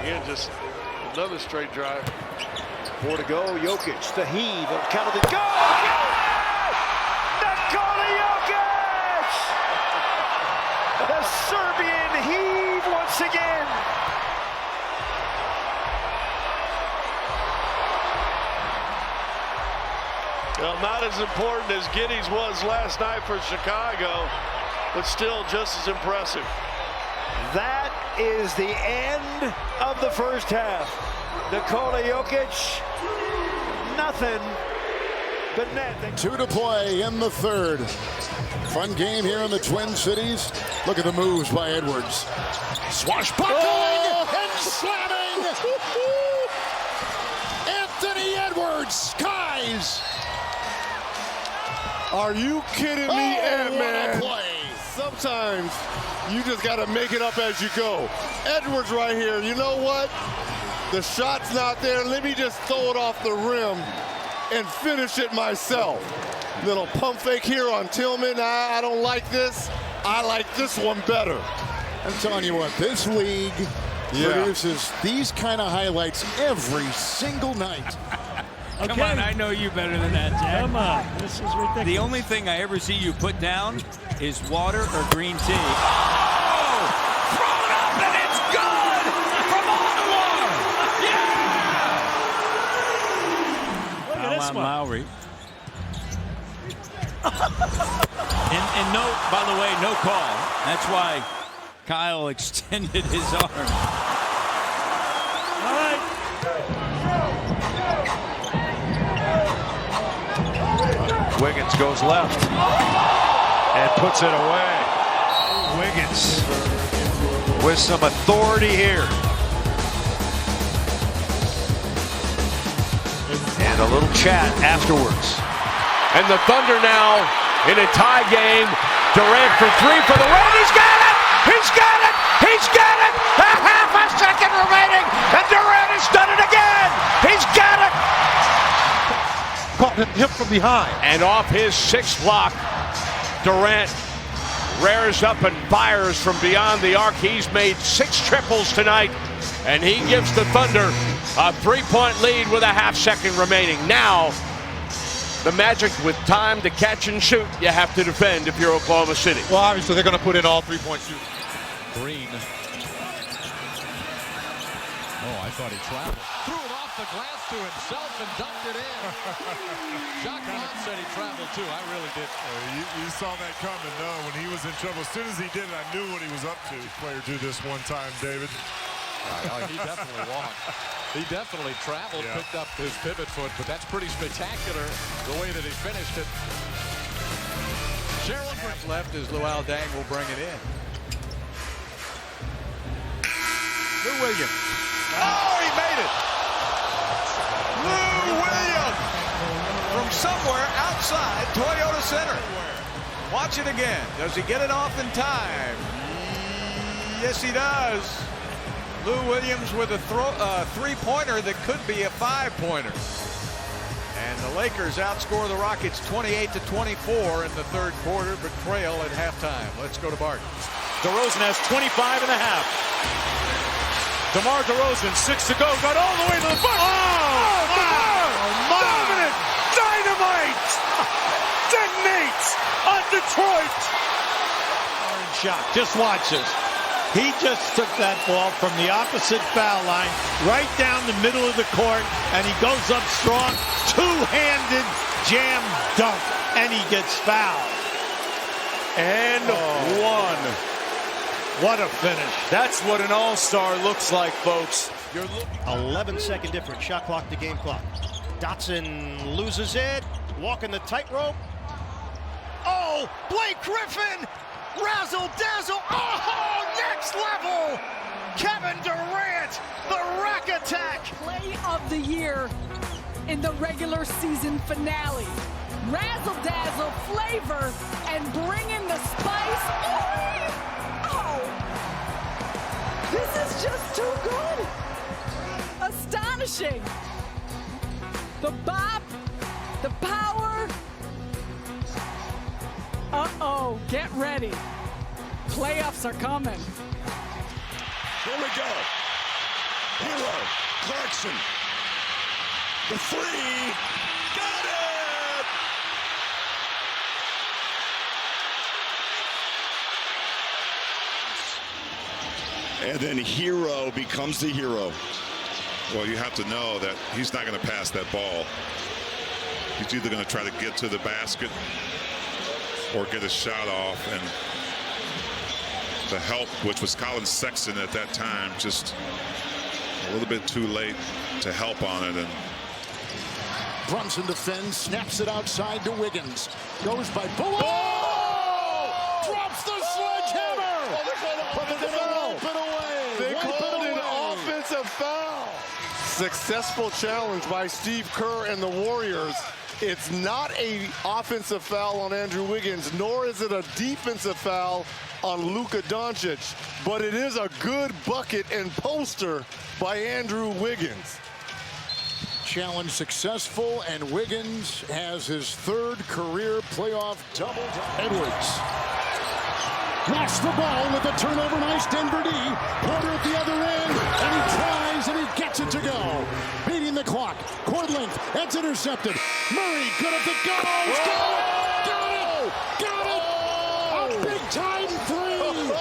Again, just another straight drive. 4 to go. Jokic, the heave, counted the go. Nikola Jokic! The Serbian heave once again. Well, not as important as Giddey's was last night for Chicago, but still just as impressive. That is the end of the first half. Nikola Jokic, nothing but net. 2 to play in the third. Fun game here in the Twin Cities. Look at the moves by Edwards. Swashbuckling and slamming. Anthony Edwards skies. Are you kidding me, man? Sometimes you just got to make it up as you go. Edwards right here. You know what? The shot's not there. Let me just throw it off the rim and finish it myself. Little pump fake here on Tillman. I don't like this. I like this one better. I'm telling you what, this league produces these kind of highlights every single night. Okay. Come on, I know you better than that, Jack. Come on, this is ridiculous. The only thing I ever see you put down is water or green tea. Oh! Throw it up and it's good! From Ottawa! Yeah! Look at this one. Lowry. and no, by the way, no call. That's why Kyle extended his arm. All right. Wiggins goes left and puts it away. Wiggins with some authority here. And a little chat afterwards. And the Thunder now in a tie game. Durant for 3 for the win. He's got it! He's got it! He's got it! A half a second remaining, and Durant has done it again! He's got it! Caught him from behind. And off his 6th block, Durant rears up and fires from beyond the arc. He's made 6 triples tonight, and he gives the Thunder a 3-point lead with a half second remaining. Now, the Magic with time to catch and shoot. You have to defend if you're Oklahoma City. Well, obviously they're going to put in all 3-point shooters. Green. Oh, I thought he traveled. Threw it off the glass to himself and dunked it in. Jacques Vaughn said he traveled too. I really did. You saw that coming, though, when he was in trouble. As soon as he did it, I knew what he was up to. Player do this one time, David. He definitely walked. He definitely traveled, picked up his pivot foot, but that's pretty spectacular the way that he finished it. Sherwood left as Luol Deng will bring it in. Lou Williams. Oh, he made it! Lou Williams from somewhere outside Toyota Center. Watch it again. Does he get it off in time? Yes, he does. Lou Williams with a three-pointer that could be a 5-pointer. And the Lakers outscore the Rockets 28-24 in the third quarter, but trail at halftime. Let's go to Bart. DeRozan has 25 and a half. DeMar DeRozan, 6 to go, got all the way to the bucket. Dominant dynamite detonates on Detroit. Orange shot, just watch this. He just took that ball from the opposite foul line, right down the middle of the court, and he goes up strong, two-handed jam dunk, and he gets fouled. And one. What a finish. That's what an all-star looks like, folks. 11-second difference, shot clock to game clock. Dotson loses it, walking the tightrope. Oh, Blake Griffin, razzle dazzle, oh, next level. Kevin Durant, the rack attack. Play of the year in the regular season finale. Razzle dazzle flavor and bring in the spice. Oh, this is just too good. Astonishing. The bop, the power. Uh-oh, get ready. Playoffs are coming. Here we go. Hero, Clarkson. The three. Got it! And then Hero becomes the hero. Well, you have to know that he's not going to pass that ball. He's either going to try to get to the basket or get a shot off. And the help, which was Colin Sexton at that time, just a little bit too late to help on it. And Brunson defends, snaps it outside to Wiggins. Goes by Bull. Drops the sledgehammer. But they're going to wipe it away. They called an offensive foul. Successful challenge by Steve Kerr and the Warriors. It's not an offensive foul on Andrew Wiggins, nor is it a defensive foul on Luka Doncic, but it is a good bucket and poster by Andrew Wiggins. Challenge successful, and Wiggins has his third career playoff double. Edwards lost the ball with a turnover. Nice Denver D. Porter at the other end, and he tries and he gets it to go. Beating the clock. Court length. That's intercepted. Murray good at the goal. Got it! A big-time three!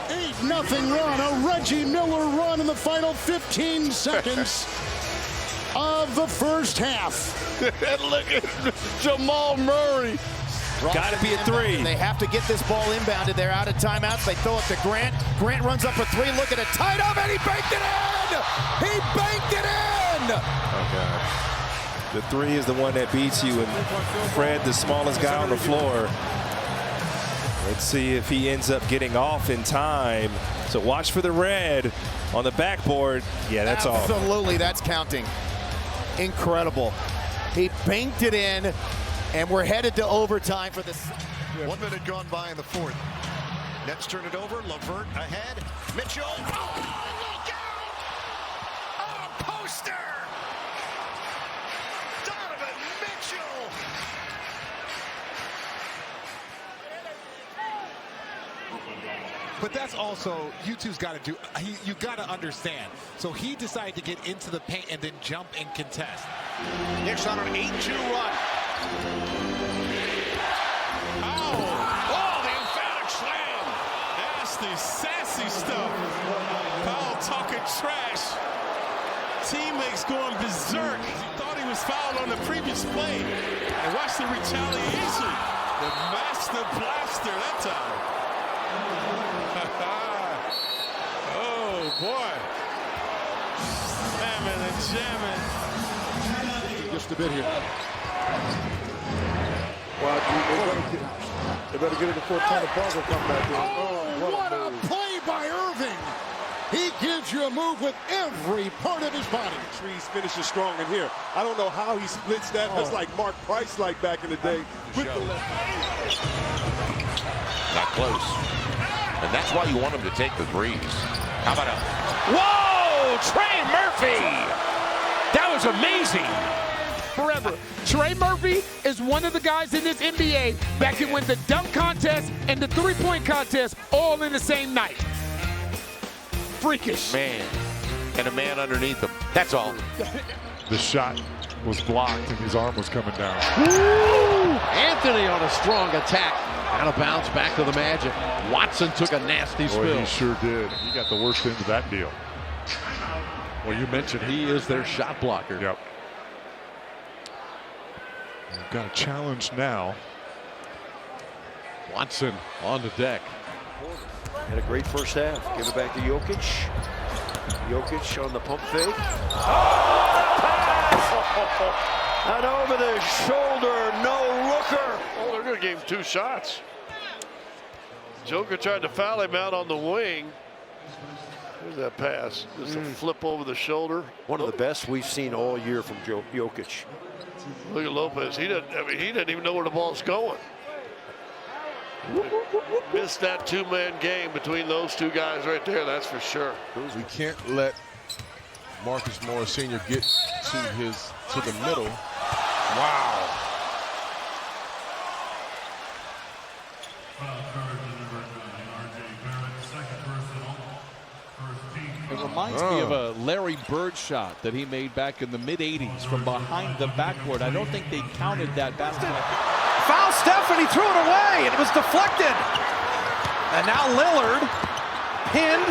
8-0 run. A Reggie Miller run in the final 15 seconds of the first half. And look at Jamal Murray. Got to be a three. They have to get this ball inbounded. They're out of timeouts. They throw it to Grant. Grant runs up a three. Look at it. Tied up, and he banked it in! He banked it in! Oh, God. The three is the one that beats you, and Fred, the smallest guy on the floor. Let's see if he ends up getting off in time. So watch for the red on the backboard. Yeah, that's all. Absolutely, that's counting. Incredible. He banked it in, and we're headed to overtime for this. 1 minute gone by in the fourth. Nets turn it over. LeVert ahead. Mitchell. Oh, look out! Oh, poster! Donovan Mitchell. But that's also, you two's got to do, you got to understand. So he decided to get into the paint and then jump and contest. Knicks on an 8-2 run. Oh, the emphatic slam. Nasty, sassy stuff. Powell talking trash. Teammates going berserk. He thought he was fouled on the previous play. And watch the retaliation. The master blaster that time. Oh, boy. Slamming and jamming. Just a bit here. They better get it before Tony Parker come back in. Oh, what a play by Irving. He gives you a move with every part of his body. Trees finishes strong in here. I don't know how he splits that. That's like Mark Price like back in the day. With the left. Not close. And that's why you want him to take the threes. How about a... Whoa! Trey Murphy! That was amazing. Forever. Trey Murphy is one of the guys in this NBA that can win the dunk contest and the three-point contest all in the same night. Freakish. Man. And a man underneath him. That's all. The shot was blocked and his arm was coming down. Woo! Anthony on a strong attack. Out of bounds, back to the Magic. Watson took a nasty spill. Boy, he sure did. He got the worst end of that deal. Well, you mentioned he is their shot blocker. Yep. We've got a challenge now. Watson on the deck. Had a great first half. Give it back to Jokic. Jokic on the pump fake. And over the shoulder, no looker. Oh, they're going to give him 2 shots. Joker tried to foul him out on the wing. Here's that pass. Just a flip over the shoulder. One of the best we've seen all year from Jokic. Look at Lopez. He didn't even know where the ball's going. Missed that 2-man game between those 2 guys right there, that's for sure. We can't let Marcus Morris Sr. get to the middle. Wow. And reminds me of a Larry Bird shot that he made back in the mid-'80s from behind the backboard. I don't think they counted that basketball. Foul Steph, and he threw it away, and it was deflected. And now Lillard pinned.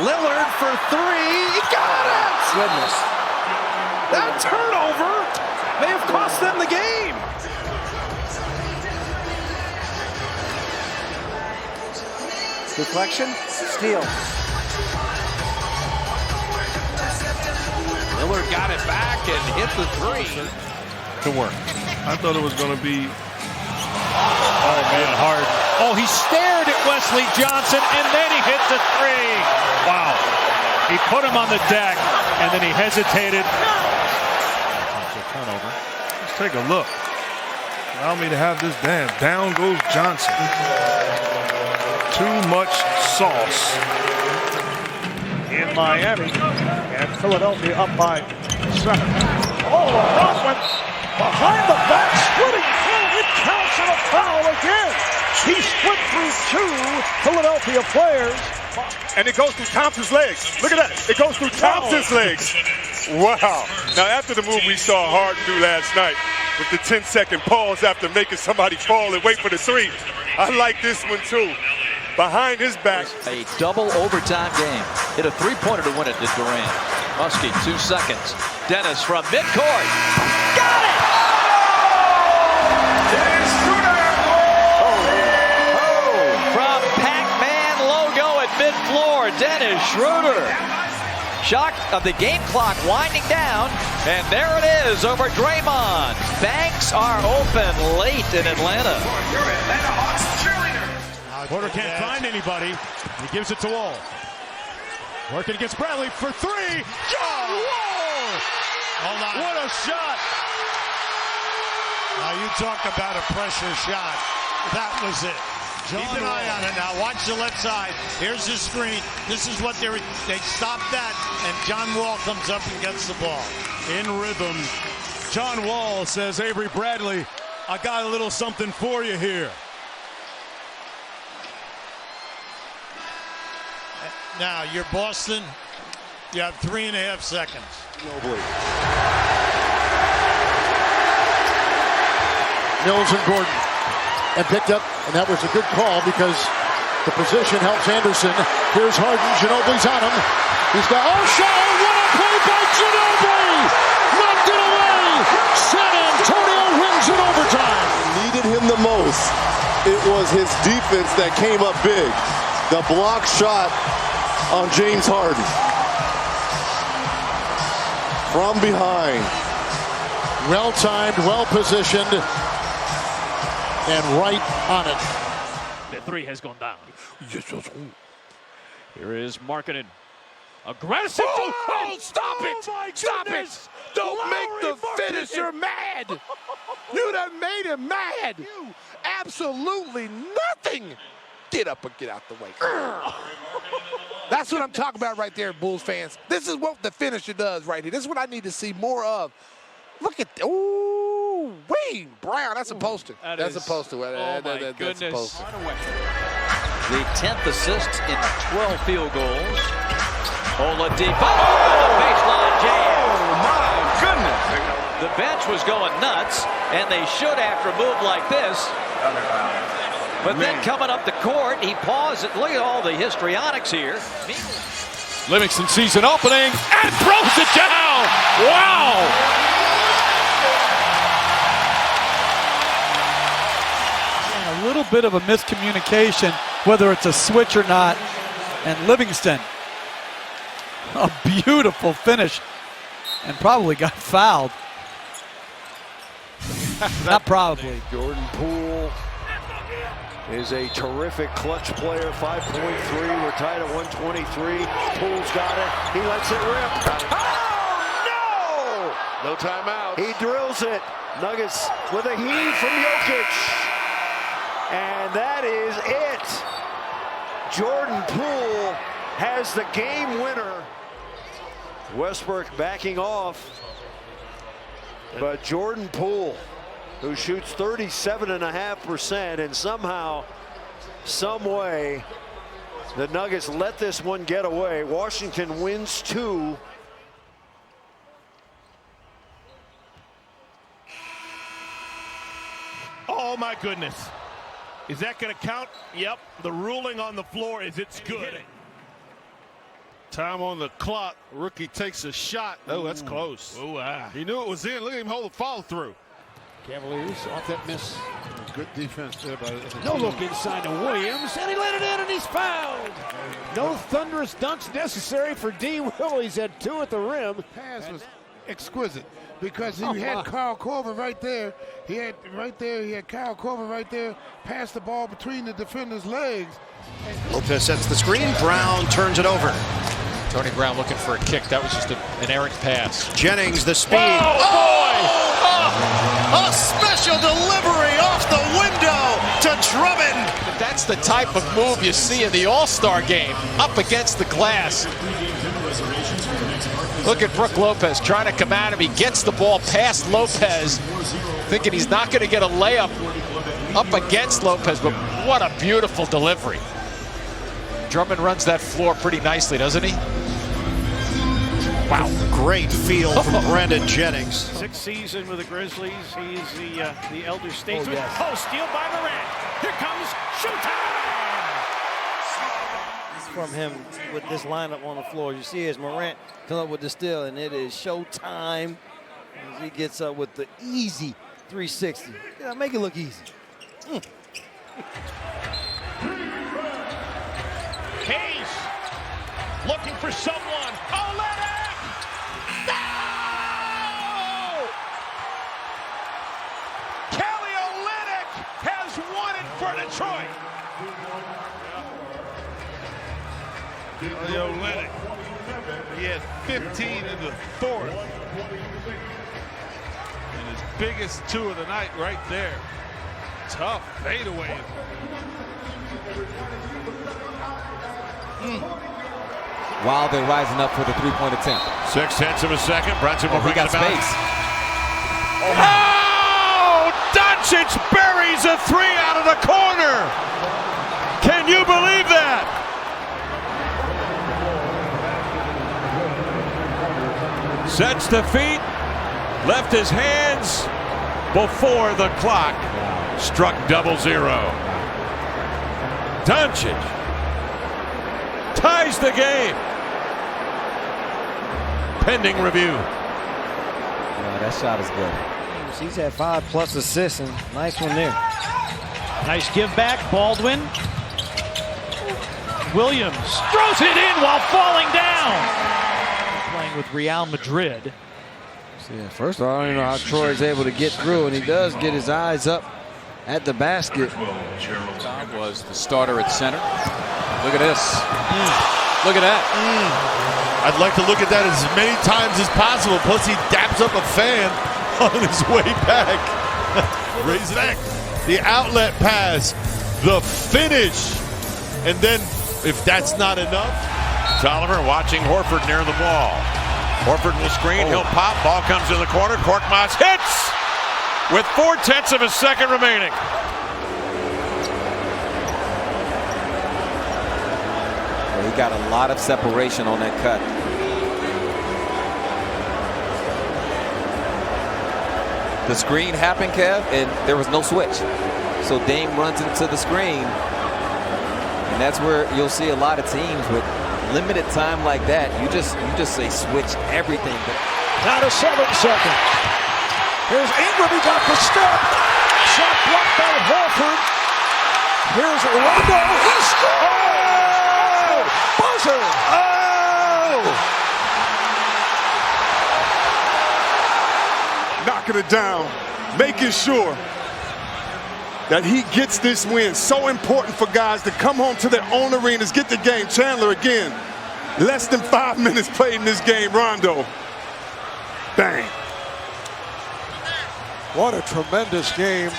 Lillard for three. He got it! Goodness. That turnover may have cost them the game. Deflection, steal. Lillard got it back and hit the three. To work. I thought it was going to be. Oh, man, Harden. Oh, he stared at Wesley Johnson, and then he hit the three. Wow. He put him on the deck, and then he hesitated. That's a turnover. Let's take a look. Allow me to have this damn. Down goes Johnson. Too much sauce. In Miami, and Philadelphia up by 7. Oh, Rodman behind the back, splitting through. It counts and a foul again. He split through 2 Philadelphia players. And it goes through Thompson's legs. Look at that. It goes through Thompson's legs. Wow. Now, after the move we saw Harden do last night, with the 10-second pause after making somebody fall and wait for the three, I like this one too. Behind his back. A double overtime game. Hit a three-pointer to win it to Durant. Muskie, 2 seconds. Dennis from midcourt. Got it! Dennis Schroeder! From Pac-Man logo at mid-floor, Dennis Schroeder. Shot of the game clock winding down, and there it is over Draymond. Banks are open late in Atlanta. Porter can't find anybody. He gives it to Wall. Working against Bradley for 3. John Wall! Hold on. What a shot! Now you talk about a pressure shot. That was it. Keep an eye on it now. Watch the left side. Here's the screen. This is what they stopped that, and John Wall comes up and gets the ball. In rhythm. John Wall says, Avery Bradley, I got a little something for you here. Now, you're Boston. You have 3.5 seconds. Nobly. Mills and Gordon. And picked up, and that was a good call because the position helps Anderson. Here's Harden. Ginobili's on him. He's got, shot! What a play by Ginobili! Knocked it away! San Antonio wins in overtime. Needed him the most. It was his defense that came up big. The block shot on James Harden. From behind. Well-timed, well-positioned, and right on it. The three has gone down. Here is Markkanen. Aggressive. Oh, stop it! Stop it! Don't make the finisher mad! You done made him mad! You absolutely nothing! Get up and get out the way. That's what I'm talking about right there, Bulls fans. This is what the finisher does right here. This is what I need to see more of. Look at, ooh, Wayne Brown. That's a poster. That's a poster. Oh, my goodness. That's a poster. The 10th assist in 12 field goals. Oladipo. The baseline jam. Oh, my goodness. The bench was going nuts, and they should after a move like this. But then coming up the court, he paused it. Look at all the histrionics here. Livingston sees an opening and throws it down. Wow. A little bit of a miscommunication, whether it's a switch or not. And Livingston, a beautiful finish, and probably got fouled. Not probably. Jordan Poole is a terrific clutch player. 5.3. We're tied at 123. Poole's got it. He lets it rip. Oh, no! No timeout. He drills it. Nuggets with a heave from Jokic. And that is it. Jordan Poole has the game winner. Westbrook backing off. But Jordan Poole, who shoots 37.5%, and somehow, some way, The Nuggets let this one get away. Washington wins 2. Oh my goodness. Is that going to count? Yep. The ruling on the floor is it's good. Time on the clock. Rookie takes a shot. Oh, that's close. Oh, wow. He knew it was in. Look at him hold the follow through. Cavaliers off that miss. Good defense there by the No look inside to Williams, and he let it in, and he's fouled. No thunderous dunks necessary for D. Will. He's had 2 at the rim. Pass was exquisite because he had Kyle Korver right there. He had Kyle Korver right there. Passed the ball between the defender's legs. Lopez sets the screen. Brown turns it over. Tony Brown looking for a kick. That was just an errant pass. Jennings, the speed. Oh, boy! A special delivery off the window to Drummond. But that's the type of move you see in the All-Star game, up against the glass. Look at Brook Lopez trying to come at him. He gets the ball past Lopez, thinking he's not going to get a layup up against Lopez, but what a beautiful delivery. Drummond runs that floor pretty nicely, doesn't he? Wow, great feel from Brandon Jennings. 6th season with the Grizzlies. He's the elder statesman. Oh, steal by Morant. Here comes showtime. From him with this lineup on the floor, you see as Morant come up with the steal, and it is showtime as he gets up with the easy 360. Yeah, make it look easy. Hayes looking for someone. Olynyk! No! Kelly Olynyk has won it for Detroit. Olynyk. He had 15 in the 4th. And his biggest 2 of the night right there. Tough fadeaway. Wilder rising up for the three-point attempt. 0.6 of a second. Brunson will He bring got it about. space. Oh! Doncic buries a 3 out of the corner. Can you believe that? Sets the feet, left his hands before the clock struck 0-0. Doncic ties the game. Pending review. No, that shot is good. He's had 5+ assists, and nice one there. Nice give back, Baldwin. Williams throws it in while falling down. Playing with Real Madrid. Yeah, first of all, I don't even know how Troy's able to get through, and he does get his eyes up at the basket. Tom was the starter at center. Look at this. Look at that. I'd like to look at that as many times as possible. Plus, he daps up a fan on his way back. Raise it back. The outlet pass, the finish, and then if that's not enough. Tolliver watching Horford near the ball. Horford will screen, he'll pop, ball comes in the corner, Korkmaz hits with 0.4 of a second remaining. He got a lot of separation on that cut. The screen happened, Kev, and there was no switch. So Dame runs into the screen, and that's where you'll see a lot of teams with limited time like that. You just say switch everything. Down to 7 seconds. Here's Ingram. He got the step. Shot blocked by Horford. Here's Rondo. He scores! Buzzer! Knocking it down, making sure that he gets this win. So important for guys to come home to their own arenas, get the game. Chandler again, less than 5 minutes played in this game. Rondo, bang. What a tremendous game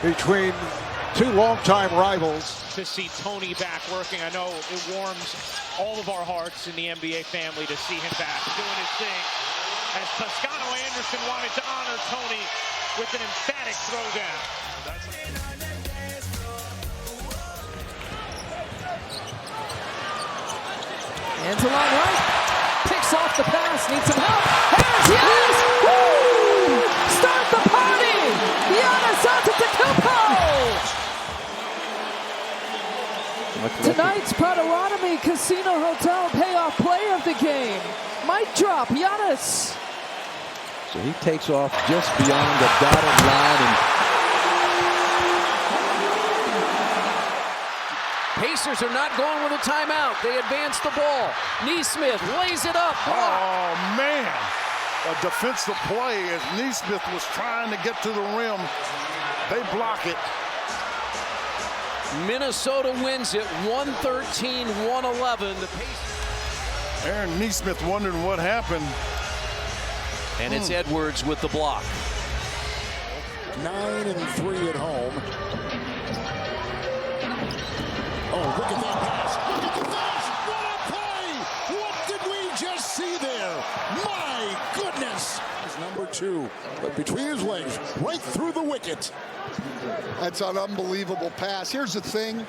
between two longtime rivals. To see Tony back working, I know it warms all of our hearts in the NBA family to see him back doing his thing. As Toscano Anderson wanted to honor Tony with an emphatic throwdown. Hands along right. Picks off the pass. Needs some help. Here's Giannis. Woo! Start the party. Giannis Antetokounmpo. Tonight's Potawatomi Casino Hotel payoff play of the game. Mic drop. Giannis. So he takes off just beyond the dotted line. And Pacers are not going with a timeout. They advance the ball. Neesmith lays it up. Oh, man. A defensive play as Neesmith was trying to get to the rim. They block it. Minnesota wins it 113-111. The Pacers. Aaron Neesmith wondering what happened. And it's Edwards with the block. 9-3 at home. Oh, look at that pass. Look at this. What a play. What did we just see there? My goodness. He's number 2. But between his legs, right through the wicket. That's an unbelievable pass. Here's the thing.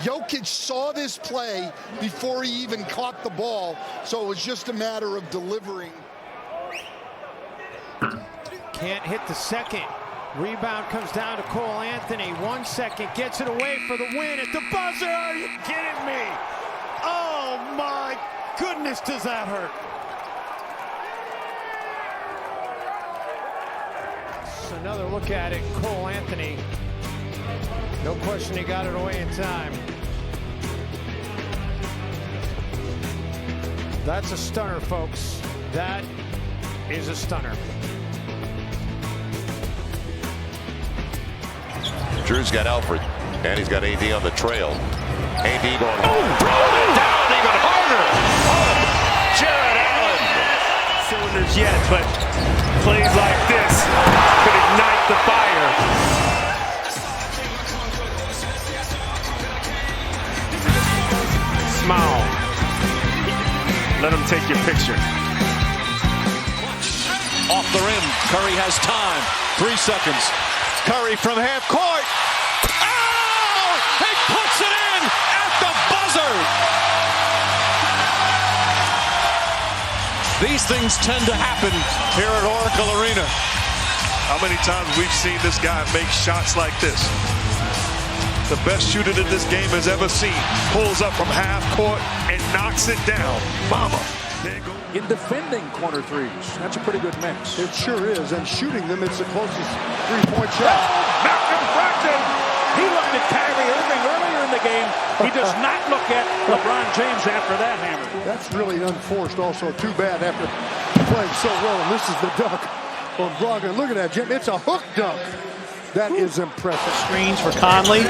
Jokic saw this play before he even caught the ball. So it was just a matter of delivering. Can't hit the second. Rebound comes down to Cole Anthony. 1 second, gets it away for the win at the buzzer. Are you kidding me? Oh my goodness, does that hurt? Another look at it, Cole Anthony. No question he got it away in time. That's a stunner, folks. That is a stunner. Drew's got Alfred, and he's got AD on the trail. AD going home. Throwing it down even harder. Oh, Jared Allen. Cylinders yet, but plays like this could ignite the fire. Smile. Let him take your picture. Off the rim. Curry has time. 3 seconds. Curry from half court. Oh! He puts it in at the buzzer. These things tend to happen here at Oracle Arena. How many times we've seen this guy make shots like this? The best shooter that this game has ever seen. Pulls up from half court and knocks it down. Mama. in defending corner threes. That's a pretty good mix. It sure is, and shooting them, it's the closest three-point shot. Malcolm Brogdon! He looked at Kyrie Irving earlier in the game. He does not look at LeBron James after that hammer. That's really unforced also. Too bad after playing so well, and this is the dunk on Brogdon. Look at that, Jim. It's a hook dunk. That is impressive. Screens for Conley.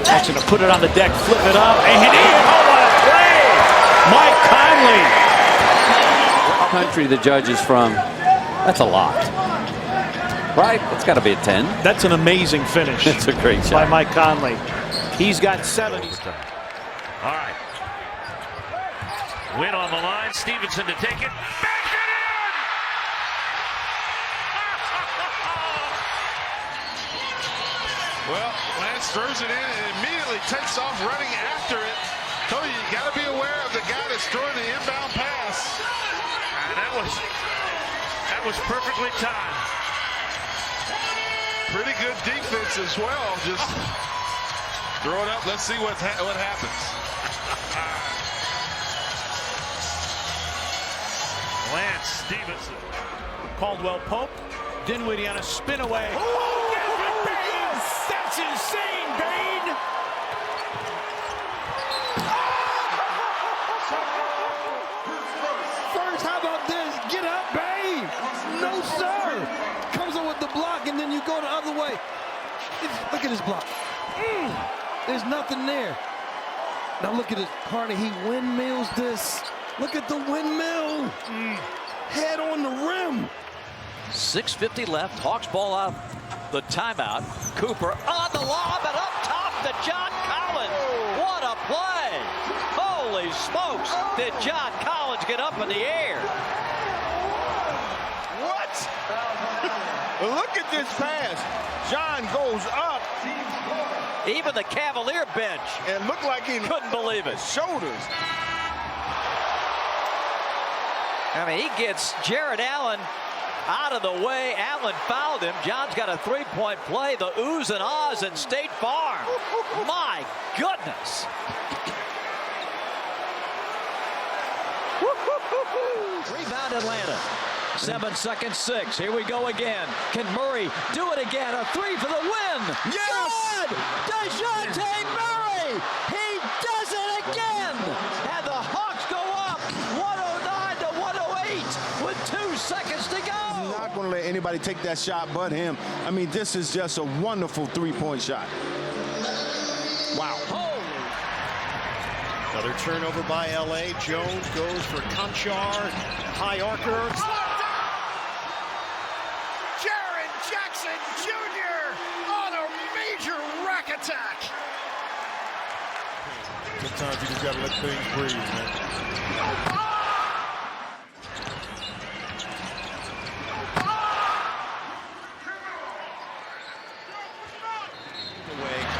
That's going to put it on the deck, flip it up, and hit it. Oh, what a play! Mike Conley. What country the judge is from? That's a lot. Right? It's got to be a 10. That's an amazing finish. It's a great shot. By Mike Conley. He's got 7. All right. Win on the line. Stevenson to take it. Back it in! Well, Lance throws it in and immediately takes off running after it. Told you, you got to be aware of the guy that's throwing the inbound pass. And that was perfectly timed. Pretty good defense as well. Just throw it up. Let's see what happens. Lance Stevenson. Caldwell Pope. Dinwiddie on a spin away. Oh, that's insane, Bane! First, how about this? Get up, Bane! No, sir! Comes in with the block, and then you go the other way. Look at this block. There's nothing there. Now look at it, Carney. He windmills this. Look at the windmill. Head on the rim. 6:50 left. Hawks ball out the timeout. Cooper on the lob and up top to John Collins. What a play. Holy smokes. Did John Collins get up in the air? What? Look at this pass. John goes up. Even the Cavalier bench. And looked like he couldn't believe it. Shoulders. I mean, he gets Jared Allen out of the way. Allen fouled him. John's got a three-point play. The oohs and ahs in State Farm. My goodness. Rebound Atlanta. 7 seconds, 6. Here we go again. Can Murray do it again? A three for the win. Yes! Good! DeJounte Murray! He does it again! And the Hawks go up 109 to 108 with 2 seconds to go. I'm not going to let anybody take that shot but him. I mean, this is just a wonderful three-point shot. Wow. Another turnover by LA. Jones goes for Conchar. High archer. Jaren Jackson Jr. on a major rack attack. Sometimes you just got to let things breathe, man.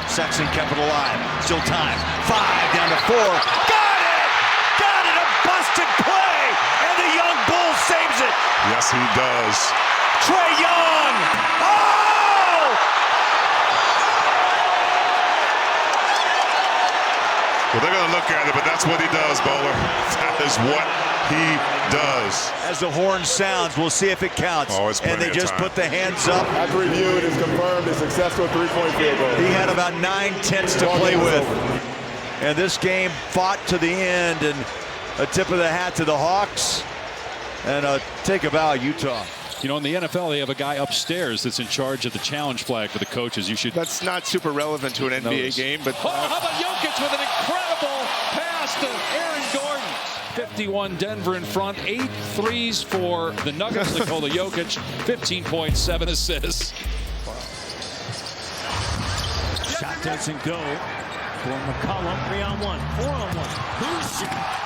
Sexton kept it alive. Still time. 5 down to 4. Got it! Got it! A busted play! And the young bull saves it! Yes, he does. Trae Young! Oh! Well, they're going to look at it, but that's what he does, Bowler. That is what he does. As the horn sounds, we'll see if it counts. Oh, it's and they just put the hands up. After review, it is confirmed a successful three-point field goal. He had about 9/10 to play with. And this game fought to the end. And a tip of the hat to the Hawks. And a take a bow, Utah. You know, in the NFL, they have a guy upstairs that's in charge of the challenge flag for the coaches. You should. That's not super relevant to an NBA game, but. Oh, how about Jokic with an incredible pass to Aaron Gordon? 51 Denver in front. 8 threes for the Nuggets. Nikola Jokic, 15.7 assists. Shot doesn't go for McCollum. 3-on-1, 4-on-1. Who's shot?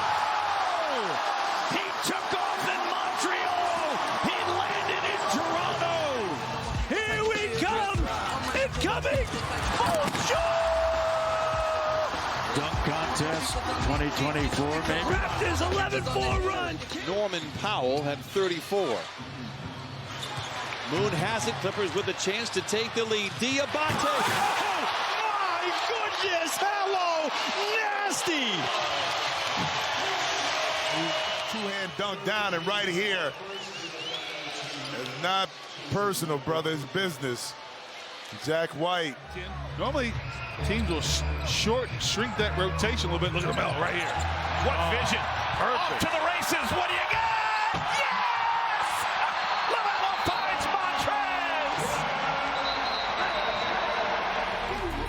He took off in Montreal. He landed in Toronto. Here we come. Incoming. Bonjour. Dunk contest 2024, maybe. Raptors 11-4 run. Norman Powell had 34. Moon has it. Clippers with a chance to take the lead. Diabate. Oh, my goodness. Hello. Nasty. Two-hand dunk down, and right here. It's not personal, brother. It's business. Jack White. Normally, teams will shrink that rotation a little bit. Look at the bell right here. What vision. Perfect. Off to the races. What do you got? Yes! LaMelo finds Montrez.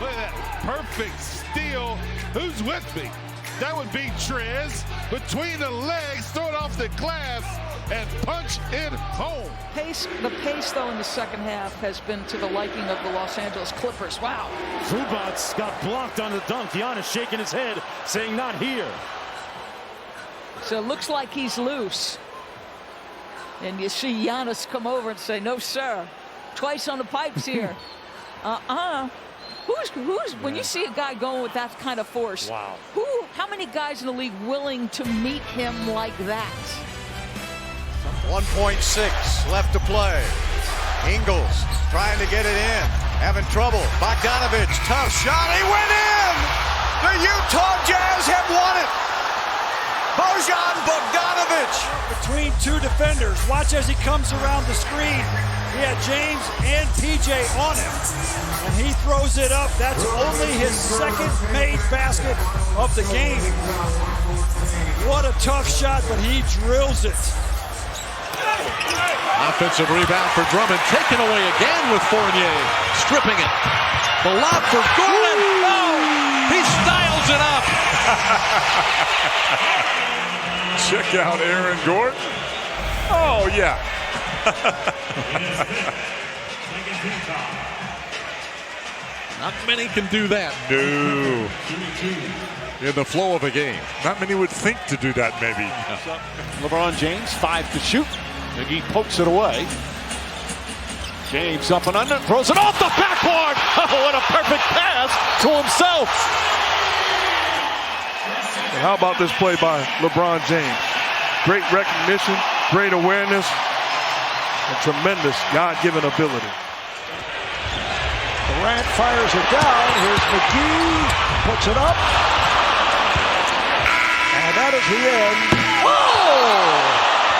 Look at that. Perfect steal. Who's with me? That would be Trez. Between the legs, throw it off the glass, and punch it home. The pace, though, in the second half has been to the liking of the Los Angeles Clippers. Wow. Zubats got blocked on the dunk. Giannis shaking his head, saying not here. So it looks like he's loose. And you see Giannis come over and say, no, sir. Twice on the pipes here. Who's when you see a guy going with that kind of force? Wow. How many guys in the league willing to meet him like that? 1.6 left to play. Ingles trying to get it in. Having trouble. Bogdanovich, tough shot. He went in! The Utah Jazz have won it! Bojan Bogdanovich! Between two defenders. Watch as he comes around the screen. He had James and PJ on him. And he throws it up. That's only his second made basket of the game. What a tough shot, but he drills it. Offensive rebound for Drummond. Taken away again with Fournier. Stripping it. The lob for Gordon. Oh, he styles it up. Check out Aaron Gordon. Oh, yeah. Not many can do that. No. In the flow of a game. Not many would think to do that, maybe. LeBron James, 5 to shoot. McGee pokes it away. James up and under, throws it off the backboard. Oh, what a perfect pass to himself. And how about this play by LeBron James? Great recognition, great awareness, and tremendous God-given ability. Durant fires it down. Here's McGee, puts it up. And that is the end. Oh!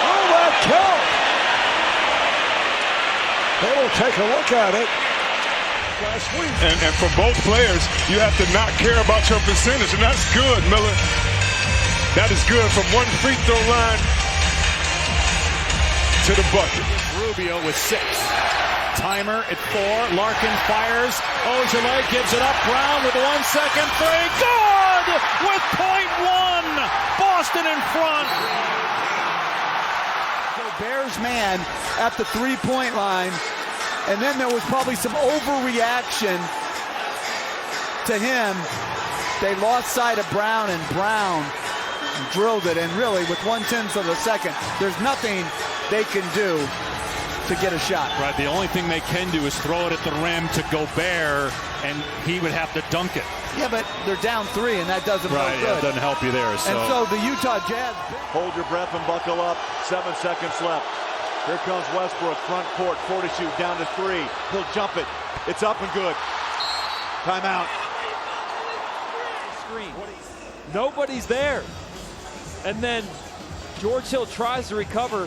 Will that count? They will take a look at it. Last week. And for both players, you have to not care about your percentage, and that's good, Miller. That is good from one free throw line to the bucket. Rubio with 6. Timer at 4. Larkin fires. Ojale gives it up. Brown with 1 second. 3. Good! With .1. Boston in front. Bears man at the three-point line. And then there was probably some overreaction to him. They lost sight of Brown, and Brown drilled it. And really, with 1/10 of a second, there's nothing they can do to get a shot. Right, the only thing they can do is throw it at the rim to Gobert, and he would have to dunk it. Yeah, but they're down 3, and that doesn't right, feel good. Yeah, it doesn't help you there. And so the Utah Jazz... Hold your breath and buckle up. 7 seconds left. Here comes Westbrook, front court, 40 shoot, down to 3. He'll jump it. It's up and good. Timeout. Screen. Nobody's there. And then George Hill tries to recover,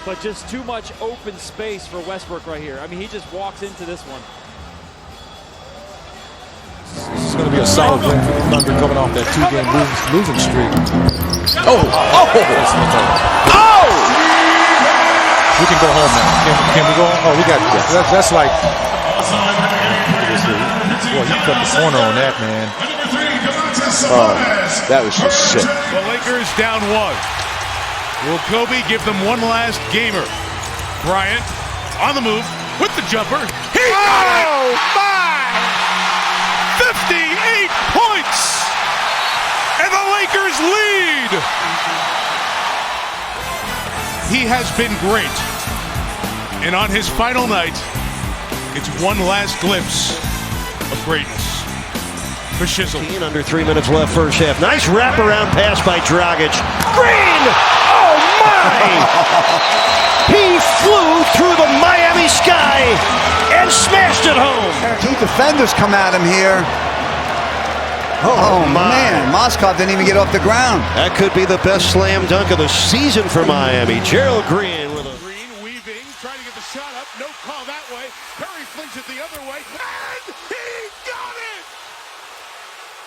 but just too much open space for Westbrook right here. I mean, he just walks into this one. This is going to be a solid win for the Thunder coming off that 2-game losing streak. Oh! We can go home now. Can we go home? Oh, we got that. That's like... Boy, you cut the corner on that, man. Oh, that was just sick. The Lakers down 1. Will Kobe give them one last gamer? Bryant on the move with the jumper. He got it! Oh, my! 58 points! And the Lakers lead! He has been great. And on his final night, it's one last glimpse of greatness. For Shizzle. Under 3 minutes left first half. Nice wraparound pass by Dragic. Green! Oh my! He flew through the Miami sky and smashed it home. 2 defenders come at him here. Oh man, Moskov didn't even get off the ground. That could be the best slam dunk of the season for Miami. Gerald Green with a... Green weaving, trying to get the shot up. No call that way. Curry flings it the other way. And he got it!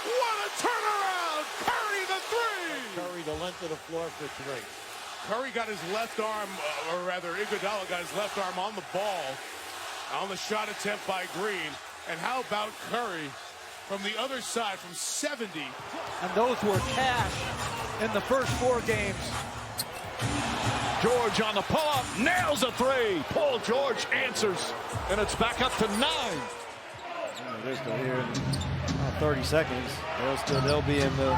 What a turnaround! Curry the 3! Curry the length of the floor for 3. Curry got his left arm, or rather Iguodala got his left arm on the ball on the shot attempt by Green. And how about Curry from the other side from 70? And those were cash in the first 4 games. George on the pull-up, nails a 3. Paul George answers, and it's back up to 9. They're still here in 30 seconds. They'll be in the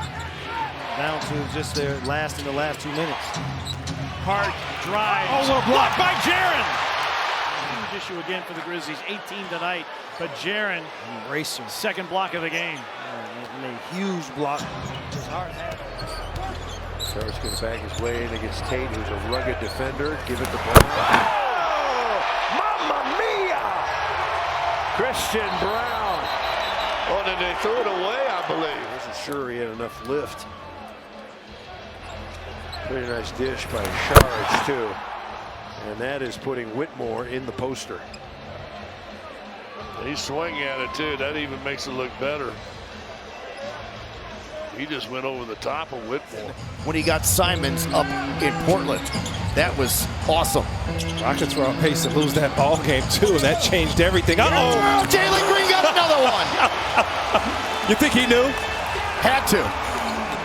down to just their last in the last 2 minutes. Hard drive. Oh, blocked by Jaren. Huge issue again for the Grizzlies. 18 tonight, but Jaren, racer, second block of the game. And a huge block. Harris going to bang his way in against Tate, who's a rugged defender. Give it to Brown. Oh, Mamma Mia! Christian Brown. Oh, then they threw it away, I believe. Wasn't sure he had enough lift. Pretty nice dish by Shards, too. And that is putting Whitmore in the poster. He's swinging at it, too. That even makes it look better. He just went over the top of Whitmore. When he got Simons up in Portland, that was awesome. Rockets were on pace to lose that ball game, too, and that changed everything. Uh-oh! Oh, Jalen Green got another one! You think he knew? Had to.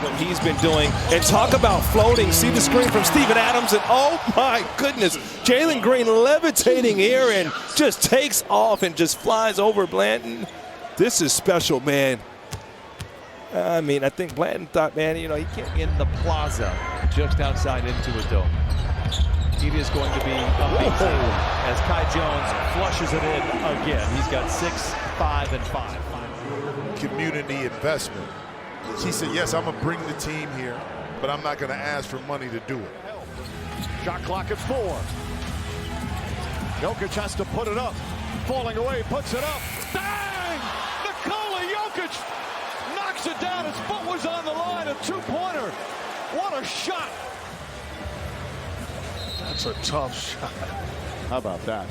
What he's been doing. And talk about floating. See the screen from Steven Adams, and oh my goodness, Jalen Green levitating here and just takes off and just flies over Blanton. This is special, man. I mean, I think Blanton thought, man, you know, he can't get in the plaza just outside into a dome. It is going to be a big thing as Kai Jones flushes it in again. He's got 6, 5, and 5. Community investment. He said, yes, I'm going to bring the team here, but I'm not going to ask for money to do it. Shot clock at 4. Jokic has to put it up. Falling away, puts it up. Bang! Nikola Jokic knocks it down. His foot was on the line. A two-pointer. What a shot. That's a tough shot. How about that?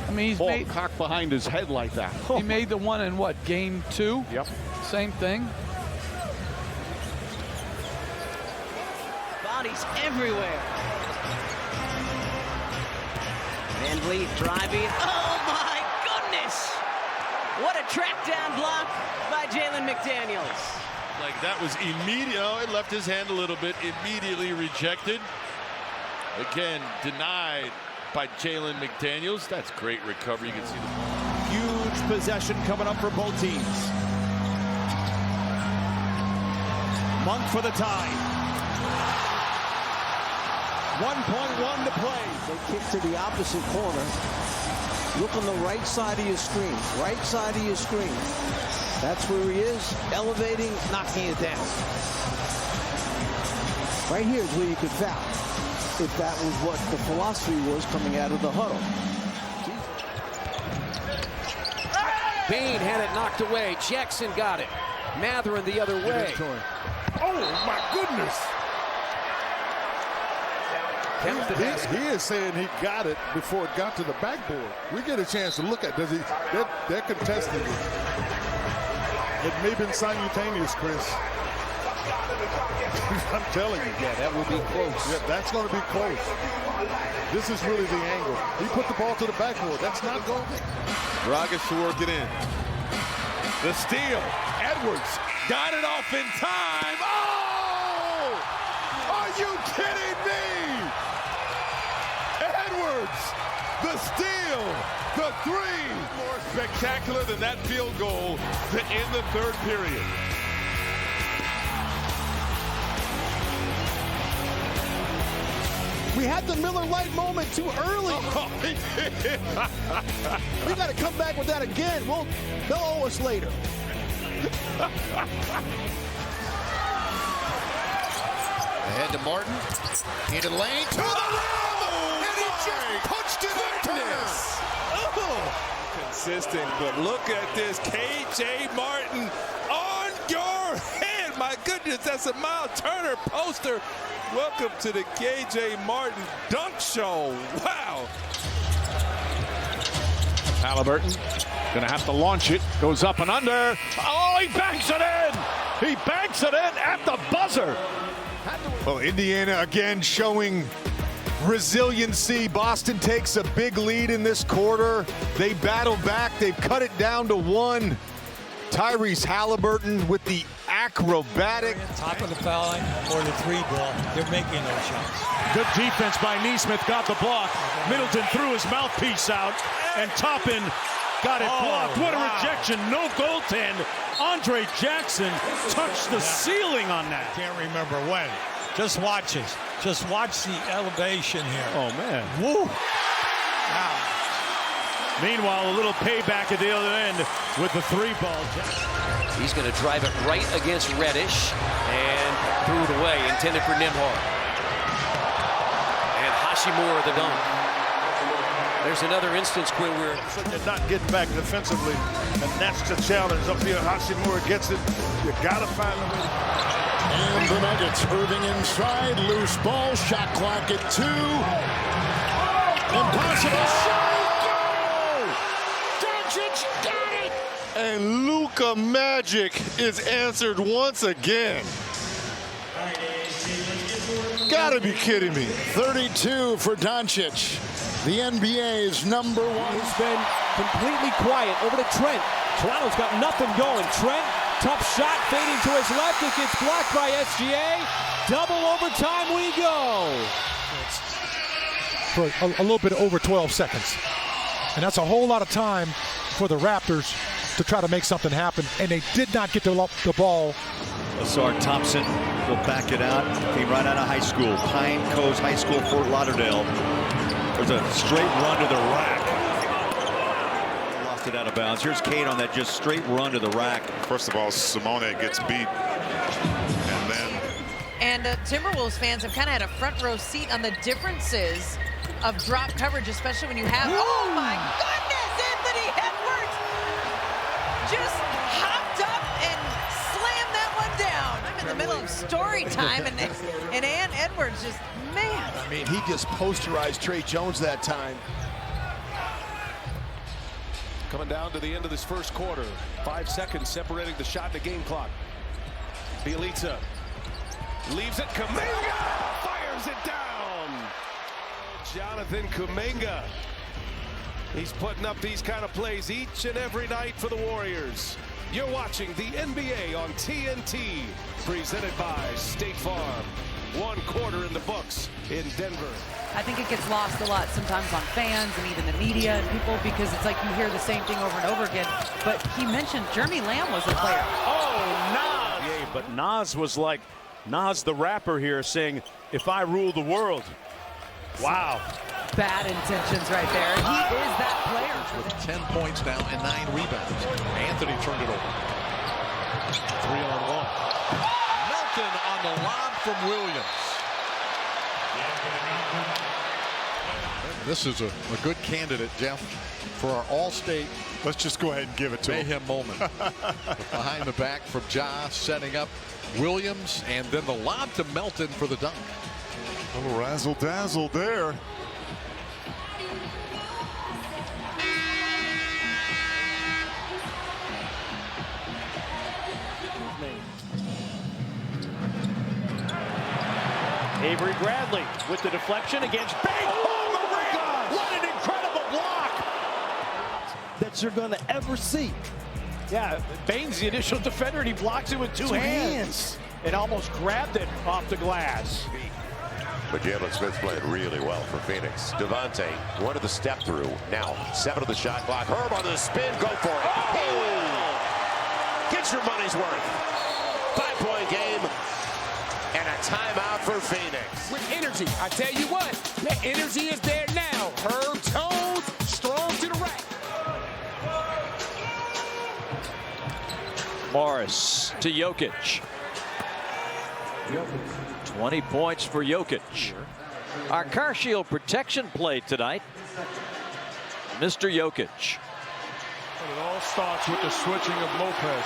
I mean, he's made cocked behind his head like that. He made the one in what, game 2? Yep. Same thing. Bodies everywhere. Van Vliet driving. Oh my goodness! What a track down block by Jalen McDaniels. Like that was immediate. Oh, it left his hand a little bit. Immediately rejected. Again, denied by Jalen McDaniels. That's great recovery. You can see the huge possession coming up for both teams. Monk for the tie. 1.1 to play. They kick to the opposite corner. Look on the right side of your screen. Right side of your screen. That's where he is. Elevating, knocking it down. Right here is where you could foul. If that was what the philosophy was coming out of the huddle. Bain had it knocked away. Jackson got it. Matherin the other way. Oh, my goodness. He is saying he got it before it got to the backboard. We get a chance to look at, does he, they're contesting it. It may have been simultaneous, Chris. I'm telling you. Yeah, that will be close. Yeah, that's going to be close. This is really the angle. He put the ball to the backboard. That's not going. Dragic to work it in. The steal. Edwards got it off in time. Oh! Are you kidding me? Edwards, the steal, the three. More spectacular than that field goal to end the third period. We had the Miller Lite moment too early. We got to come back with that again. They'll owe us later. Ahead to Martin. Into the lane. To the rim! And he just punched it in tennis. Consistent, but look at this. K.J. Martin on your head. My goodness, that's a Miles Turner poster. Welcome to the K.J. Martin Dunk Show. Wow. Halliburton gonna have to launch it. Goes up and under. Oh, he banks it in. He banks it in at the buzzer. Well, Indiana again showing resiliency. Boston takes a big lead in this quarter. They battle back. They've cut it down to 1. Tyrese Halliburton with the acrobatic. Top of the foul line or the 3-ball. They're making those shots. Good defense by Neesmith, got the block. Middleton threw his mouthpiece out, and Toppin got it blocked. What a rejection, no goaltend. Andre Jackson touched the ceiling on that. Can't remember when. Just watch it. Just watch the elevation here. Oh, man. Woo! Wow. Meanwhile, a little payback at the other end with the 3-ball. He's going to drive it right against Reddish and threw it away, intended for Nembhard. And Hashimura the dunk. There's another instance, Quinn, where they're not getting back defensively, and that's the challenge. Up here, Hashimura gets it. You got to find a way. And the Nuggets moving inside. Loose ball. Shot clock at 2. Impossible shot. And Luka Magic is answered once again. Gotta be kidding me. 32 for Doncic. The NBA's #1. He's been completely quiet. Over to Trent. Toronto's got nothing going. Trent, tough shot, fading to his left. It gets blocked by SGA. Double overtime we go. For a little bit over 12 seconds. And that's a whole lot of time for the Raptors to try to make something happen. And they did not get the ball Lassard Thompson will back it out. Came right out of high school. Pine Coast High School, Fort Lauderdale. There's a straight run to the rack. Lost it out of bounds. Here's Cade on that just straight run to the rack. First of all, Simone gets beat. And then... And Timberwolves fans have kind of had a front row seat on the differences of drop coverage, especially when you have... Oh, my goodness! Anthony Edwards just hopped up and slammed that one down. I'm in the middle of story time, and Ann Edwards just, man. I mean, he just posterized Trey Jones that time. Coming down to the end of this first quarter. 5 seconds separating the shot and the game clock. Bielitsa leaves it. Kuminga fires it down. Jonathan Kuminga. He's putting up these kind of plays each and every night for the Warriors. You're watching the NBA on TNT, presented by State Farm. 1 quarter in the books in Denver. I think it gets lost a lot sometimes on fans and even the media and people, because it's like you hear the same thing over and over again. But he mentioned Jeremy Lamb was a player. Oh, Nas! Yeah, but Nas was like, Nas the rapper here saying, if I rule the world. Wow. Bad intentions right there. He is that player. With 10 points now and 9 rebounds. Anthony turned it over. 3-on-1. Melton on the lob from Williams. This is a good candidate, Jeff, for our All-State. Let's just go ahead and give it to him. Mayhem moment. Behind the back from Ja, setting up Williams, and then the lob to Melton for the dunk. A little razzle-dazzle there. Avery Bradley with the deflection against Bang. Oh, Morant! What an incredible block! That you're going to ever see. Yeah, Bain's the initial defender, and he blocks it with two hands. And almost grabbed it off the glass. But Jalen Smith's playing really well for Phoenix. Devontae wanted the step through. Now 7 of the shot clock. Herb on the spin. Go for it. Oh! Get your money's worth. 5-point game. And a timeout for Phoenix. With energy, I tell you what, the energy is there now. Herb Tones, strong to the rack. Morris to Jokic. 20 points for Jokic. Our car shield protection play tonight. Mr. Jokic. It all starts with the switching of Lopez.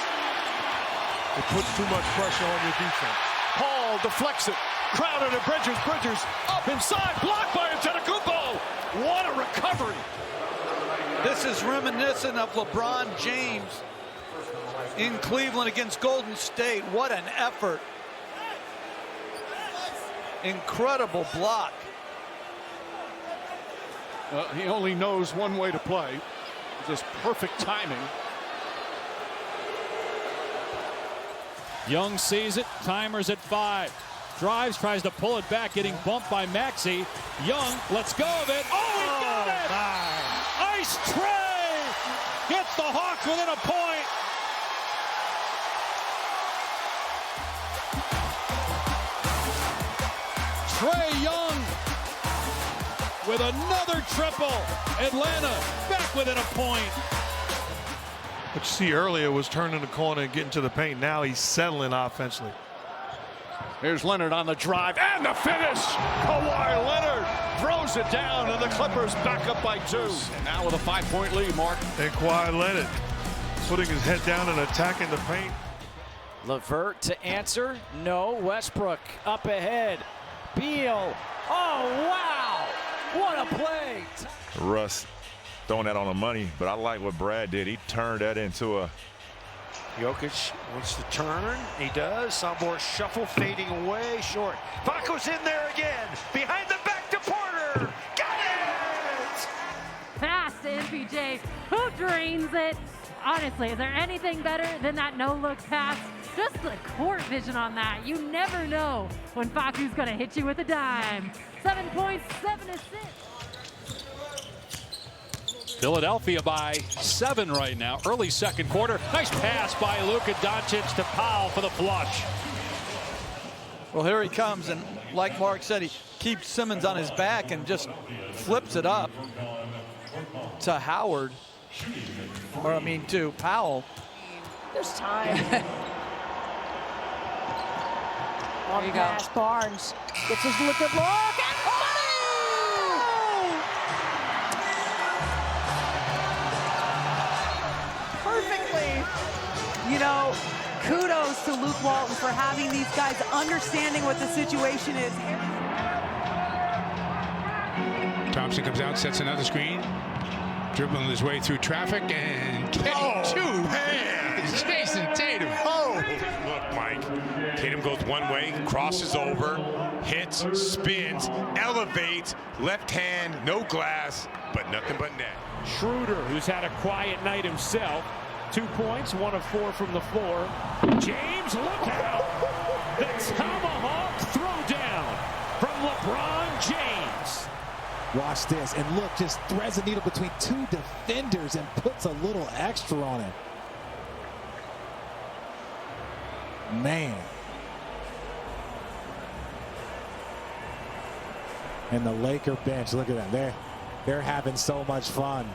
It puts too much pressure on your defense. Paul deflects it. Crowder to Bridges. Bridges up inside. Blocked by Antetokounmpo. What a recovery. This is reminiscent of LeBron James in Cleveland against Golden State. What an effort. Incredible block. He only knows one way to play. Just perfect timing. Young sees it. Timer's at 5. Drives, tries to pull it back, getting bumped by Maxey. Young lets go of it. Oh, he got it! Ice Trey gets the Hawks within a point. Trae Young with another triple. Atlanta back within a point. What you see earlier was turning the corner and getting to the paint. Now he's settling offensively. Here's Leonard on the drive and the finish. Kawhi Leonard throws it down, and the Clippers back up by 2. And now with a 5-point lead, Mark. And Kawhi Leonard putting his head down and attacking the paint. LeVert to answer. No. Westbrook up ahead. Beal. Oh, wow. What a play. Russ throwing that on the money, but I like what Brad did. He turned that into a... Jokic wants to turn. He does. Sophomore shuffle fading away. Short. Vaco's in there again. Behind the back to Porter. Got it! Pass to MPJ. Who drains it? Honestly, is there anything better than that no-look pass? Just the court vision on that. You never know when Facu's going to hit you with a dime. 7 points, 7 assists. Philadelphia by 7 right now. Early second quarter. Nice pass by Luka Doncic to Powell for the flush. Well, here he comes, and like Mark said, he keeps Simmons on his back and just flips it up to Howard. Or, I mean, to Powell. There's time. On you pass, Barnes gets his look at look, and perfectly. You know, kudos to Luke Walton for having these guys understanding what the situation is. Thompson comes out, sets another screen, dribbling his way through traffic, and getting 2 hands. Jason Tatum. Look, Mike, Tatum goes one way, crosses over, hits, spins, elevates, left hand, no glass, but nothing but net. Schroeder, who's had a quiet night himself. 2 points, 1 of 4 from the floor. James, look out! The tomahawk throwdown from LeBron James. Watch this, and look, just threads a needle between 2 defenders and puts a little extra on it. Man. And the Laker bench, look at that. They're having so much fun.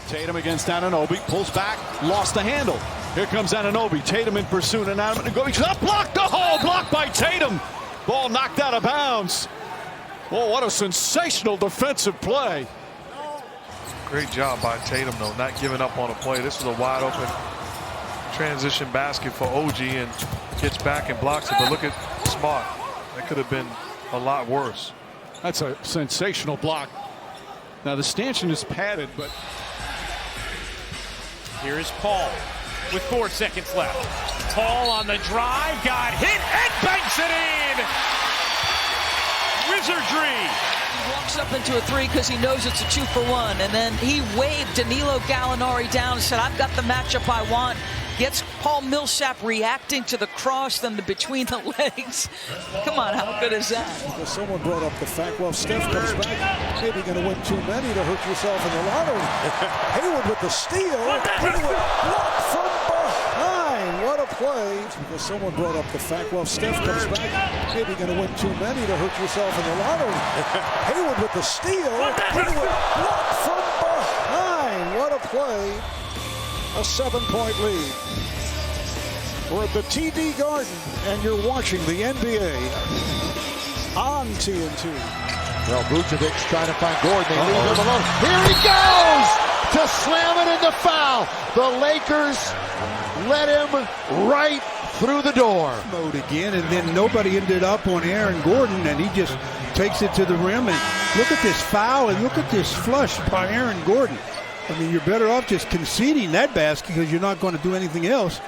Tatum against Anunoby, pulls back, lost the handle. Here comes Anunoby, Tatum in pursuit, and Anunoby up, blocked, blocked by Tatum. Ball knocked out of bounds. Oh, what a sensational defensive play. Great job by Tatum, though, not giving up on a play. This was a wide open transition basket for OG, and gets back and blocks it. But look at Smart. That could have been a lot worse. That's a sensational block. Now the stanchion is padded, but here is Paul with 4 seconds left. Paul on the drive, got hit and banks it in. Wizardry. He walks up into a 3 because he knows it's a 2-for-1, and then he waved Danilo Gallinari down and said, "I've got the matchup I want." Gets Paul Millsap reacting to the cross, then the between the legs. Come on, how good is that? Because someone brought up the fact, well, Steph comes back, maybe going to win too many to hurt yourself in the lottery. Hayward with the steal. Hayward blocked from behind. What a play. Because someone brought up the fact, well, Steph comes back, maybe going to win too many to hurt yourself in the lottery. Hayward with the steal. Hayward blocked from behind. What a play. A 7-point lead. We're at the TD Garden, and you're watching the NBA on TNT. Well, Vucevic trying to find Gordon. They leave him alone. Here he goes to slam it into foul. The Lakers let him right through the door. Mode again, and then nobody ended up on Aaron Gordon, and he just takes it to the rim. And look at this foul, and look at this flush by Aaron Gordon. I mean, you're better off just conceding that basket because you're not going to do anything else.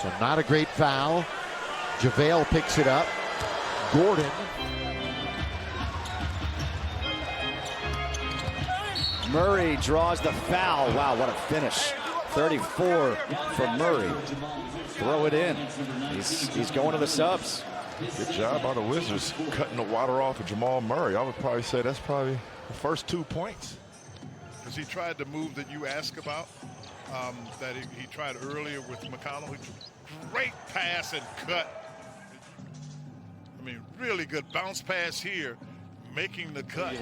So not a great foul. JaVale picks it up. Gordon. Murray draws the foul. Wow, what a finish. 34 from Murray. Throw it in. He's going to the subs. Good job by the Wizards cutting the water off of Jamal Murray. I would probably say that's probably the first 2 points. Because he tried the move that you asked about, that he tried earlier with McConnell. Great pass and cut. I mean, really good bounce pass here, making the cut.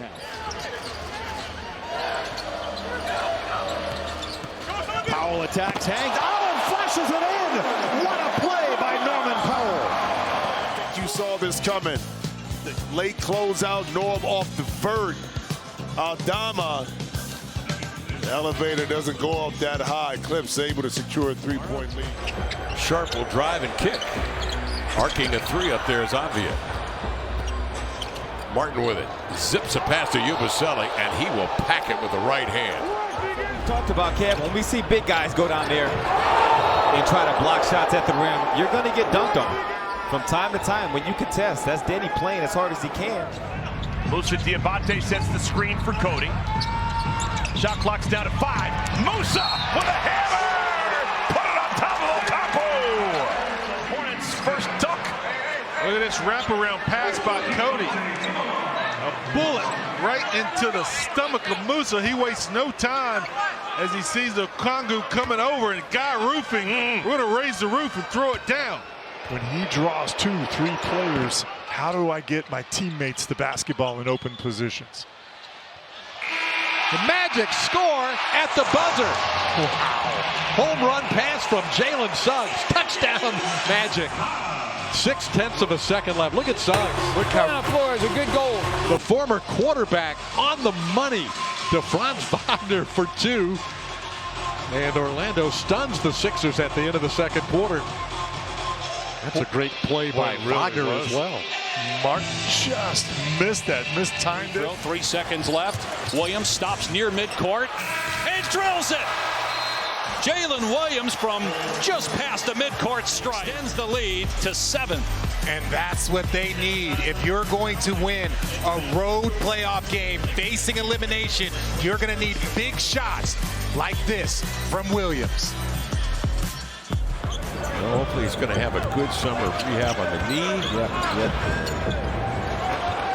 Powell attacks, hangs, and flashes it in. What a play by Norman Powell. You saw this coming. The late closeout, Norm off the vert. Aldama. The elevator doesn't go up that high. Clips able to secure a 3-point lead. Sharp will drive and kick. Arcing a 3 up there is Avia. Martin with it. Zips a pass to Yabusele, and he will pack it with the right hand. We talked about, Kev, when we see big guys go down there and try to block shots at the rim, you're going to get dunked on. From time to time, when you contest, that's Denny playing as hard as he can. Musa Diabate sets the screen for Cody. Shot clock's down to 5. Musa with a hammer! Put it on top of Ocampo! Hornets' first dunk. Look at this wraparound pass by Cody. A bullet right into the stomach of Musa. He wastes no time as he sees the Kongu coming over and guy roofing. We're going to raise the roof and throw it down. When he draws 2, 3 players, how do I get my teammates the basketball in open positions? The Magic score at the buzzer. Wow. Home run pass from Jalen Suggs. Touchdown, Magic. 0.6 of a second left. Look at Suggs. Look how Flores, a good goal. the former quarterback on the money to Franz Wagner for 2. And Orlando stuns the Sixers at the end of the second quarter. That's a great play by Wagner as well. Martin just missed that, mistimed it. 3 seconds left. Williams stops near midcourt and drills it. Jalen Williams from just past the midcourt stripe extends the lead to 7. And that's what they need. If you're going to win a road playoff game facing elimination, you're going to need big shots like this from Williams. Well, hopefully he's going to have a good summer of rehab on the knee. Yep.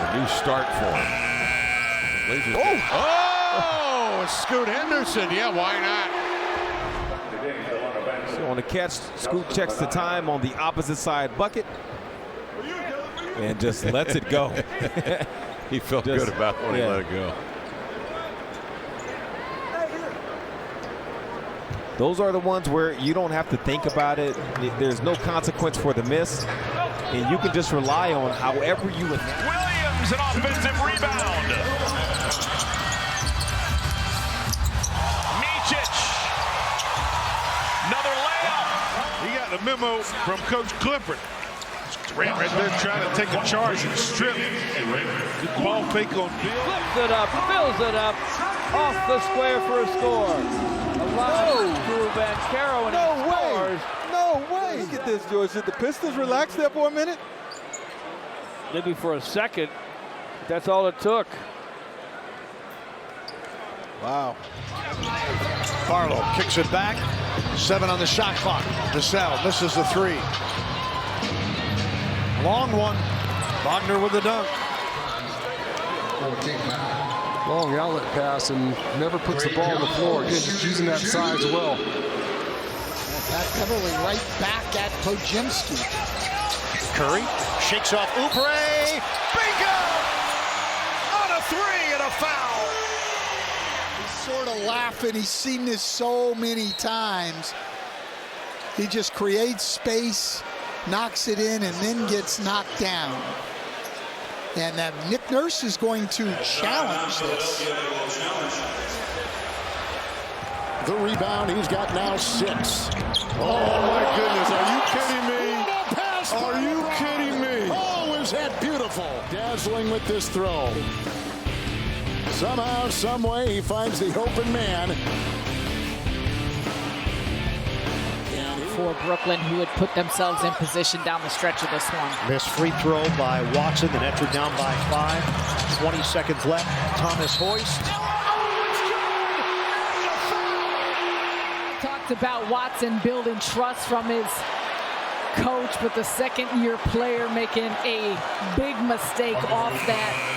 A new start for him. Scoot Henderson. Yeah, why not? So on the catch, Scoot checks the time on the opposite side bucket and just lets it go. He felt good about when he let it go. Those are the ones where you don't have to think about it. There's no consequence for the miss, and you can just rely on however you would. Williams, an offensive rebound. Micic, another layup. He got the memo from Coach Clifford. Ran right there trying to take a charge and strip. Good ball fake on Bill. Flips it up, fills it up, off the square for a score. Drew Banchero, and he scores. No way. Look at this, George. Did the Pistons relax there for a minute? Maybe for a second. That's all it took. Wow. Barlow kicks it back. 7 on the shot clock. Vassell misses the 3. Long one. Wagner with the dunk. Long outlet pass and never puts the ball on the floor. Again, just using that size well. Pat Beverly right back at Podziemski. Curry shakes off Oubre. Bingo! On a 3 and a foul. He's sort of laughing. He's seen this so many times. He just creates space, knocks it in, and then gets knocked down. And Nick Nurse is going to challenge this. The rebound, he's got now 6. Oh my goodness, are you kidding me? Are you kidding me? Oh, is that beautiful? Dazzling with this throw. Somehow, some way, he finds the open man. For Brooklyn, who had put themselves in position down the stretch of this one. Missed free throw by Watson, the Nets are down by 5. 20 seconds left. Thomas Hoist. Talked about Watson building trust from his coach, but the second-year player making a big mistake off that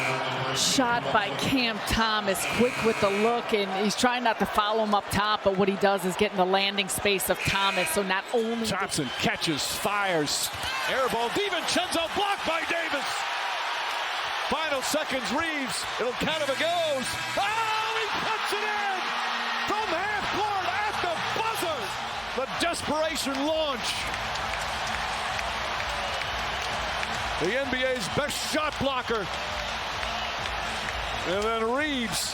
shot by Cam Thomas. Quick with the look, and he's trying not to follow him up top, but what he does is get in the landing space of Thomas. So not only Thompson catches, fires, air ball. DiVincenzo blocked by Davis. Final seconds, Reeves. It'll count if it goes. Oh, he puts it in from half court at the buzzer. The desperation launch. The NBA's best shot blocker. And then Reeves,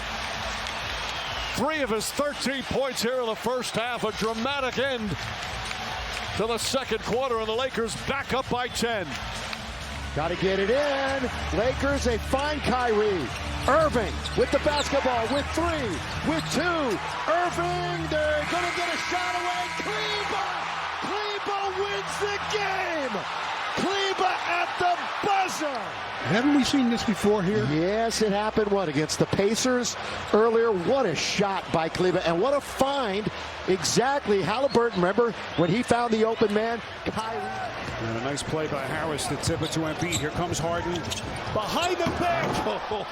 3 of his 13 points here in the first half. A dramatic end to the second quarter, and the Lakers back up by 10. Got to get it in. Lakers, they find Kyrie. Irving with the basketball, with 3, with 2. Irving, they're going to get a shot away. Kleba wins the game. Kleba at the buzzer. Haven't we seen this before here? Yes, it happened, against the Pacers earlier. What a shot by Kleba, and what a find. Exactly, Halliburton, remember, when he found the open man, Kyrie. And a nice play by Harris to tip it to Embiid. Here comes Harden. Behind the back.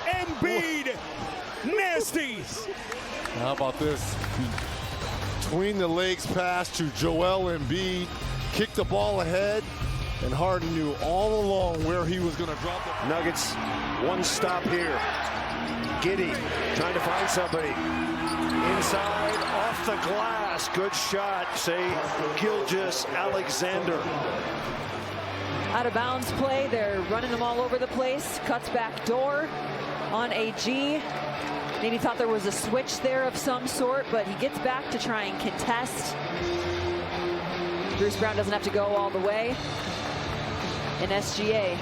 Embiid. Nasty. How about this? Between the legs pass to Joel Embiid. Kicked the ball ahead. And Harden knew all along where he was going to drop it. Nuggets, one stop here. Giddey trying to find somebody. Inside, off the glass. Good shot, say Gilgeous-Alexander. Out of bounds play. They're running them all over the place. Cuts back door on AG. Maybe thought there was a switch there of some sort, but he gets back to try and contest. Bruce Brown doesn't have to go all the way. And SGA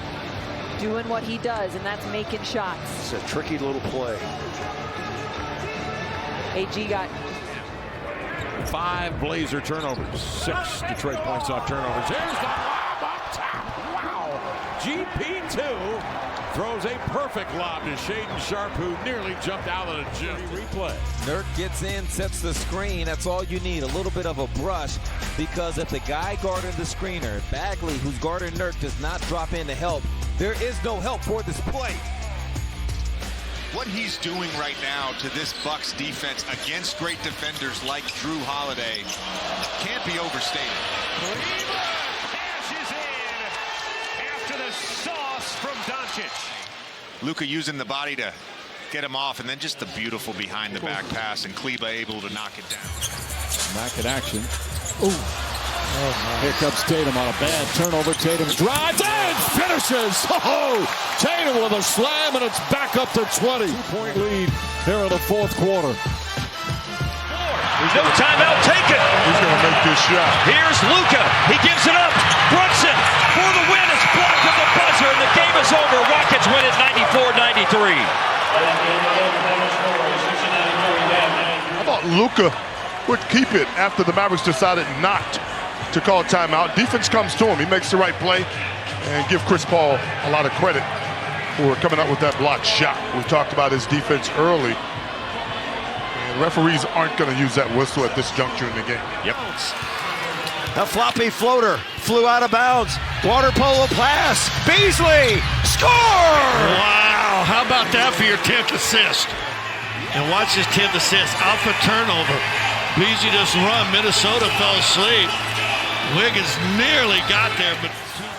doing what he does, and that's making shots. It's a tricky little play. AG got 5 Blazer turnovers, 6 Detroit points off turnovers. Here's the lob up top. Wow. GP2 throws a perfect lob to Shaedon Sharpe, who nearly jumped out of the gym. Replay. Nurk gets in, sets the screen. That's all you need, a little bit of a brush, because if the guy guarding the screener, Bagley, who's guarding Nurk, does not drop in to help, there is no help for this play. What he's doing right now to this Bucks defense against great defenders like Drew Holiday can't be overstated. Cleveland cashes in after the sauce from Doncic. Luka using the body to get him off, and then just the beautiful behind the back pass, and Kleba able to knock it down. Back in action. Ooh. Here comes Tatum on a bad turnover. Tatum drives and finishes. Oh, Tatum with a slam, and it's back up to 20. 2-point lead here in the fourth quarter. No timeout taken. He's going to make this shot. Here's Luka. He gives it up. Brunson for the win. It's blocked at the buzzer, and the game is over. Rockets win it 94-93. How about Luka would keep it after the Mavericks decided not to call timeout. Defense comes to him. He makes the right play, and give Chris Paul a lot of credit for coming up with that blocked shot. We talked about his defense early. And referees aren't going to use that whistle at this juncture in the game. Yep. A floppy floater flew out of bounds. Water polo pass. Beasley score! Wow, how about that for your 10th assist? And watch his 10th assist off a turnover. Beasley just run. Minnesota fell asleep. Wiggins nearly got there, but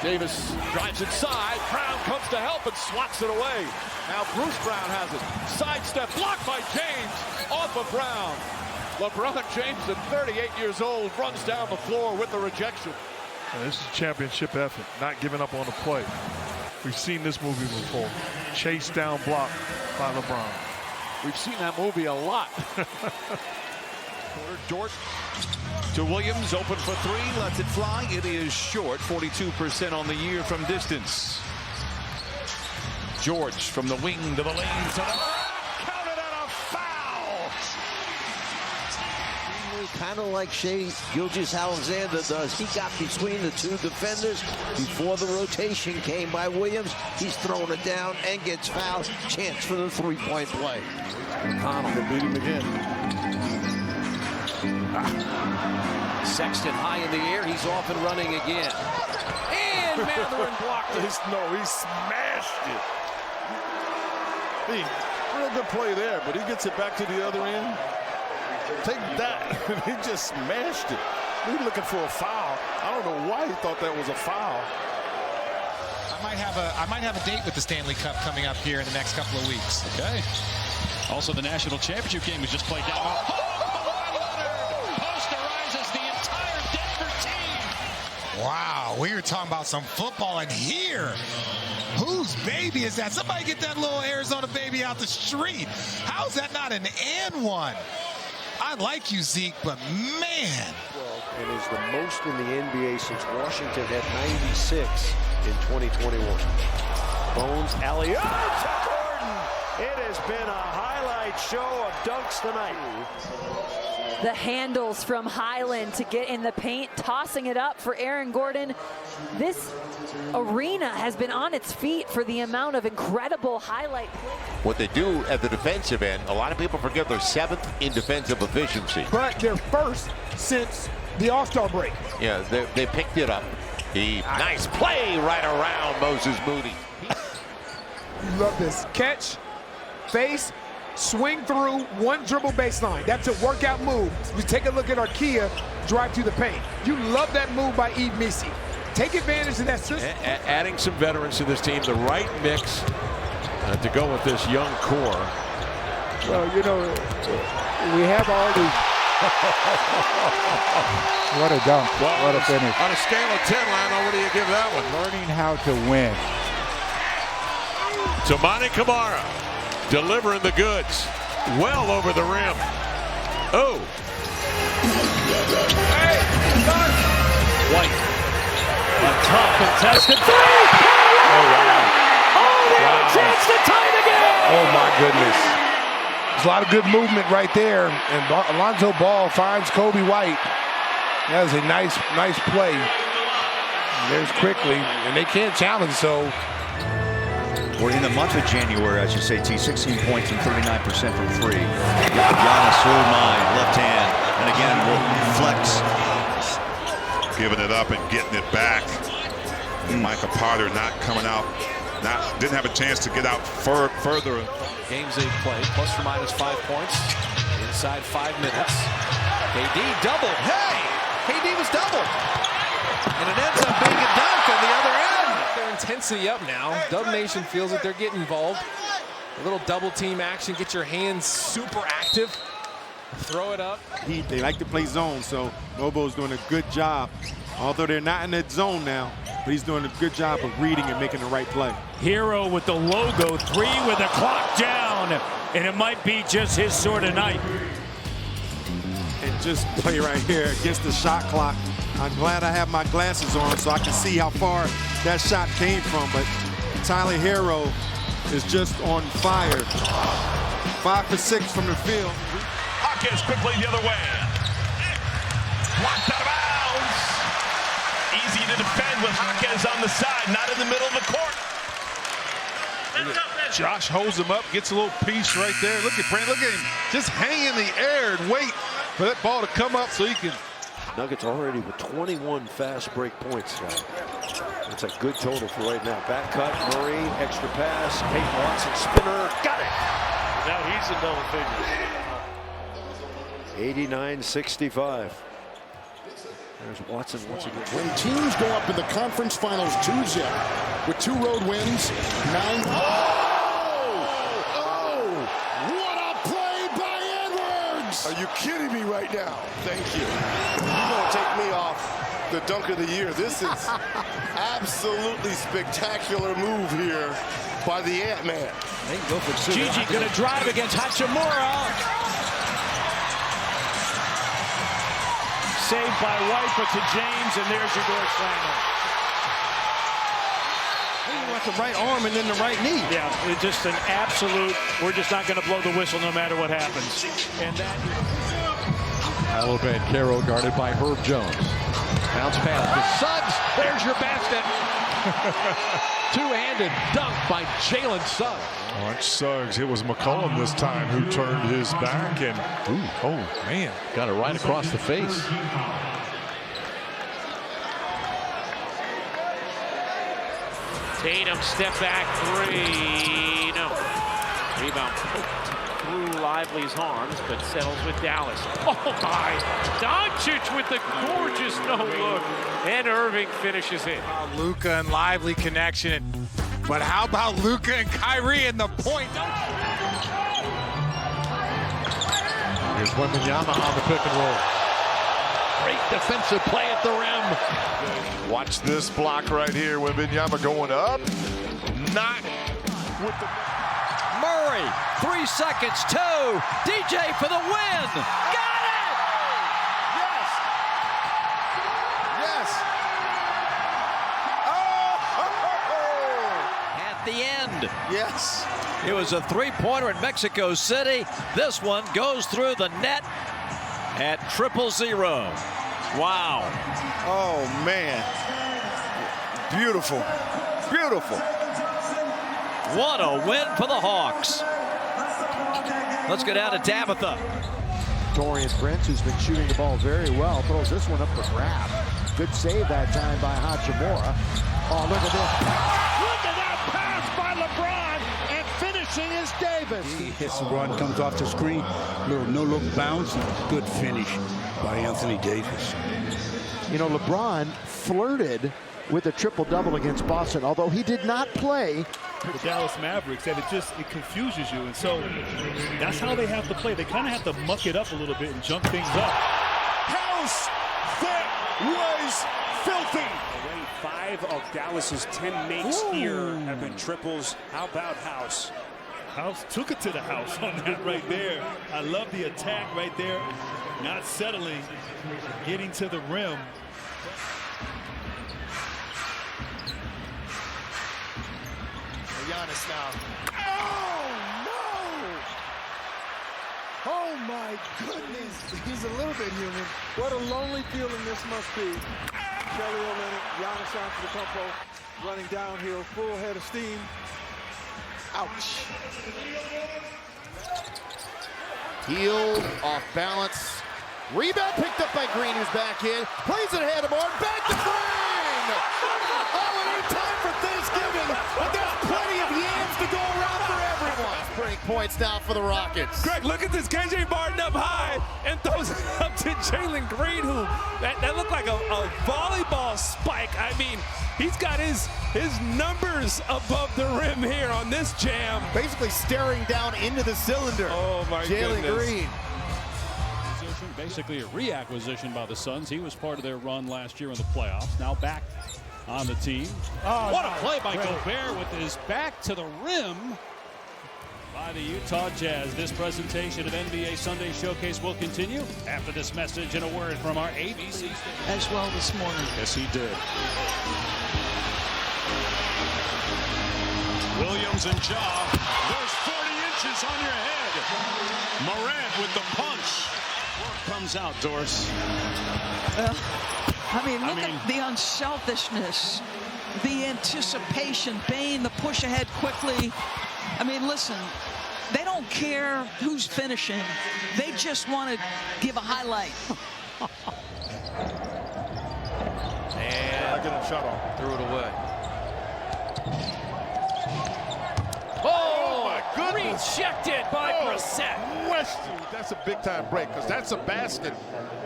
Davis drives inside. Brown comes to help and swats it away. Now Bruce Brown has it. Sidestep blocked by James off of Brown. LeBron James, at 38 years old, runs down the floor with the rejection. This is a championship effort, not giving up on the play. We've seen this movie before. Chase down block by LeBron. We've seen that movie a lot. Dort to Williams, open for 3, lets it fly. It is short, 42% on the year from distance. George from the wing to the lane. counted on a foul. Kind of like Shai Gilgeous-Alexander does. He got between the two defenders before the rotation came by Williams. He's throwing it down and gets fouled. Chance for the three-point play. Connell to beat him again. Sexton high in the air. He's off and running again. And Mathurin blocked it. No, he smashed it. Real good play there, but he gets it back to the other end. Take that. He just smashed it. He's looking for a foul. I don't know why he thought that was a foul. I might have a date with the Stanley Cup coming up here in the next couple of weeks. Okay. Also, the national championship game was just played down. Posterizes the entire Denver team. Wow, we were talking about some football, and here, whose baby is that? Somebody get that little Arizona baby out the street. How is that not an and one? I like you, Zeke, but man. And is the most in the NBA since Washington had 96 in 2021. Bones alley-oop to Gordon. It has been a highlight show of dunks tonight. the handles from Highland to get in the paint, tossing it up for Aaron Gordon. This arena has been on its feet for the amount of incredible highlight plays. What they do at the defensive end, a lot of people forget they're 7th in defensive efficiency. But they're first since the All-Star break. Yeah, they picked it up. Nice play right around Moses Moody. You love this. Catch, face, swing through, one dribble baseline. That's a workout move. You take a look at Arkia, drive through the paint. You love that move by Yves Missi. Take advantage of that system. Adding some veterans to this team, the right mix to go with this young core. Well, you know, we have all these. What a dunk. Well, what a finish. On a scale of 10, Lionel, what do you give that one? Learning how to win. Toumani Camara delivering the goods. Well over the rim. Oh. Hey, White. A tough contested three. Oh, wow. Oh, they have a chance to tie the game. oh my goodness. There's a lot of good movement right there. And Alonzo Ball finds Kobe White. That was a nice play. There's quickly, and they can't challenge, so. We're in the month of January, I should say, T. 16 points and 39% from three. Giannis, oh my, left hand. And again, will flex. Giving it up and getting it back. And Michael Potter not coming out. Didn't have a chance to get out further. Games they've played, plus or minus 5 points. Inside 5 minutes. KD double. Hey! KD was double. And it ends up being a dunk on the other end. Their intensity up now. Dub Nation feels that they're getting involved. A little double team action. Get your hands super active. Throw it up. They like to play zone, so Bobo's doing a good job. Although they're not in that zone now, but he's doing a good job of reading and making the right play. Hero with the logo, 3 with the clock down. And it might be just his sort of night. And just play right here against the shot clock. I'm glad I have my glasses on so I can see how far that shot came from. But Tyler Hero is just on fire. 5 for 6 from the field. Hawkins quickly the other way. Blocked out of bounds. Easy to defend with Hawkins on the side, not in the middle of the court. Josh holds him up, gets a little piece right there. Look at Brent, look at him just hang in the air and wait for that ball to come up so he can. Nuggets already with 21 fast break points. That's a good total for right now. Back cut, Murray, extra pass, Peyton Watson, spinner, got it. Now he's in double figures. 89-65. There's Watson once again. When teams go up in the conference finals Tuesday with 2 road wins, 9. What a play by Edwards! Are you kidding me right now? Thank you. You're going to take me off the dunk of the year. This is absolutely spectacular move here by the Ant-Man. They can go for 2. Gigi going to drive against Hachimura. Saved by White, but to James, and there's your door slammer. You want the right arm and then the right knee. Yeah, it's just an absolute, we're just not going to blow the whistle no matter what happens. And that. Paolo Banchero guarded by Herb Jones. Bounce pass to Suggs. There's your basket. Two-handed dunk by Jalen Suggs. Watch Suggs. It was McCollum this time who turned his back and, oh man, got it right across the face. Tatum step back 3. No. Rebound through Lively's arms, but settles with Dallas. Oh my! Doncic with the gorgeous no-look. And Irving finishes it. Luka and Lively connection. But how about Luka and Kyrie in the point? Here's Wembanyama on the pick and roll. Great defensive play at the rim. Watch this block right here. Wembanyama going up. Not with the... Murray, 3 seconds, 2. DJ for the win. Got it! Yes! Yes! At the end. Yes! It was a 3-pointer in Mexico City. This one goes through the net at 0-0. Wow. Oh, man. Beautiful. Beautiful. What a win for the Hawks. Let's go down to Tabitha. Dorian Prince, who's been shooting the ball very well, throws this one up for grab. Good save that time by Hachimura. Oh, look at this. Look at that pass by LeBron, and finishing is Davis. He hits the run, comes off the screen, little no-look bounce, and good finish by Anthony Davis. You know, LeBron flirted with a triple-double against Boston, although he did not play. The Dallas Mavericks, and it confuses you, and so that's how they have to play. They kind of have to muck it up a little bit and jump things up. House, that was filthy. 5 of Dallas's 10 makes here have been triples. How about House? House took it to the house on that right there. I love the attack right there. Not settling, getting to the rim. Giannis now. Oh, no! Oh, my goodness. He's a little bit human. What a lonely feeling this must be. Kelly Olynyk, Giannis Antetokounmpo, running downhill, full head of steam. Ouch. Heel, off balance. Rebound picked up by Green, who's back in. Plays it ahead of Martin. Back to Green! Oh, it ain't time for Thanksgiving, but there's plenty of yams to go around for everyone. Break points now for the Rockets. Greg, look at this. KJ Martin up high and throws it up to Jalen Green, who that looked like a volleyball spike. I mean, he's got his numbers above the rim here on this jam. Basically staring down into the cylinder. Oh, my Jalen Green. Basically a reacquisition by the Suns. He was part of their run last year in the playoffs. Now back on the team. Oh, what a play by Gobert with his back to the rim by the Utah Jazz. This presentation of NBA Sunday Showcase will continue after this message and a word from our ABC station. As well this morning. Yes, he did. Williams and Ja. There's 40 inches on your head. Morant with the punch. Comes out, Doris. Well, I mean, look at the unselfishness, the anticipation, Bane, the push ahead quickly. I mean, listen, they don't care who's finishing. They just want to give a highlight. And get a shot off. Threw it away. Oh, my goodness. Rejected by Brissett. That's a big-time break because that's a basket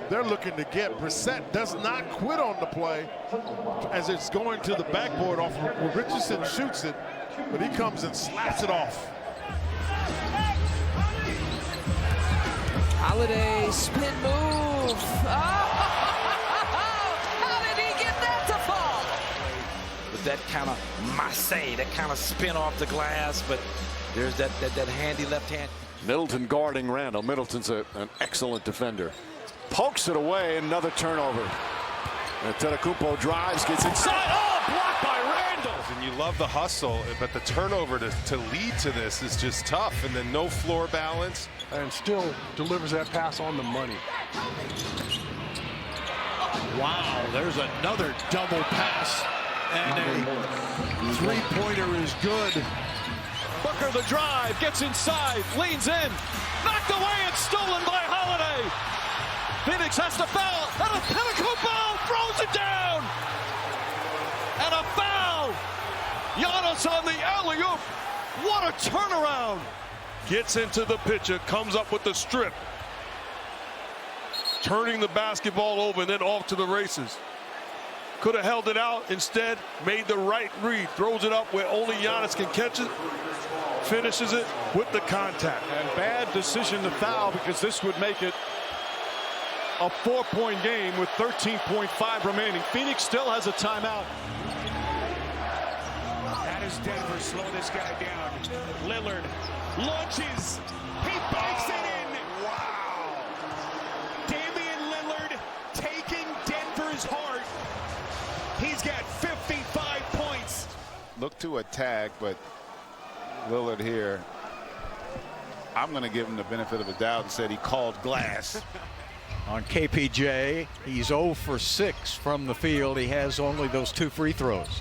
they're looking to get. Brissett does not quit on the play as it's going to the backboard off of Richardson shoots it, but he comes and slaps it off. Holiday spin move. Oh, how did he get that to fall? With that kind of masse, that kind of spin off the glass, but there's that handy left hand. Middleton guarding Randall. Middleton's an excellent defender. Pokes it away, another turnover. Antetokounmpo drives, gets inside. Oh, blocked by Randall. And you love the hustle, but the turnover to lead to this is just tough. And then no floor balance. And still delivers that pass on the money. Wow, there's another double pass. And a three-pointer is good. Booker the drive, gets inside, leans in, knocked away and stolen by Holiday. Phoenix has to foul, and Antetokounmpo throws it down. And a foul. Giannis on the alley-oop. What a turnaround. Gets into the picture, comes up with the strip. Turning the basketball over and then off to the races. Could have held it out, instead made the right read. Throws it up where only Giannis can catch it. Finishes it with the contact. And bad decision to foul because this would make it a 4-point game with 13.5 remaining. Phoenix still has a timeout. That is Denver. Slow this guy down. Lillard launches. He banks it in. Wow. Damian Lillard taking Denver's heart. He's got 55 points. Look to attack, but Lillard here, I'm going to give him the benefit of the doubt and said he called glass. On KPJ, he's 0 for 6 from the field. He has only those 2 free throws.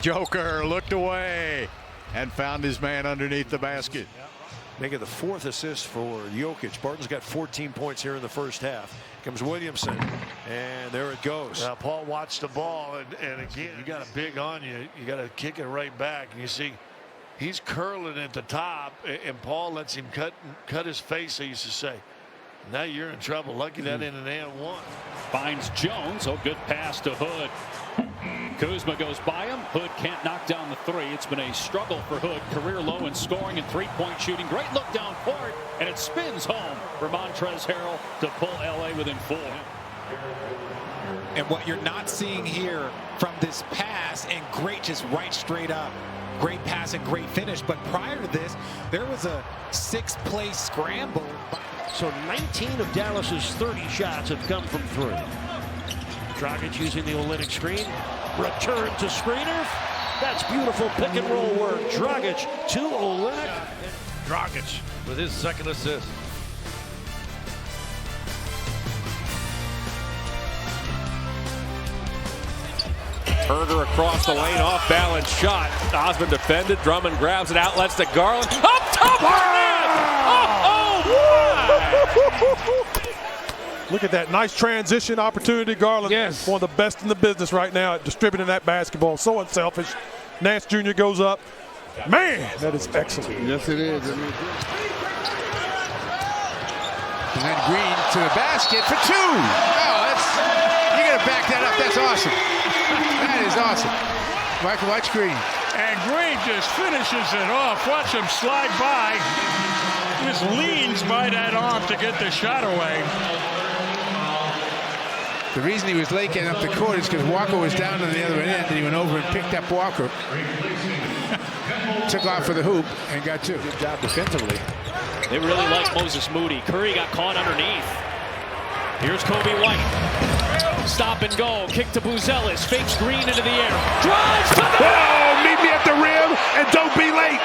Joker looked away and found his man underneath the basket. Making the 4th assist for Jokic. Barton's got 14 points here in the first half. Comes Williamson. And there it goes. Now, Paul watched the ball, and again, you got a big on you. You got to kick it right back. And you see, he's curling at the top, and Paul lets him cut his face, they used to say. Now you're in trouble. Lucky that in an and one. Finds Jones. Oh, good pass to Hood. Kuzma goes by him. Hood can't knock down the three. It's been a struggle for Hood. Career low in scoring and three-point shooting. Great look down court, and it spins home for Montrezl Harrell to pull LA within 4. And what you're not seeing here from this pass, and great just right straight up. Great pass and great finish. But prior to this, there was a 6-play scramble. So 19 of Dallas's 30 shots have come from 3. Dragic using the Olynyk screen. Return to screener. That's beautiful pick and roll work. Dragic to Olynyk. Dragic with his second assist. Turner across the lane, off balance shot. Osman defended. Drummond grabs it, outlets to Garland. Up top! Look at that nice transition opportunity. Garland, yes, one of the best in the business right now at distributing that basketball. So unselfish. Nance Jr. goes up. Man, that is excellent. Yes, it is. And then Green to the basket for 2. Oh, you got to back that up. That's awesome. That is awesome. Watch Green. And Green just finishes it off. Watch him slide by. Just leans by that arm to get the shot away. The reason he was late getting up the court is because Walker was down on the other end, and he went over and picked up Walker. Took off for the hoop and got 2. Good job defensively. They really like Moses Moody. Curry got caught underneath. Here's Kobe White. Stop and go. Kick to Buzelis. Fakes Green into the air. Drives to the... Oh, meet me at the rim and don't be late.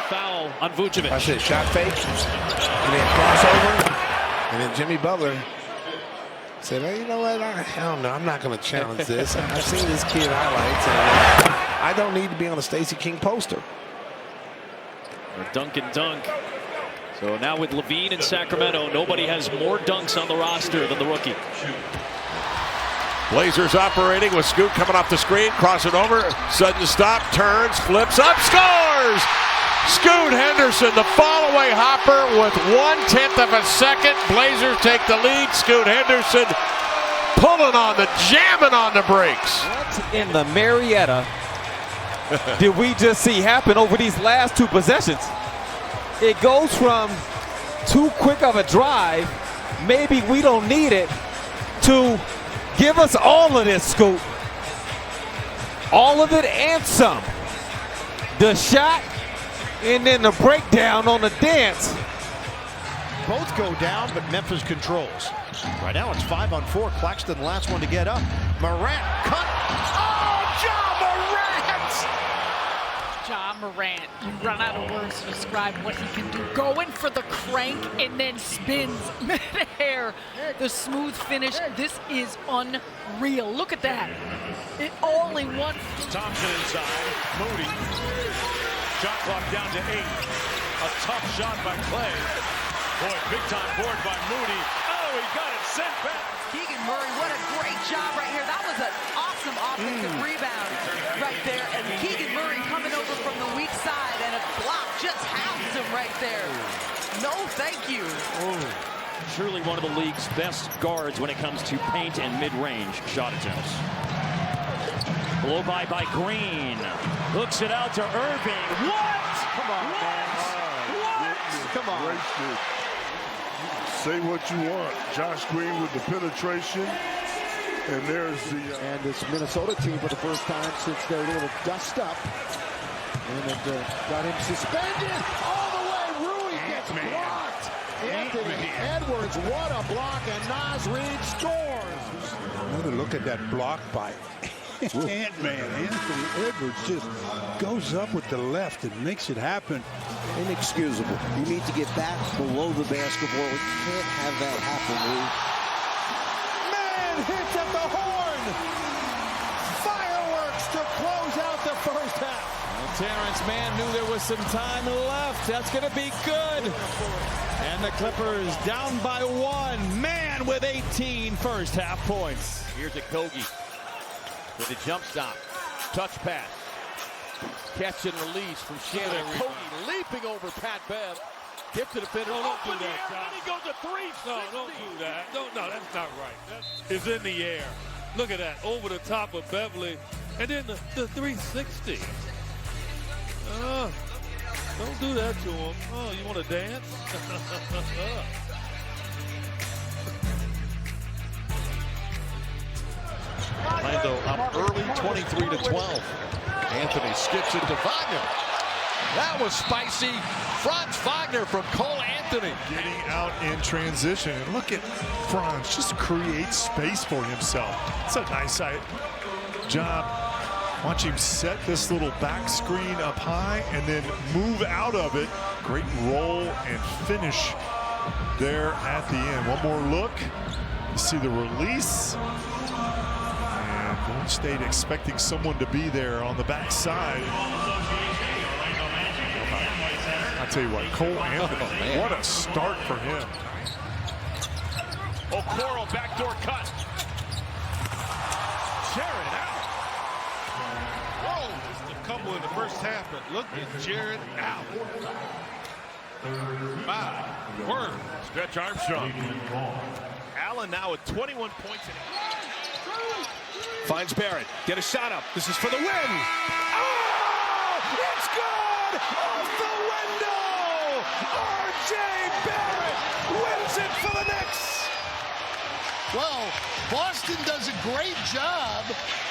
Foul on Vucevic. I said shot fake. And then crossover. And then Jimmy Butler said, well, you know what? I don't know. I'm not going to challenge this. I've seen this kid highlights. And I don't need to be on a Stacey King poster. A dunk and dunk. So now with Levine in Sacramento, nobody has more dunks on the roster than the rookie. Blazers operating with Scoot coming off the screen, crossing over, sudden stop, turns, flips up, scores! Scoot Henderson, the fall-away hopper with 1/10 of a second. Blazers take the lead. Scoot Henderson pulling on the, jamming on the brakes. What in the Marietta did we just see happen over these last 2 possessions? It goes from too quick of a drive, maybe we don't need it, to give us all of this, Scoot. All of it and some. The shot and then the breakdown on the dance. Both go down, but Memphis controls. Right now it's 5-on-4. Claxton, last one to get up. Morant cut. Oh, Ja Morant, you run out of words to describe what he can do. Going for the crank and then spins mid-air. The smooth finish. This is unreal. Look at that. It all in one. Thompson inside. Moody. Shot clock down to 8. A tough shot by Clay. Boy, big time board by Moody. Oh, he got it sent back. Keegan Murray, what a great job right here. That was an awesome offensive rebound right there. And Keegan Murray coming over from the weak side, and a block just housed him right there. No, thank you. Surely one of the league's best guards when it comes to paint and mid-range shot attempts. Blow by Green. Hooks it out to Irving. What? Come on, man. What? Come on. Great shoot. Say what you want. Josh Green with the penetration. And there's the... And this Minnesota team for the first time since their little dust up. And it got him suspended all the way. Rui gets blocked. Anthony Edwards, what a block. And Naz Reid scores. Another look at that block by Ant-Man. Anthony Edwards just goes up with the left and makes it happen. Inexcusable. You need to get back below the basketball. You can't have that happen, Lou. Man hits at the horn. Fireworks to close out the first half. And Terrence Mann knew there was some time left. That's going to be good. And the Clippers down by 1. Man with 18 first half points. Here's a Kogi with a jump stop. Touch pass. Catch and release from Shannon. Kogi leaping over Pat Bev. Gets to the defender. No, don't do that. Then he goes to three. No, don't do that. No, that's not right. That is in the air. Look at that. Over the top of Beverly. And then the 360. Don't do that to him. Oh, you want to dance? Orlando up early, 23-12. Anthony skips it to Wagner. That was spicy. Franz Wagner from Cole Anthony. Getting out in transition. And look at Franz just create space for himself. It's a nice job. Watch him set this little back screen up high and then move out of it. Great roll and finish there at the end. One more look. You see the release. And Golden State expecting someone to be there on the backside. I'll tell you what, Cole Anthony, what a start for him. Okoro, backdoor cut. Jared out. Whoa, just a couple in the first half, but look at Jared out. My word. Stretch Armstrong. Allen now with 21 points. Finds Barrett. Get a shot up. This is for the win. Oh, it's good! Off the window! R.J. Barrett wins it for the Knicks. Well, Boston does a great job.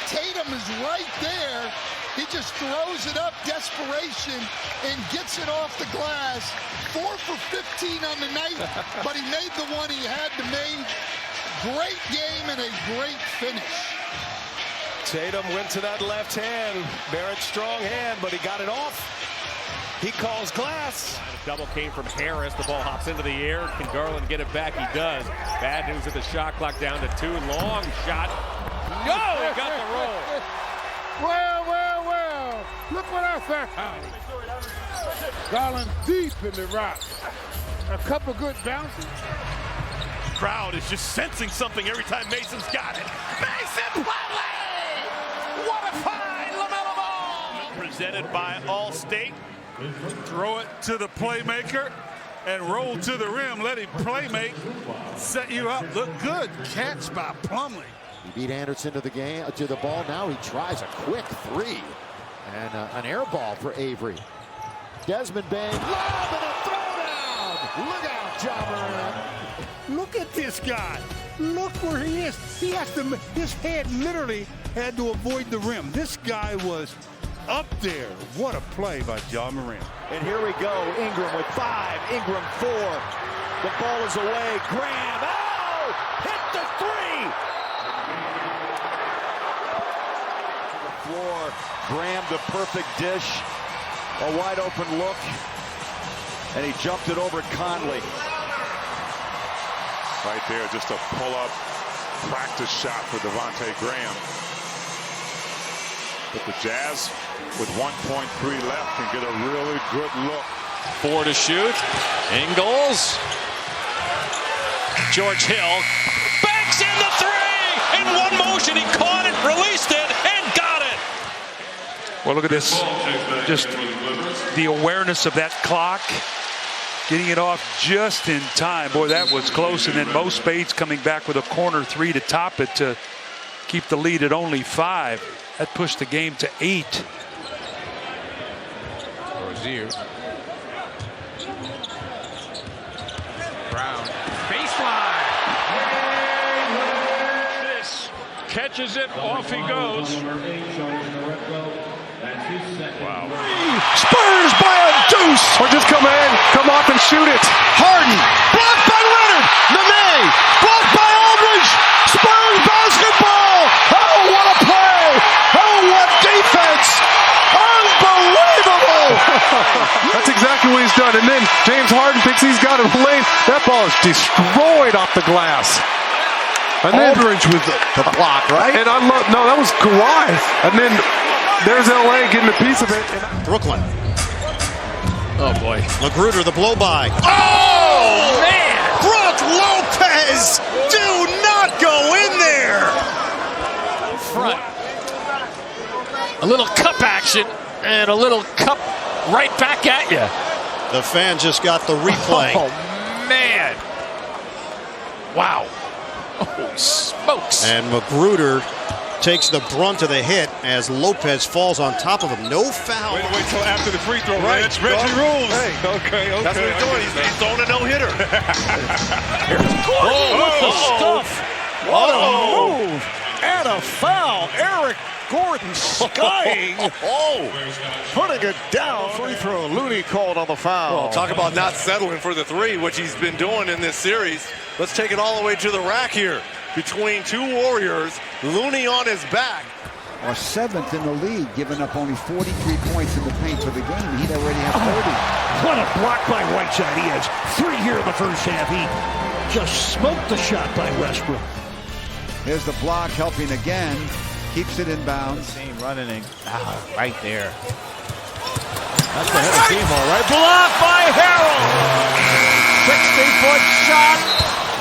Tatum is right there. He just throws it up, desperation, and gets it off the glass. 4 for 15 on the night, but he made the one he had to make. Great game and a great finish. Tatum went to that left hand. Barrett's strong hand, but he got it off. He calls glass. Double came from Harris. The ball hops into the air. Can Garland get it back? He does. Bad news at the shot clock down to 2. Long shot. No, he got the roll. Well. Look what I found. Garland deep in the rock. A couple good bounces. Crowd is just sensing something every time Mason's got it. Mason Plumlee! What a find, LaMelo Ball! Presented by Allstate. Throw it to the playmaker and roll to the rim. Let him playmate, set you up. Look good. Catch by Plumlee. He beat Anderson to the ball. Now he tries a quick 3. And an air ball for Avery. Desmond Bain, lob and a throwdown. Look out, Ja Morant. Look at this guy. Look where he is. He has to. His head literally had to avoid the rim. This guy was up there. What a play by Ja Morant. And here we go. Ingram with 5. Ingram 4. The ball is away. Graham. Oh! Hit the 3. To the floor. Graham the perfect dish. A wide open look. And he jumped it over Conley. Right there, just a pull-up practice shot for Devontae Graham. But the Jazz, with 1.3 left, can get a really good look. 4 to shoot. Ingles. George Hill banks in the 3. In one motion, he caught it, released it, and got it. Well, look at this. Just the awareness of that clock. Getting it off just in time. Boy, that was close. And then Mo Spades coming back with a corner 3 to top it to keep the lead at only 5. That pushed the game to 8. Rozier. Brown. Baseline. This catches it. Off he goes. Wow. Spurs by a deuce. Or just come off and shoot it. Harden. Blocked by Leonard. Nene. Blocked by Aldridge. Spurs basketball. Oh, what a play. Oh, what defense. Unbelievable. That's exactly what he's done. And then James Harden thinks he's got it lane. That ball is destroyed off the glass. And Aldridge with the block, right? And no, that was Kawhi. And then there's LA getting a piece of it. Brooklyn. Oh boy. Magruder, the blow by. Oh, man! Brook Lopez, do not go in there. Front. A little cup action and a little cup right back at you. The fan just got the replay. Oh, man. Wow. Oh, smokes. And Magruder takes the brunt of the hit as Lopez falls on top of him. No foul. Wait till after the free throw. Right. Reggie rules. Hey, okay. that's what he's doing. He's throwing a no-hitter. What the stuff. What a move. And a foul. Eric Gordon skying. Putting it down. Free throw. Looney called on the foul. Well, talk about not settling for the three, which he's been doing in this series. Let's take it all the way to the rack here. Between two Warriors, Looney on his back. Or 7th in the league, giving up only 43 points in the paint for the game. He'd already have 30. What a block by Whiteside. He has 3 here in the first half. He just smoked the shot by Westbrook. Here's the block helping again. Keeps it in bounds. Running in. Right there. That's the head of team, all right. Blocked by Harrell. 60-foot shot.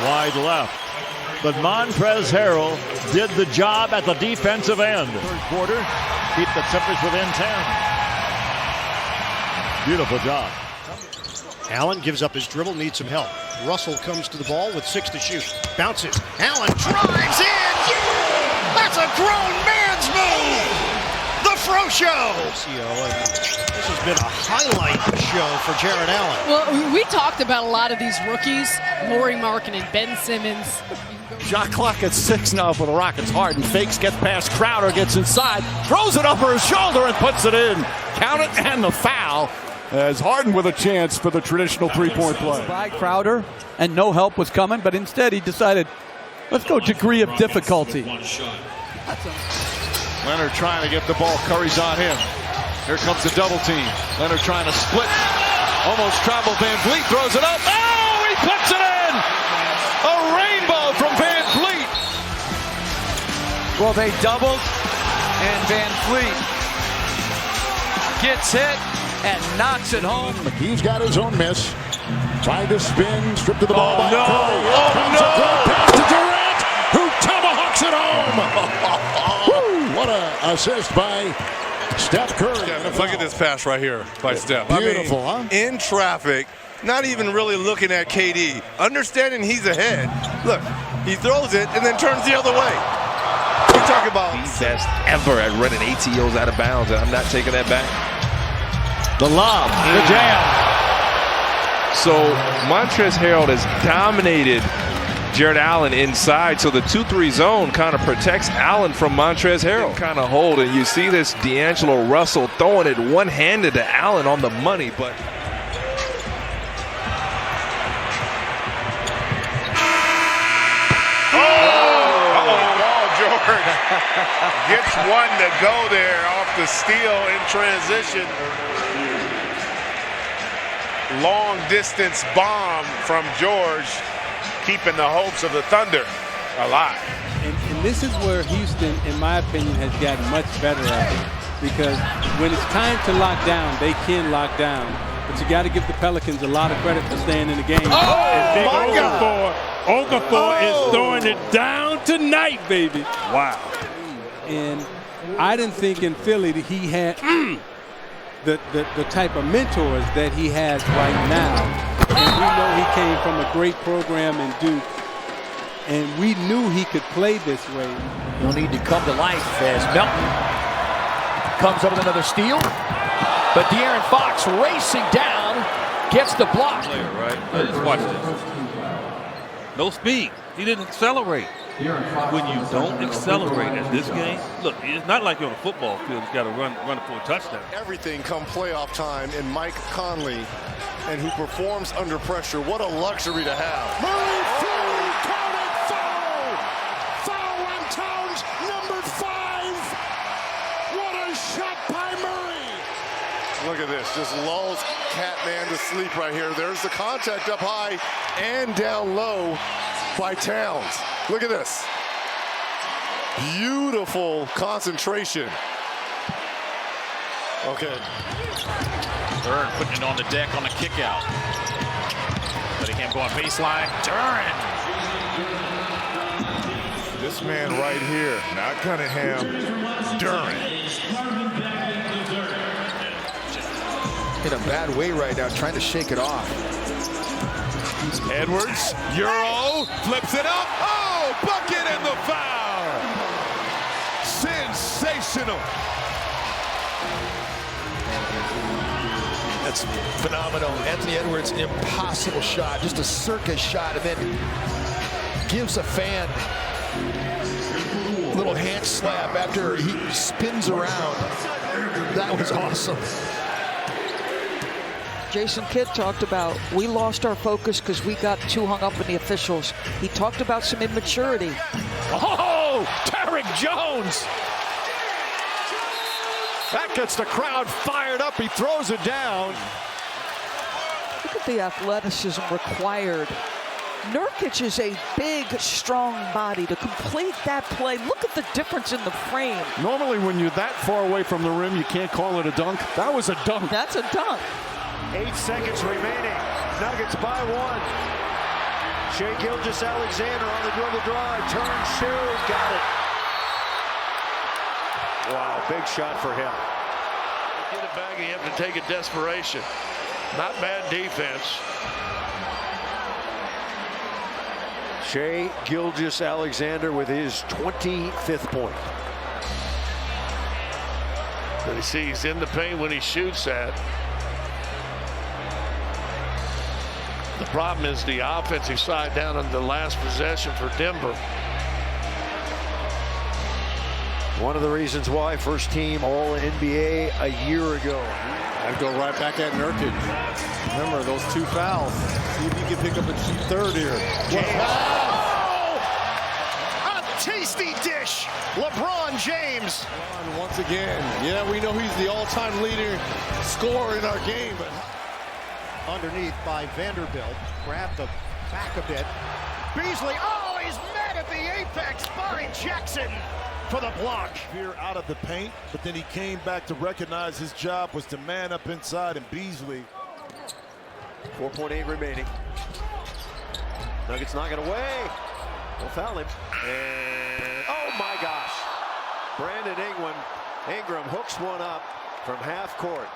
Wide left. But Montrezl Harrell did the job at the defensive end. Third quarter, keep the Clippers within 10. Beautiful job. Allen gives up his dribble, needs some help. Russell comes to the ball with 6 to shoot. Bounces. Allen drives in. Yeah! That's a grown man's move. The Fro Show. This has been a highlight show for Jared Allen. Well, we talked about a lot of these rookies, Lauri Markkanen, Ben Simmons. Shot clock at 6 now for the Rockets. Harden fakes, gets past Crowder, gets inside, throws it over his shoulder and puts it in. Count it, and the foul as Harden with a chance for the traditional three-point play. By Crowder, and no help was coming, but instead he decided, let's go degree of difficulty. Leonard trying to get the ball. Curry's on him. Here comes the double team. Leonard trying to split. Almost traveled. Van Vliet throws it up. Oh, he puts it in! A rainbow from Van Vliet. Well, they doubled, and Van Vliet gets hit and knocks it home. McGee's got his own miss. Tried to spin, stripped of the ball by Curry. Oh, no! Pass to Durant, who tomahawks it home. Woo, what an assist by Steph Curry. Yeah, look at this pass right here by Steph. Beautiful, I mean, in traffic, not even really looking at KD, understanding he's ahead. Look, he throws it and then turns the other way. We talk about the best ever at running ATOs out of bounds, and I'm not taking that back. The lob, the jam. So Montrezl Harrell has dominated Jared Allen inside, so the 2-3 zone kind of protects Allen from Montrezl Harrell. Kind of hold, and you see this D'Angelo Russell throwing it one-handed to Allen on the money, but Gets one to go there off the steal in transition. Long distance bomb from George, keeping the hopes of the Thunder alive. And this is where Houston, in my opinion, has gotten much better at it. Because when it's time to lock down, they can lock down. But you got to give the Pelicans a lot of credit for staying in the game. Okafor is throwing it down tonight, baby. Wow. And I didn't think in Philly that he had the type of mentors that he has right now. And we know he came from a great program in Duke. And we knew he could play this way. He'll need to come to life as Melton comes up with another steal. But De'Aaron Fox racing down, gets the block. Right? Just watch this. No speed. He didn't accelerate. When you don't accelerate in this game, look, it's not like you're on a football field. You got to run it for a touchdown. Everything come playoff time in Mike Conley, and who performs under pressure. What a luxury to have. Murray Philly counted foul. Foul on Towns, number 5. What a shot by Murray. Look at this, just lulls Catman to sleep right here. There's the contact up high and down low by Towns. Look at this. Beautiful concentration. Okay. Bird putting it on the deck on a kick out. Cunningham going baseline. Duren. This man right here, not Cunningham, Duren. In a bad way right now, trying to shake it off. Edwards, Euro, flips it up. Oh, bucket and the foul. Sensational. That's phenomenal. Anthony Edwards, an impossible shot, just a circus shot, and then gives a fan a little hand slap after he spins around. That was awesome. Jason Kidd talked about, we lost our focus because we got too hung up in the officials. He talked about some immaturity. Oh, Derrick Jones. That gets the crowd fired up. He throws it down. Look at the athleticism required. Nurkic is a big, strong body to complete that play. Look at the difference in the frame. Normally when you're that far away from the rim, you can't call it a dunk. That was a dunk. That's a dunk. 8 seconds remaining. Nuggets by 1. Shai Gilgeous-Alexander on the dribble drive. Turn, shoot, got it. Wow, big shot for him. Get it back and you have to take a desperation. Not bad defense. Shai Gilgeous-Alexander with his 25th point. But you see he's in the paint when he shoots that. The problem is the offensive side down on the last possession for Denver. One of the reasons why first team All NBA a year ago. I'd go right back at Nurkic. Remember those 2 fouls. See if you can pick up a cheap third here. Oh! A tasty dish. LeBron James. Once again, yeah, we know he's the all-time leader scorer in our game, but Underneath by Vanderbilt. Grab the back a bit. Beasley, oh, he's met at the apex by Jackson for the block. Veer out of the paint, but then he came back to recognize his job was to man up inside, and Beasley. 4.8 remaining. Nuggets knock it away. We'll foul him. And oh my gosh. Brandon Ingram hooks one up from half court.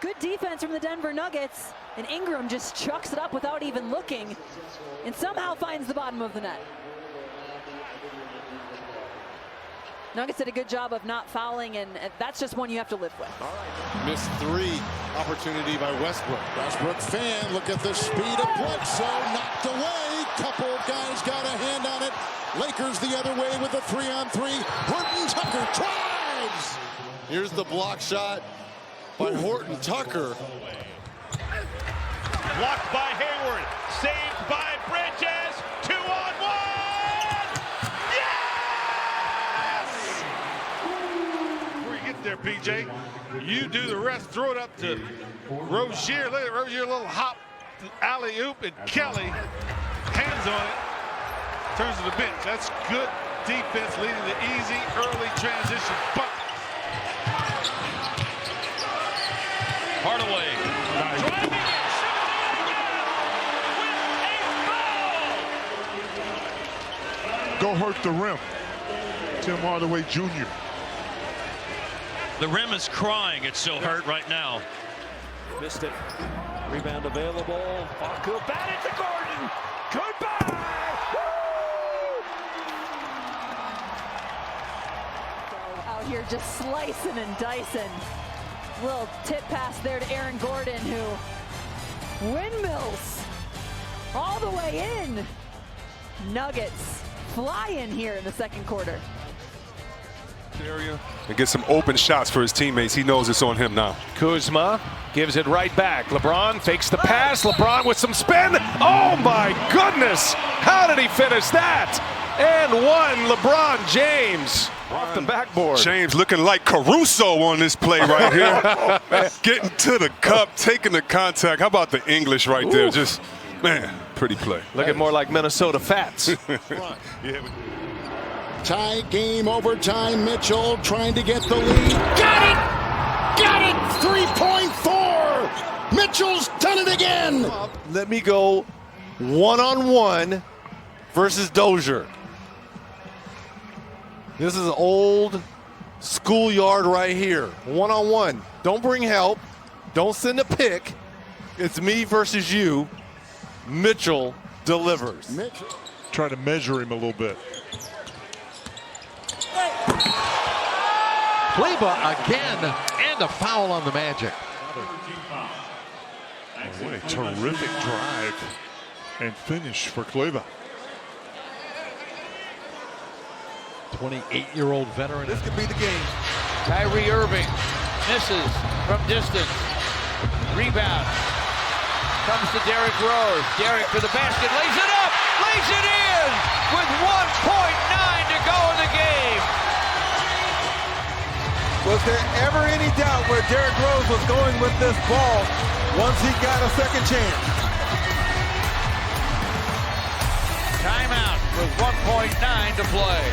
Good defense from the Denver Nuggets, and Ingram just chucks it up without even looking and somehow finds the bottom of the net. Nuggets did a good job of not fouling, and that's just one you have to live with. All right. Missed 3 opportunity by Westbrook. Westbrook fan, look at the speed of Bledsoe, knocked away. Couple of guys got a hand on it. Lakers the other way with a 3-on-3. Horton Tucker drives. Here's the block shot by Horton Tucker. Blocked by Hayward, saved by Bridges, 2-on-1! Yes! Before you get there, PJ, you do the rest, throw it up to Rozier. Look at Rozier, little hop, alley-oop, and Kelly, hands on it, turns to the bench. That's good defense leading to easy early transition. But Hardaway driving it, shooting Go hurt the rim. Tim Hardaway Jr. The rim is crying. It's so hurt right now. Missed it. Rebound available. Baku batted to Gordon. Goodbye. Out here just slicing and dicing. Little tip pass there to Aaron Gordon, who windmills all the way in. Nuggets flying here in the second quarter. Area and get some open shots for his teammates. He knows it's on him now. Kuzma gives it right back. LeBron fakes the pass. LeBron with some spin. Oh my goodness! How did he finish that? And one, LeBron James off the backboard. James looking like Caruso on this play right here. Getting to the cup, taking the contact. How about the English right there? Just, man, pretty play. Looking more like Minnesota Fats. Tie game, overtime. Mitchell trying to get the lead. Got it! Got it! 3.4! Mitchell's done it again! Let me go one-on-one versus Dozier. This is an old schoolyard right here. One-on-one. Don't bring help. Don't send a pick. It's me versus you. Mitchell delivers. Try to measure him a little bit. Kleba again, and a foul on the Magic. What a terrific drive and finish for Kleba. 28-year-old veteran. This could be the game. Kyrie Irving misses from distance. Rebound. Comes to Derrick Rose. Derrick for the basket. Lays it up. Lays it in with 1.9 to go in the game. Was there ever any doubt where Derrick Rose was going with this ball once he got a second chance? Timeout with 1.9 to play.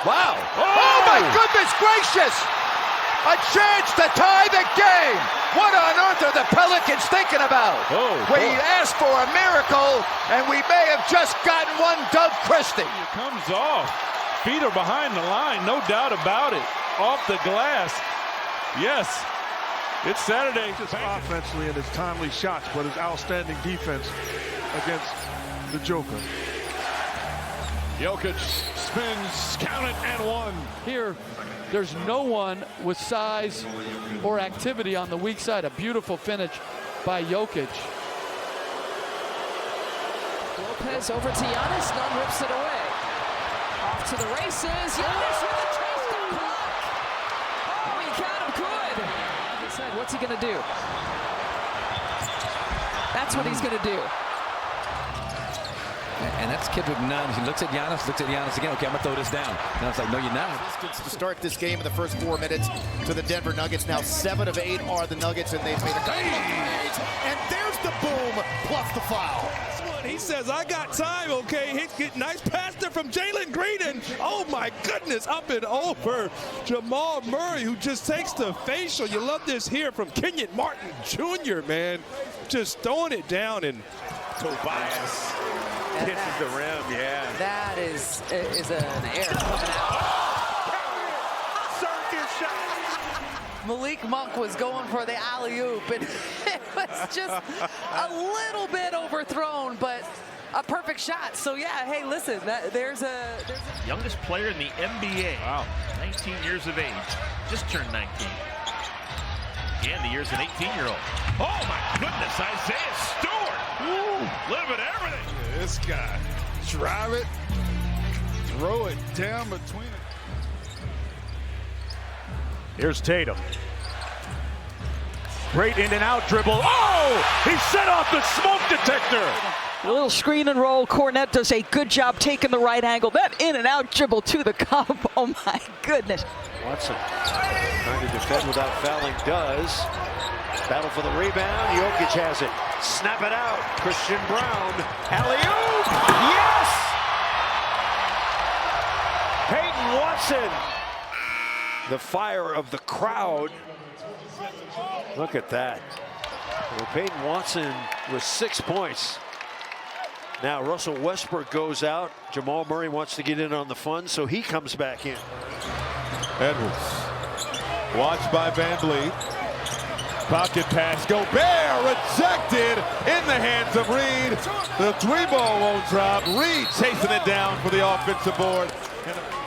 Wow. Oh my goodness gracious! A chance to tie the game! What on earth are the Pelicans thinking about? We asked for a miracle, and we may have just gotten one Doug Christie. It comes off. Feet are behind the line, no doubt about it. Off the glass. Yes. It's Saturday. Just offensively and his timely shots, but his outstanding defense against the Joker. Jokic spins, count it, and one. Here, there's no one with size or activity on the weak side. A beautiful finish by Jokic. Lopez over to Giannis. Nunn rips it away. Off to the races. Giannis with a chase to block. Oh, he got him good. Decide what's he going to do? That's what he's going to do. And that's Kendrick Nunn. He looks at Giannis again. Okay, I'm going to throw this down. Now it's like, no, you're not. To start this game in the first 4 minutes to the Denver Nuggets. Now 7 of 8 are the Nuggets, and they've made a and there's the boom plus the foul. He says, I got time, okay? Nice pass there from Jalen Green, and oh my goodness, up and over. Jamal Murray, who just takes the facial. You love this here from Kenyon Martin Jr., man. Just throwing it down, and Tobias kisses the rim, yeah. That is an error coming out. Circus shot. Malik Monk was going for the alley-oop, and it was just a little bit overthrown, but a perfect shot. So yeah, hey, listen, there's a youngest player in the NBA. Wow, 19 years of age, just turned 19. Again, the year's an 18-year-old. Oh my goodness, Isaiah Stewart. Ooh, living everything. Yeah, this guy, drive it, throw it down between it. Here's Tatum. Great in and out dribble. Oh, he set off the smoke detector. A little screen and roll. Cornette does a good job taking the right angle. That in and out dribble to the cup. Oh my goodness. Watson trying to defend without fouling, does. Battle for the rebound. Jokic has it. Snap it out. Christian Brown. Alley-oop. Yes! Peyton Watson. The fire of the crowd. Look at that. Well, Peyton Watson with 6 points. Now Russell Westbrook goes out. Jamal Murray wants to get in on the fun, so he comes back in. Edwards. Watched by VanVleet. Pocket pass. Gobert rejected in the hands of Reed. The 3-ball won't drop. Reed chasing it down for the offensive board.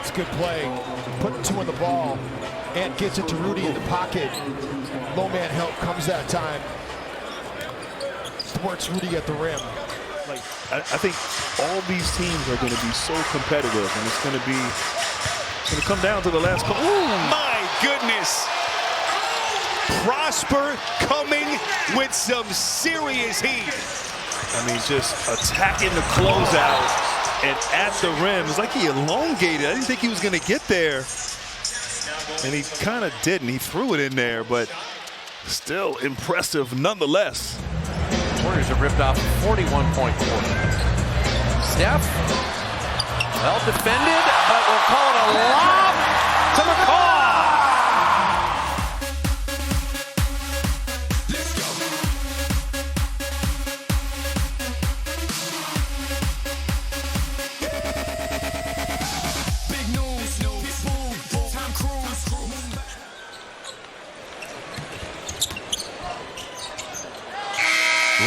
It's a good play. Putting 2 on the ball and gets it to Rudy in the pocket. Low man help comes that time. Thwarts Rudy at the rim. I think all these teams are going to be so competitive, and it's going to come down to the last couple. Ooh, my goodness. Prosper coming with some serious heat. I mean, just attacking the closeout and at the rim. It's like he elongated. I didn't think he was going to get there. And he kind of didn't. He threw it in there, but still impressive nonetheless. Warriors have ripped off 41-point quarter. Steph, well defended, but we'll call it a lob to McCaw.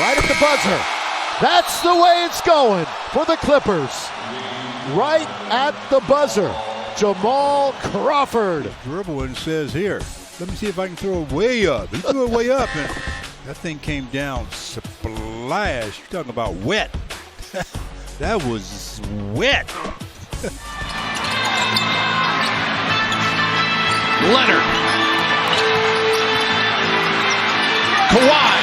right at the buzzer. That's the way it's going for the Clippers. Right at the buzzer, Jamal Crawford. Dribble and says, here, let me see if I can throw it way up. He threw it way up, and that thing came down splash. You're talking about wet. That was wet. Leonard. Kawhi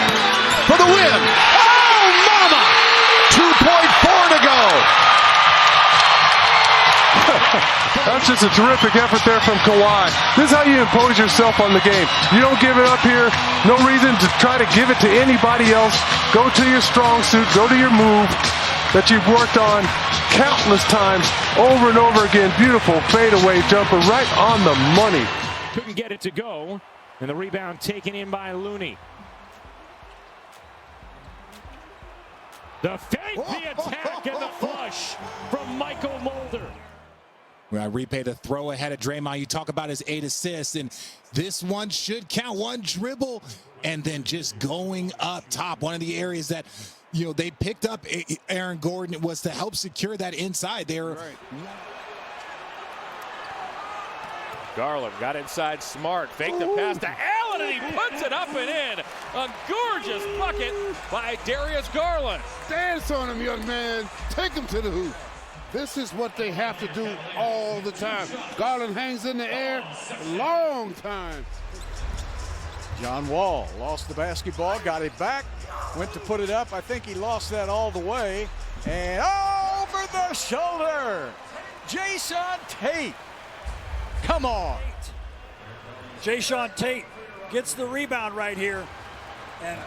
for the win. Oh, mama! 2.4 to go. That's just a terrific effort there from Kawhi. This is how you impose yourself on the game. You don't give it up here. No reason to try to give it to anybody else. Go to your strong suit. Go to your move that you've worked on countless times over and over again. Beautiful fadeaway jumper right on the money. Couldn't get it to go, and the rebound taken in by Looney. The fake, the attack, and the flush from Michael Mulder. Repay the throw ahead of Draymond. You talk about his 8 assists, and this one should count. One dribble, and then just going up top. One of the areas that, you know, they picked up Aaron Gordon was to help secure that inside there. Right. Garland got inside Smart, faked the pass to Allen, and he puts it up and in. A gorgeous bucket by Darius Garland. Dance on him, young man. Take him to the hoop. This is what they have to do all the time. Garland hangs in the air a long time. John Wall lost the basketball, got it back, went to put it up. I think he lost that all the way. And over the shoulder, Jason Tate. Come on. Jason Tate gets the rebound right here. And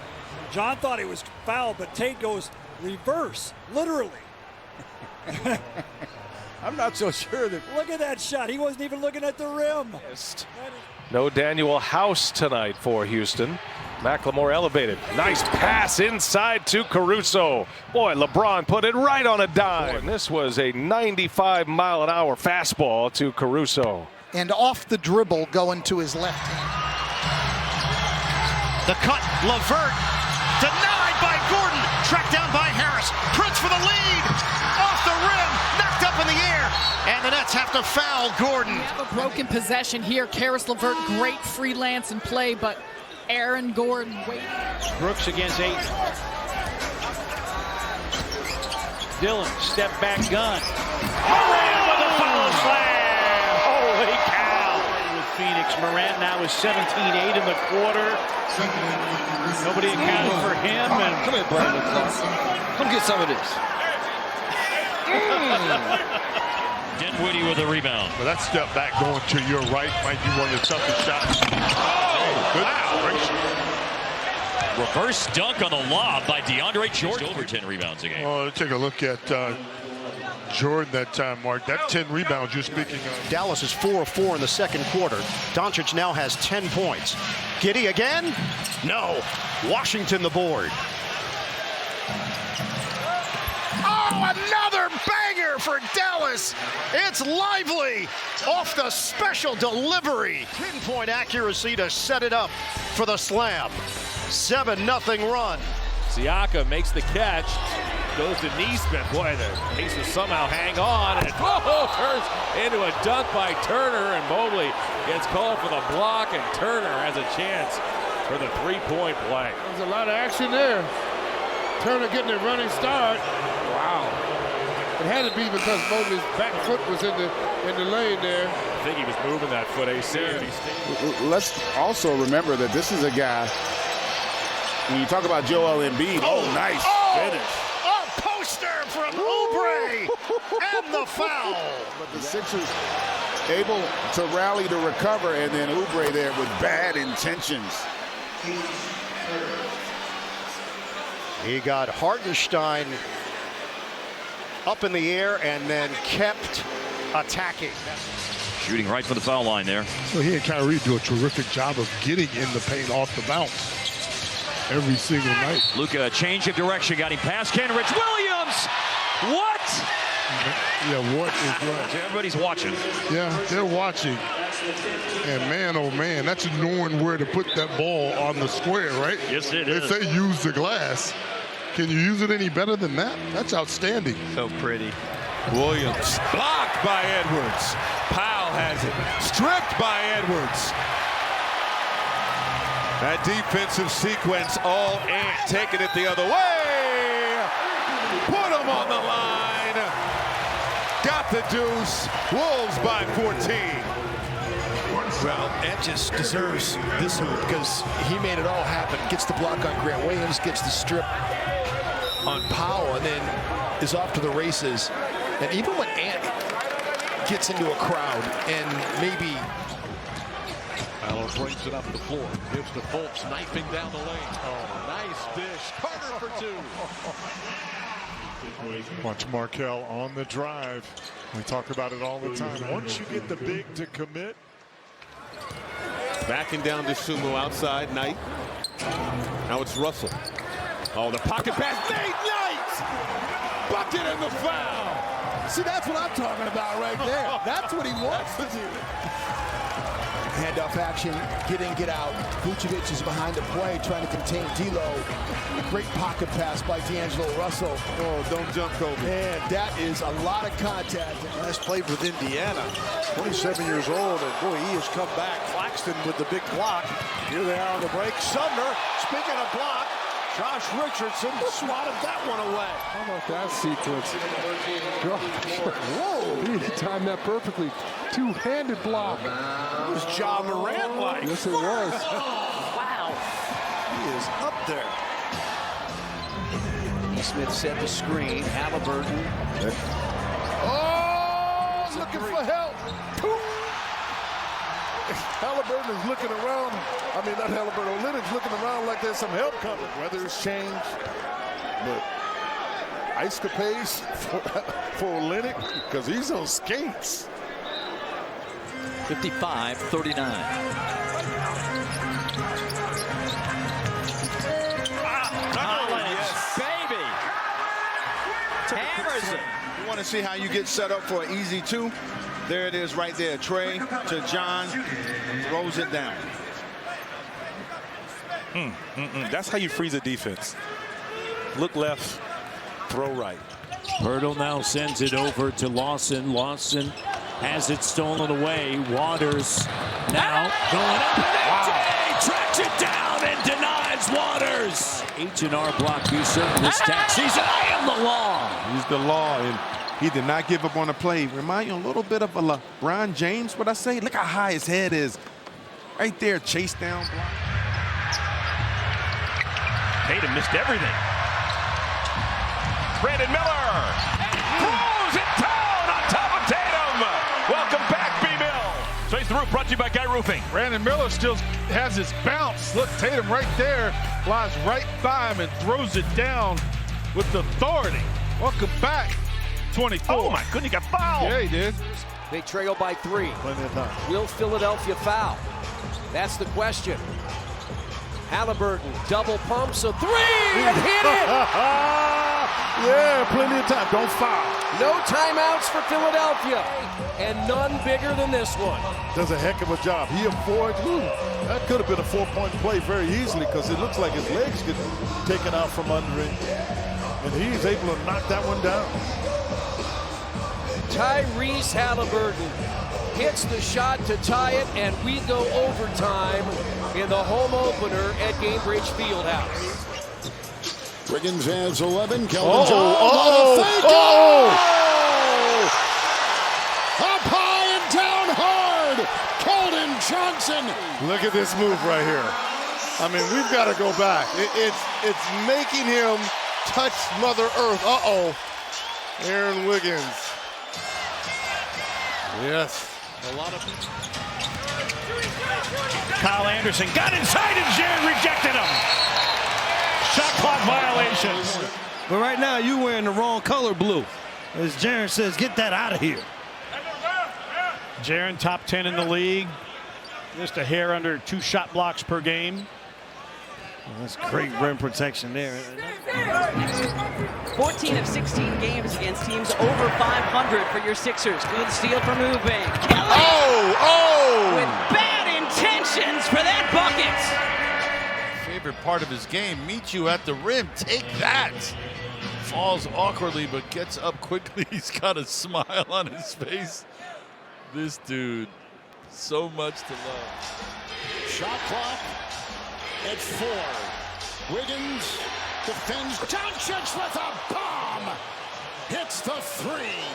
John thought he was fouled, but Tate goes reverse, literally. I'm not so sure that. Look at that shot. He wasn't even looking at the rim. No Daniel House tonight for Houston. McLemore elevated. Nice pass inside to Caruso. Boy, LeBron put it right on a dime. This was a 95-mile-an-hour fastball to Caruso. And off the dribble going to his left hand. The cut, LeVert, denied by Gordon, tracked down by Harris. Prince for the lead, off the rim, knocked up in the air, and the Nets have to foul Gordon. We have a broken possession here. Karis LeVert, great freelance and play, but Aaron Gordon waiting. Brooks against Ayton. Dillon, step back gun. Morant with a foul slam. Holy cow. With Phoenix, Morant now is 17-8 in the quarter. Nobody accounted for him. And come here, Brandon. Come get some of this. Dinwiddie with a rebound. Well, that step back going to your right might be one of the toughest shots. Reverse dunk on the lob by DeAndre Jordan. Over 10 rebounds a game. Oh, take a look at Jordan that time, Mark. That 10 rebounds you're speaking of. Dallas is 4 of 4 in the second quarter. Doncic now has 10 points. Giddey again? No. Washington the board. Oh, another banger for Dallas. It's Lively off the special delivery. Pinpoint accuracy to set it up for the slam. 7-0 run. Siakam makes the catch, goes to Neesmith. Boy, the Pacers somehow hang on, and turns into a dunk by Turner, and Mobley gets called for the block, and Turner has a chance for the three-point play. There's a lot of action there. Turner getting a running start. Wow. It had to be because Mobley's back foot was in the lane there. I think he was moving that foot, AC. Yeah. Let's also remember that this is a guy, when you talk about Joel Embiid, nice finish. A poster from Oubre and the foul. But the Sixers able to rally to recover, and then Oubre there with bad intentions. He got Hartenstein up in the air and then kept attacking. Shooting right for the foul line there. Well, he and Kyrie do a terrific job of getting in the paint off the bounce every single night. Luka, change of direction, got him past Kenrich Williams. What? Yeah, what is what? Everybody's watching. Yeah, they're watching. And man, oh man, that's knowing where to put that ball on the square, right? Yes, it is. They say use the glass. Can you use it any better than that? That's outstanding. So pretty. Williams blocked by Edwards. Powell has it. Stripped by Edwards. That defensive sequence all ant, taking it the other way. Put him on the line. Got the deuce. Wolves by 14. Well, Ant just deserves this one because he made it all happen. Gets the block on Grant Williams, gets the strip on Powell, and then is off to the races. And even when Ant gets into a crowd and maybe... Powell brings it up the floor. Gives to Fultz, knifing down the lane. Oh, nice dish. Carter for two. Watch Markelle on the drive. We talk about it all the time. Once you get the big to commit. Backing down to Sumo outside. Knight. Now it's Russell. Oh, the pocket pass. Nate Knight! Bucket and the foul. See, that's what I'm talking about right there. That's what he wants to do. Handoff action, get in, get out. Vucevic is behind the play, trying to contain D'Lo. Great pocket pass by D'Angelo Russell. Oh, don't jump, Kobe. Man, that is a lot of contact. Last played with Indiana. 27 years old, and boy, he has come back. Claxton with the big block. Here they are on the break. Sumner, speaking of block, Josh Richardson swatted that one away. How about that sequence? Whoa! He timed that perfectly. Two-handed block. It was Ja Morant-like. Yes, it was. Wow. He is up there. Smith set the screen. Halliburton. Oh, looking for help. Halliburton is looking around. I mean, not Halliburton. Olynyk's looking around like there's some help coming. Weather's changed, but ice capades for Olynyk because he's on skates. 55-39. Collins, baby. Hammers it. You want to see how you get set up for an easy two? There it is right there. Trey to John, throws it down. That's how you freeze a defense. Look left, throw right. Hurdle now sends it over to Lawson. Lawson has it stolen away. Waters now going up. And tracks it down and denies Waters. H&R block usurped this tax season. I am the law. He's the law, and he did not give up on the play. Remind you a little bit of a LeBron James, what I say? Look how high his head is. Right there, chase down block. Tatum missed everything. Brandon Miller throws it down on top of Tatum. Welcome back, B-Mill. Straight through, brought to you by Guy Roofing. Brandon Miller still has his bounce. Look, Tatum right there flies right by him and throws it down with authority. Welcome back, 24. Oh, my goodness, he got fouled. Yeah, he did. They trail by 3. Plenty of time. Will Philadelphia foul? That's the question. Halliburton double pumps a 3 and hit it. Yeah, plenty of time. Don't foul. No timeouts for Philadelphia, and none bigger than this one. Does a heck of a job. He avoids. That could have been a 4-point play very easily because it looks like his legs get taken out from under him, and he's able to knock that one down. Tyrese Halliburton hits the shot to tie it, and we go overtime in the home opener at Gainbridge Fieldhouse. Wiggins has 11. Keldon Johnson. Up high and down hard. Keldon Johnson. Look at this move right here. I mean, we've got to go back. It's making him touch Mother Earth. Aaron Wiggins. Yes. A lot of Kyle Anderson got inside and Jaron rejected him. Shot clock violation. But right now you're wearing the wrong color blue. As Jaron says, get that out of here. Jaron, top 10 in the league. Just a hair under 2 shot blocks per game. Well, that's great rim protection there. 14 of 16 games against teams over 500 for your Sixers. Good steal from Eubank. Kelly with bad intentions for that bucket. favorite part of his game. Meet you at the rim. Take that. Falls awkwardly, but gets up quickly. He's got a smile on his face. This dude, so much to love. Shot clock at 4. Wiggins defends. Doncic with a bomb. Hits the 3.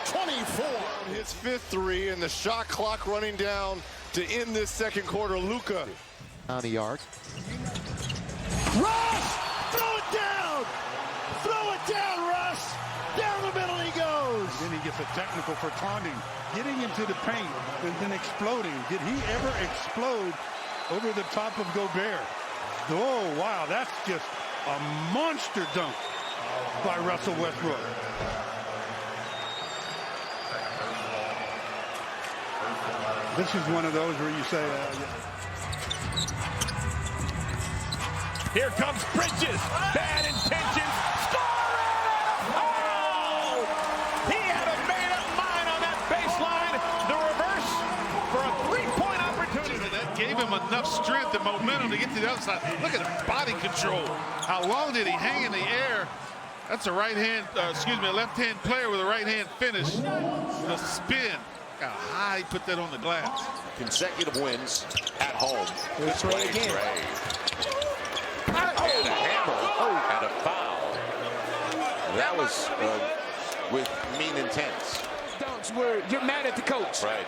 24. His 5th 3, and the shot clock running down to end this second quarter. Luka. On a yard. Russ! Throw it down! Throw it down, Russ! Down the middle he goes! Then he gets a technical for taunting. Getting into the paint and then exploding. Did he ever explode over the top of Gobert? Oh, wow, that's just a monster dunk by Russell Westbrook. This is one of those where you say, Here comes Bridges. Bad intentions. Scoring! Oh! He had a made-up mind on that baseline. The reverse for a three-point opportunity. That gave him enough strength and momentum to get to the other side. Look at his body control. How long did he hang in the air? That's a left-hand player with a right-hand finish. The spin. How high he put that on the glass. Consecutive wins at home. It's Ray again. And a hammer and a foul. That was with mean intent. Dunks where you're mad at the coach. Right.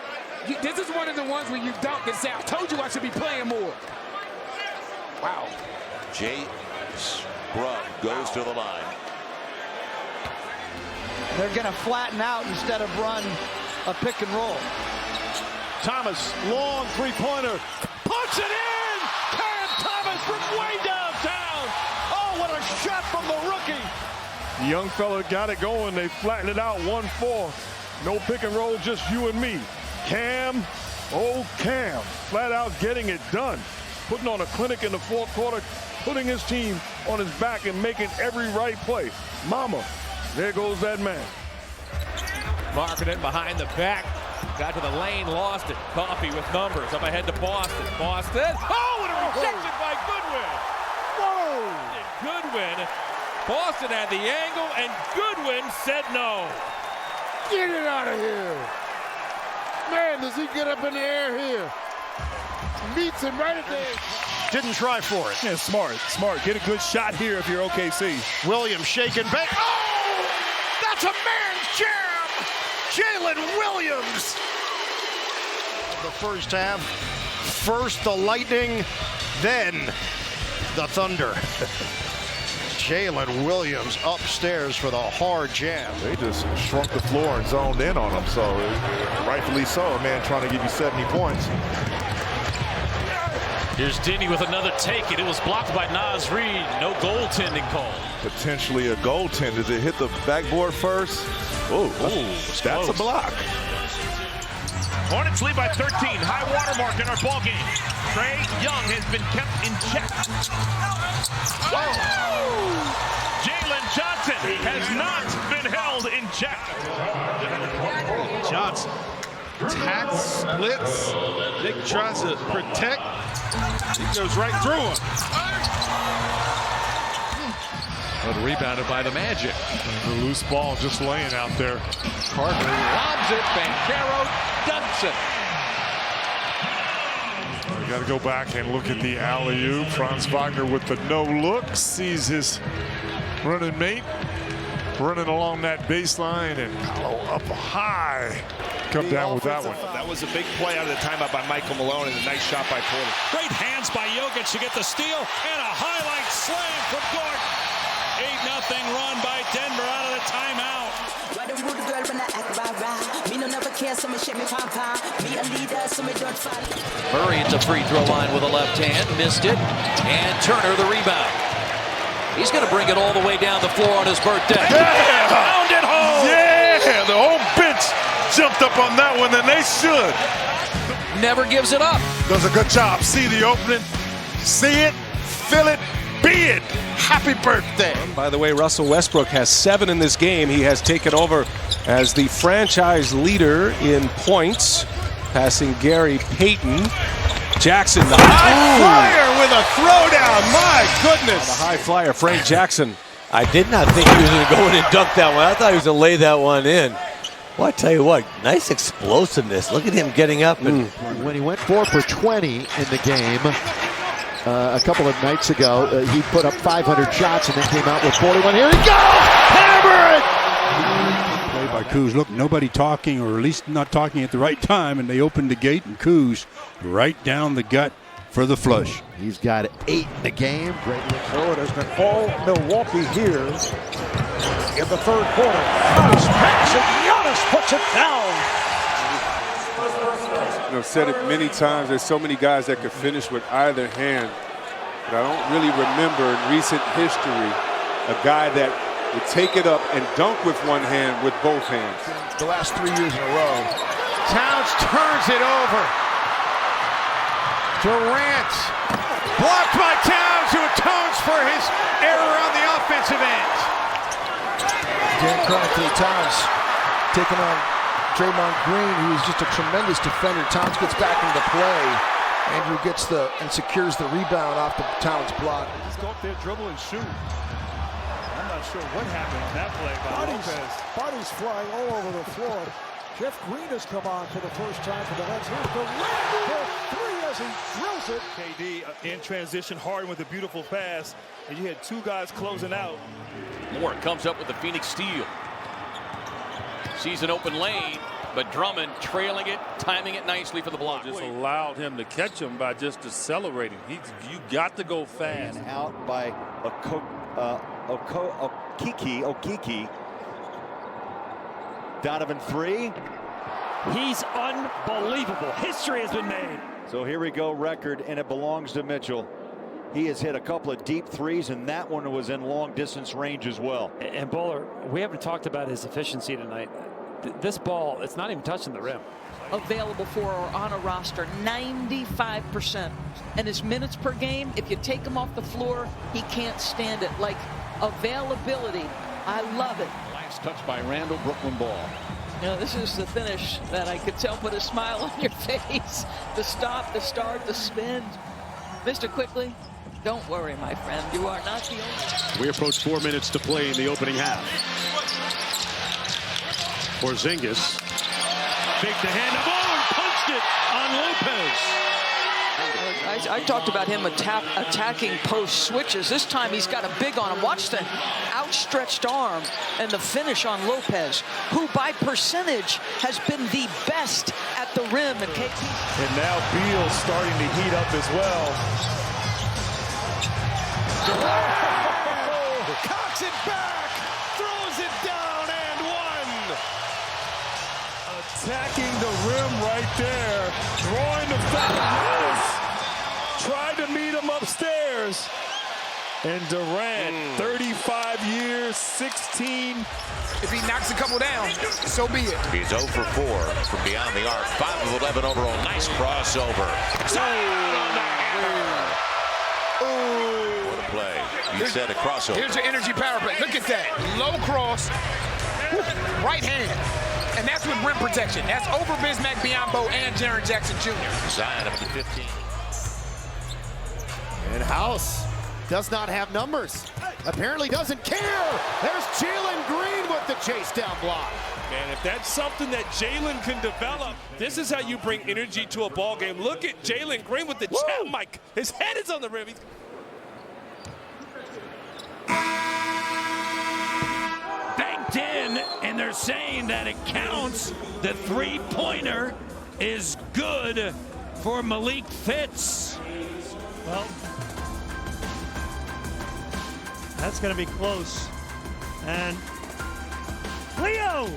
This is one of the ones where you dunk and say, I told you I should be playing more. Wow. Jay Scrubb goes to the line. They're going to flatten out instead of run a pick and roll. Thomas, long three-pointer. Puts it in! Cam Thomas from way downtown. Oh, what a shot from the rookie. The young fella got it going. They flattened it out 1-4. No pick and roll, just you and me. Cam, oh Cam, flat out getting it done. Putting on a clinic in the fourth quarter, putting his team on his back and making every right play. Mama, there goes that man. Marking it behind the back. Got to the lane, lost it. Coffee with numbers. Up ahead to Boston. Boston. Oh, and a rejection by Goodwin. Whoa! And Goodwin. Boston had the angle, and Goodwin said no. Get it out of here. Man, does he get up in the air here. Meets him right at the edge. Didn't try for it. Yeah, smart. Get a good shot here if you're OKC. Williams shaking back. Oh! That's a man's jam! Jalen Williams. The first half. First the Lightning, then the Thunder. Jalen Williams upstairs for the hard jam. They just shrunk the floor and zoned in on him, so rightfully so. A man trying to give you 70 points. Here's Dinny with another take, and it was blocked by Naz Reid. No goaltending call. Potentially a goaltend. Does it hit the backboard first? Oh, that's a block. Hornets lead by 13. High water mark in our ball game. Trae Young has been kept in check. Oh! Jalen Johnson has not been held in check. Johnson attacks, splits. Nick tries to protect. He goes right through him. But rebounded by the Magic. The loose ball just laying out there. Carter lobs it. Banchero dunks it. We got to go back and look at the alley-oop. Franz Wagner with the no look. Sees his running mate running along that baseline, and Paolo up high. Come down with that one. That was a big play out of the timeout by Michael Malone, and a nice shot by Porter. Great hands by Jokic to get the steal, and a highlight slam from Gordon. 8-0 run by Denver out of the timeout. Murray at the free throw line with a left hand, missed it, and Turner the rebound. He's going to bring it all the way down the floor on his birthday. Yeah! Pound it home! Yeah! The whole bench jumped up on that one, and they should. Never gives it up. Does a good job. See the opening, see it, feel it, be it. Happy birthday. By the way, Russell Westbrook has 7 in this game. He has taken over as the franchise leader in points, passing Gary Payton. Jackson, the high flyer with the throwdown. My goodness. The high flyer, Frank Jackson. I did not think he was going to go in and dunk that one. I thought he was going to lay that one in. Well, I tell you what, nice explosiveness. Look at him getting up. And when he went 4 for 20 in the game a couple of nights ago, he put up 500 shots and then came out with 41. Here he goes! Hammer it! Play by Kuz. Look, nobody talking, or at least not talking at the right time, and they opened the gate, and Kuz right down the gut for the flush. He's got 8 in the game. Great look. So it has been all Milwaukee here in the third quarter. Nice pass, and Giannis puts it down. I've said it many times. There's so many guys that could finish with either hand, but I don't really remember in recent history a guy that would take it up and dunk with one hand with both hands. The last 3 years in a row. Towns turns it over. Durant. Blocked by Towns, who atones for his error on the offensive end. Dan Anthony Towns taking on Draymond Green, who is just a tremendous defender. Towns gets back into play. Andrew gets and secures the rebound off the Towns block. Just go up there, dribble, and shoot. I'm not sure what happened on that play by Lopez. Bodies flying all over the floor. Jeff Green has come on for the first time for the Nets. Here's Durant for 3 as he drills it. KD in transition, Harden with a beautiful pass, and you had 2 guys closing out. Moore comes up with the Phoenix steal. Sees an open lane, but Drummond trailing it, timing it nicely for the block. Just allowed him to catch him by just decelerating. You got to go fast. And out by Okiki. Donovan 3. He's unbelievable. History has been made. So here we go, record, and it belongs to Mitchell. He has hit a couple of deep threes, and that one was in long distance range as well. And Bowler, we haven't talked about his efficiency tonight. This ball, it's not even touching the rim. Available for or on a roster, 95%. And his minutes per game, if you take him off the floor, he can't stand it. Like availability, I love it. Last touch by Randall, Brooklyn ball. You know, this is the finish that I could tell put a smile on your face. The stop, the start, the spin. Mr. Quickly, don't worry, my friend. You are not the only. We approach 4 minutes to play in the opening half. Porzingis. Fake the hand of punched it on Lopez. I talked about him attacking post switches. This time he's got a big on him. Watch the outstretched arm and the finish on Lopez, who by percentage has been the best at the rim. And now Beal's starting to heat up as well. Cocks it back, throws it down, and one. Attacking the rim right there, drawing the foul. Tried to meet him upstairs. And Durant, 35 years, 16. If he knocks a couple down, so be it. He's 0 for 4 from beyond the arc. 5 of 11 overall. Nice crossover. What a play. You said a crossover. Here's your energy power play. Look at that. Low cross. Right hand. And that's with rim protection. That's over Bismack Biyombo and Jaren Jackson Jr. Zion up to 15. And House does not have numbers. Apparently doesn't care. There's Jalen Green with the chase down block. Man, if that's something that Jalen can develop, this is how you bring energy to a ball game. Look at Jalen Green with the jab mic. His head is on the rim. Banked in, and they're saying that it counts. The three-pointer is good for Malik Fitz. Well, that's going to be close. And Leo,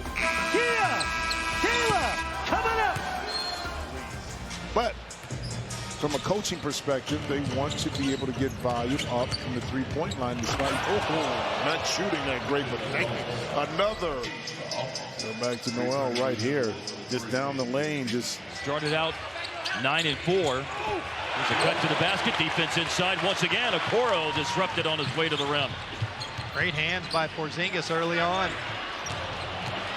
Kayla, coming up. But from a coaching perspective, they want to be able to get volume up from the three-point line despite not shooting that great, but another. Go back to Noel right here, just down the lane, just started out 9 and 4. There's a cut to the basket. Defense inside once again. Okoro disrupted on his way to the rim. Great hands by Porzingis early on.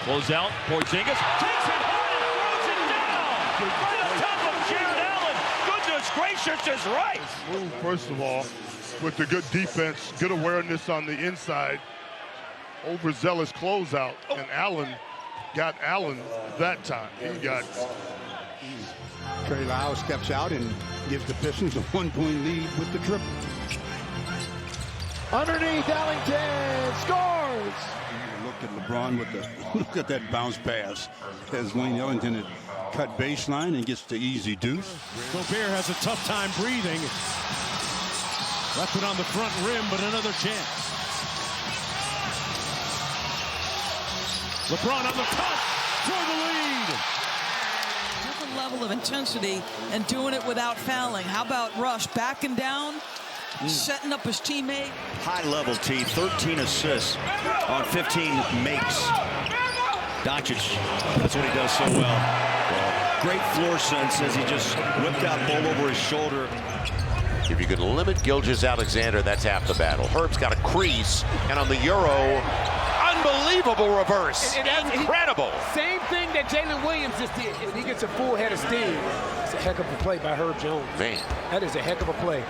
Close out. Porzingis takes it hard and throws it down. Right on top of Jared Allen. Goodness gracious is right. Move, first of all, with the good defense, good awareness on the inside, overzealous closeout, and Allen got Allen that time. He got. Trey Lyles steps out and gives the Pistons a 1-point lead with the triple. Underneath, Ellington scores. Look at LeBron with the look at that bounce pass as Wayne Ellington had cut baseline and gets the easy deuce. Gobert has a tough time breathing. Left it on the front rim, but another chance. LeBron on the cut for the lead. Different level of intensity and doing it without fouling. How about Rush backing down, setting up his teammate? High level T, 13 assists on 15 makes. Doncic, that's what he does so well. Great floor sense as he just whipped out ball over his shoulder. If you could limit Gilgeous-Alexander, that's half the battle. Herb's got a crease, and on the Euro, unbelievable reverse. Incredible. Same thing that Jalen Williams just did. If he gets a full head of steam, it's a heck of a play by Herb Jones. Man. That is a heck of a play.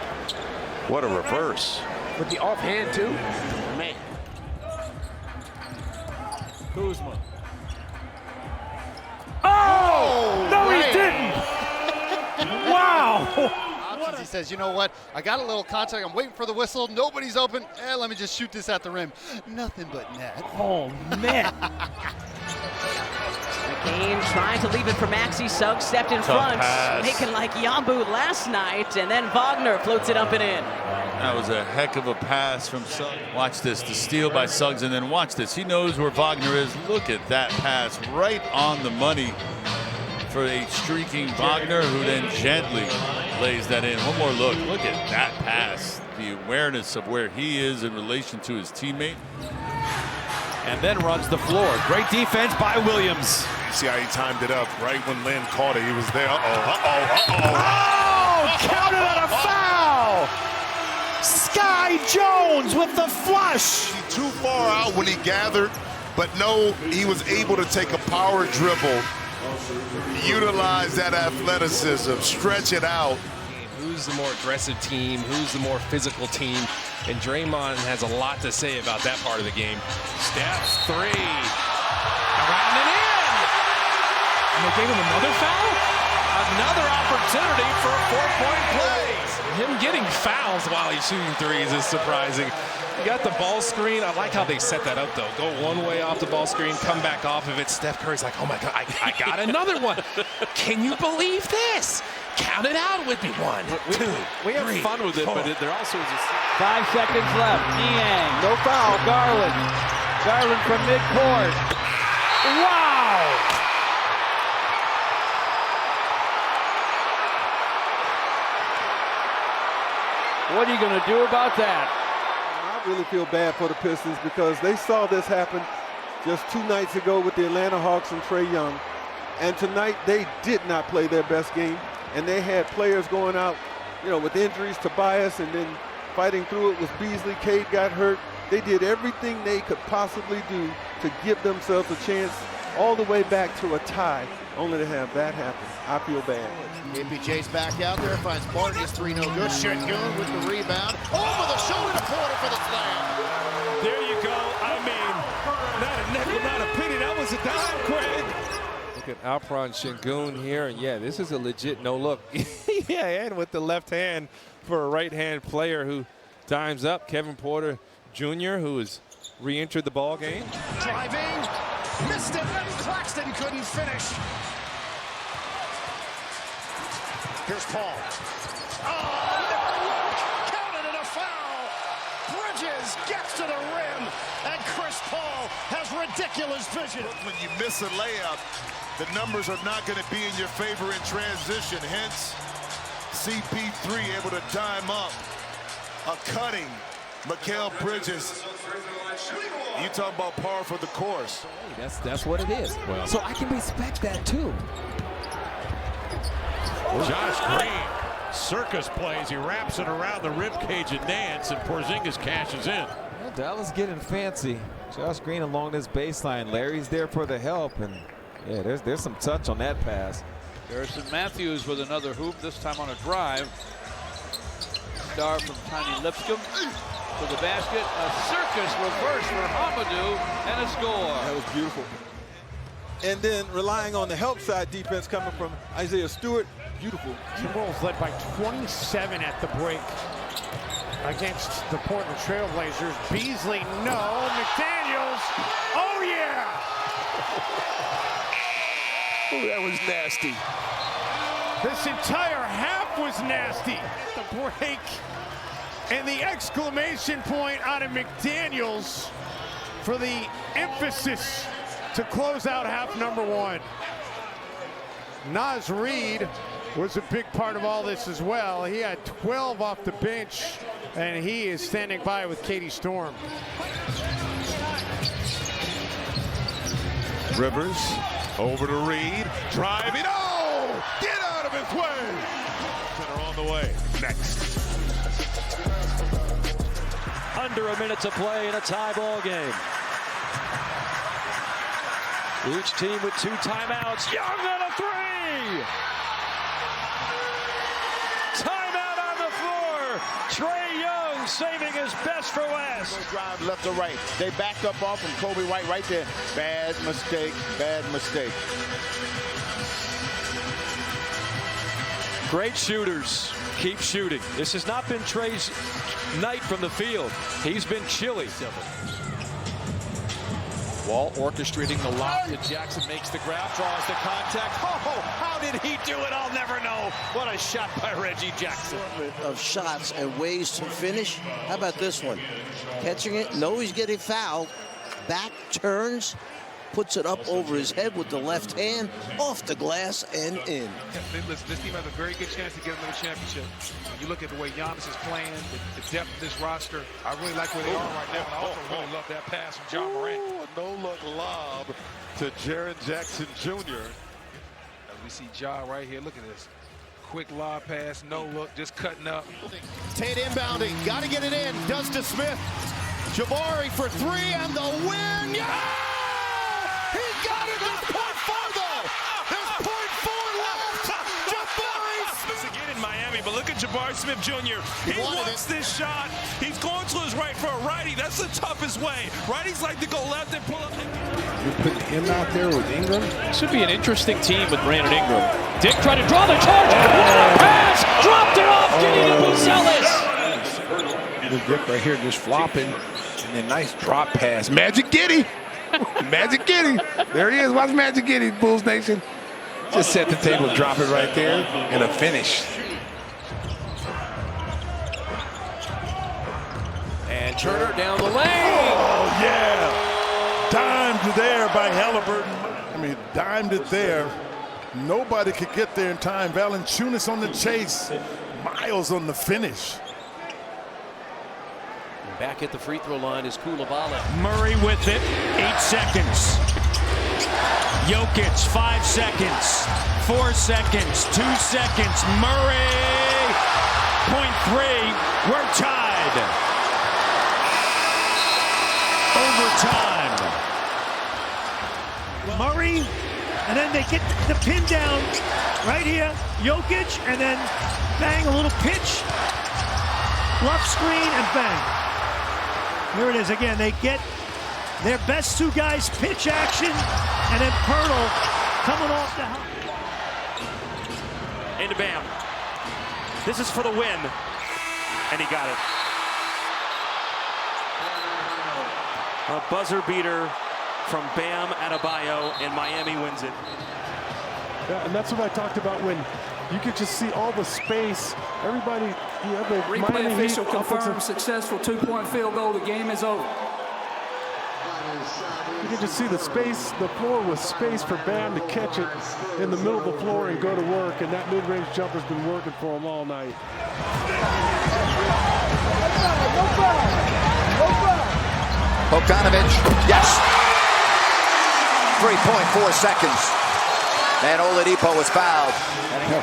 What a reverse. With the offhand, too. Man. Kuzma. Oh! No, he didn't! Wow! He says, you know what? I got a little contact. I'm waiting for the whistle. Nobody's open. Let me just shoot this at the rim. Nothing but net. Oh, man. McCain trying to leave it for Maxey. Suggs stepped in front, making like Yambu last night, and then Wagner floats it up and in. That was a heck of a pass from Suggs. Watch this, the steal by Suggs, and then watch this. He knows where Wagner is. Look at that pass, right on the money for a streaking Wagner, who then gently lays that in. One more look. Look at that pass. The awareness of where he is in relation to his teammate. And then runs the floor. Great defense by Williams. You see how he timed it up right when Lynn caught it. He was there. Oh, counted on a foul! Sky Jones with the flush. Too far out when he gathered, but no, he was able to take a power dribble, utilize that athleticism, stretch it out. Who's the more aggressive team? Who's the more physical team? And Draymond has a lot to say about that part of the game. Steps three. Around and in. And they gave him another foul? Another opportunity for a 4-point play. Him getting fouls while he's shooting threes is surprising. You got the ball screen. I like how they set that up, though. Go one way off the ball screen, come back off of it. Steph Curry's like, oh, my God, I got another one. Can you believe this? Count it out with me. 1, 2, We have 3, fun with it, 4. but there also is a... 5 seconds left. Niang, no foul. Garland. Garland from midcourt. Wow! What are you going to do about that? I really feel bad for the Pistons because they saw this happen just 2 nights ago with the Atlanta Hawks and Trae Young. And tonight they did not play their best game. And they had players going out, you know, with injuries, Tobias, and then fighting through it was Beasley. Cade got hurt. They did everything they could possibly do to give themselves a chance all the way back to a tie, only to have that happen. I feel bad. APJ's back out there, finds Martin. His 3 no good. Şengün with the rebound. Over the shoulder to Porter for the slam. There you go. I mean, not a nickel, not a penny. That was a dime, Craig. Look at Alperen Şengün here. And, yeah, this is a legit no-look. Yeah, and with the left hand for a right-hand player who dimes up. Kevin Porter Jr., who has re-entered the ball game. Driving, missed it, and Claxton couldn't finish. Here's Paul. Oh, no, counted in a foul. Bridges gets to the rim, and Chris Paul has ridiculous vision. When you miss a layup, the numbers are not going to be in your favor in transition. Hence, CP3 able to dime up a cutting Mikal Bridges. You talk about par for the course. That's what it is. Well, so I can respect that too. Josh Green, circus plays. He wraps it around the rib cage and Nance, and Porzingis cashes in. Well, Dallas getting fancy. Josh Green along this baseline. Larry's there for the help, and yeah, there's some touch on that pass. Harrison Matthews with another hoop, this time on a drive. Star from Tiny Lipscomb to the basket. A circus reverse for Hamadou and a score. That was beautiful. And then relying on the help side defense coming from Isaiah Stewart. Beautiful. Timberwolves led by 27 at the break against the Portland Trailblazers. Beasley, no. McDaniels, oh yeah! Oh, that was nasty. This entire half was nasty. The break and the exclamation point out of McDaniels for the emphasis to close out half number one. Naz Reid was a big part of all this as well. He had 12 off the bench, and he is standing by with Katie Storm. Rivers over to Reid, driving. Oh! Get out of his way! Center on the way. Next. Under a minute to play in a tie ball game. Each team with 2 timeouts. Young on a 3! Timeout on the floor. Trae Young saving his best for West. Drive left or right. They backed up off from Kobe White right there. Bad mistake, bad mistake. Great shooters. Keep shooting. This has not been Trae's night from the field. He's been chilly. Wall orchestrating the lob to Jackson, makes the grab, draws the contact. Oh, how did he do it? I'll never know. What a shot by Reggie Jackson. Of shots and ways to finish. How about this one? Catching it, no, he's getting fouled. Back turns, puts it up over his head with the left hand, off the glass and in. Listen, this team has a very good chance to get another championship. When you look at the way Giannis is playing, the depth of this roster, I really like where they are right now. And I also really love that pass from John Morant. No-look lob to Jaren Jackson Jr. As we see Ja right here, look at this. Quick lob pass, no look, just cutting up. Tate inbounding, got to get it in. Does to Smith. Jabari for 3 and the win. Yeah! He got it. There's .4 though. There's .4 left. Jabari Smith. Again in Miami, but look at Jabari Smith Jr. He wants this shot. He's going to his right for a righty. That's the toughest way. Righties like to go left and pull up. You're putting him out there with Ingram. Should be an interesting team with Brandon Ingram. Dick trying to draw the charge. What a pass! Dropped it off. Getting to Buzelis. Dick right here just flopping. And then nice drop pass. Magic Giddy. Magic Giddy. There he is. Watch Magic Giddy, Bulls Nation. Just set the table, drop it right there, and a finish. And Turner down the lane. Oh, yeah. Dimed there by Halliburton. I mean, dimed it there. Nobody could get there in time. Valanciunas on the chase. Miles on the finish. Back at the free throw line is Koulibaly. Murray with it, 8 seconds. Jokic, 5 seconds. 4 seconds, 2 seconds. Murray, .3, we're tied. Overtime. Murray, and then they get the pin down right here. Jokic, and then bang, a little pitch. Bluff screen, and bang. Here it is again. They get their best 2 guys pitch action, and then Pirtle coming off the help. Into Bam. This is for the win, and he got it. A buzzer beater from Bam Adebayo, and Miami wins it. Yeah, and that's what I talked about when you could just see all the space. Everybody, you know, the Replay Miami official Heat confirms successful 2-point field goal. The game is over. You can just see the space. The floor was space for Bam to catch it in the middle of the floor and go to work. And that mid-range jumper's been working for him all night. Bogdanovic, yes. 3.4 seconds. And Oladipo was fouled.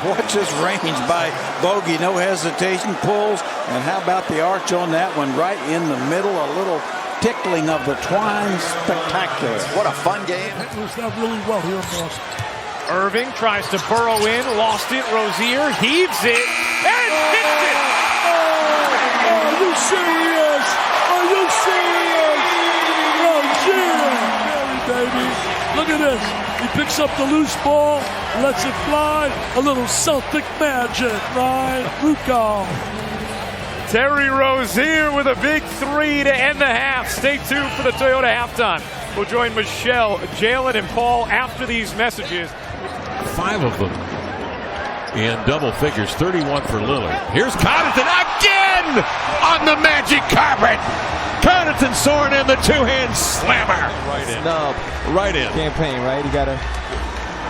Watch this range by Bogey. No hesitation, pulls. And how about the arch on that one? Right in the middle, a little tickling of the twine. Spectacular. What a fun game. That was really well here in Boston. Irving tries to burrow in, lost it. Rozier heaves it and hits it. Are you serious? Are you serious? Rozier, baby. Look at this. He picks up the loose ball, lets it fly. A little Celtic magic, right? Rucal. Terry Rozier with a big three to end the half. Stay tuned for the Toyota halftime. We'll join Michelle, Jalen, and Paul after these messages. 5 of them in double figures, 31 for Lillard. Here's Connaughton again on the magic carpet. Connaughton soaring in the two-hand slammer. Right in. Snub. Right in. Campaign, right? He got a,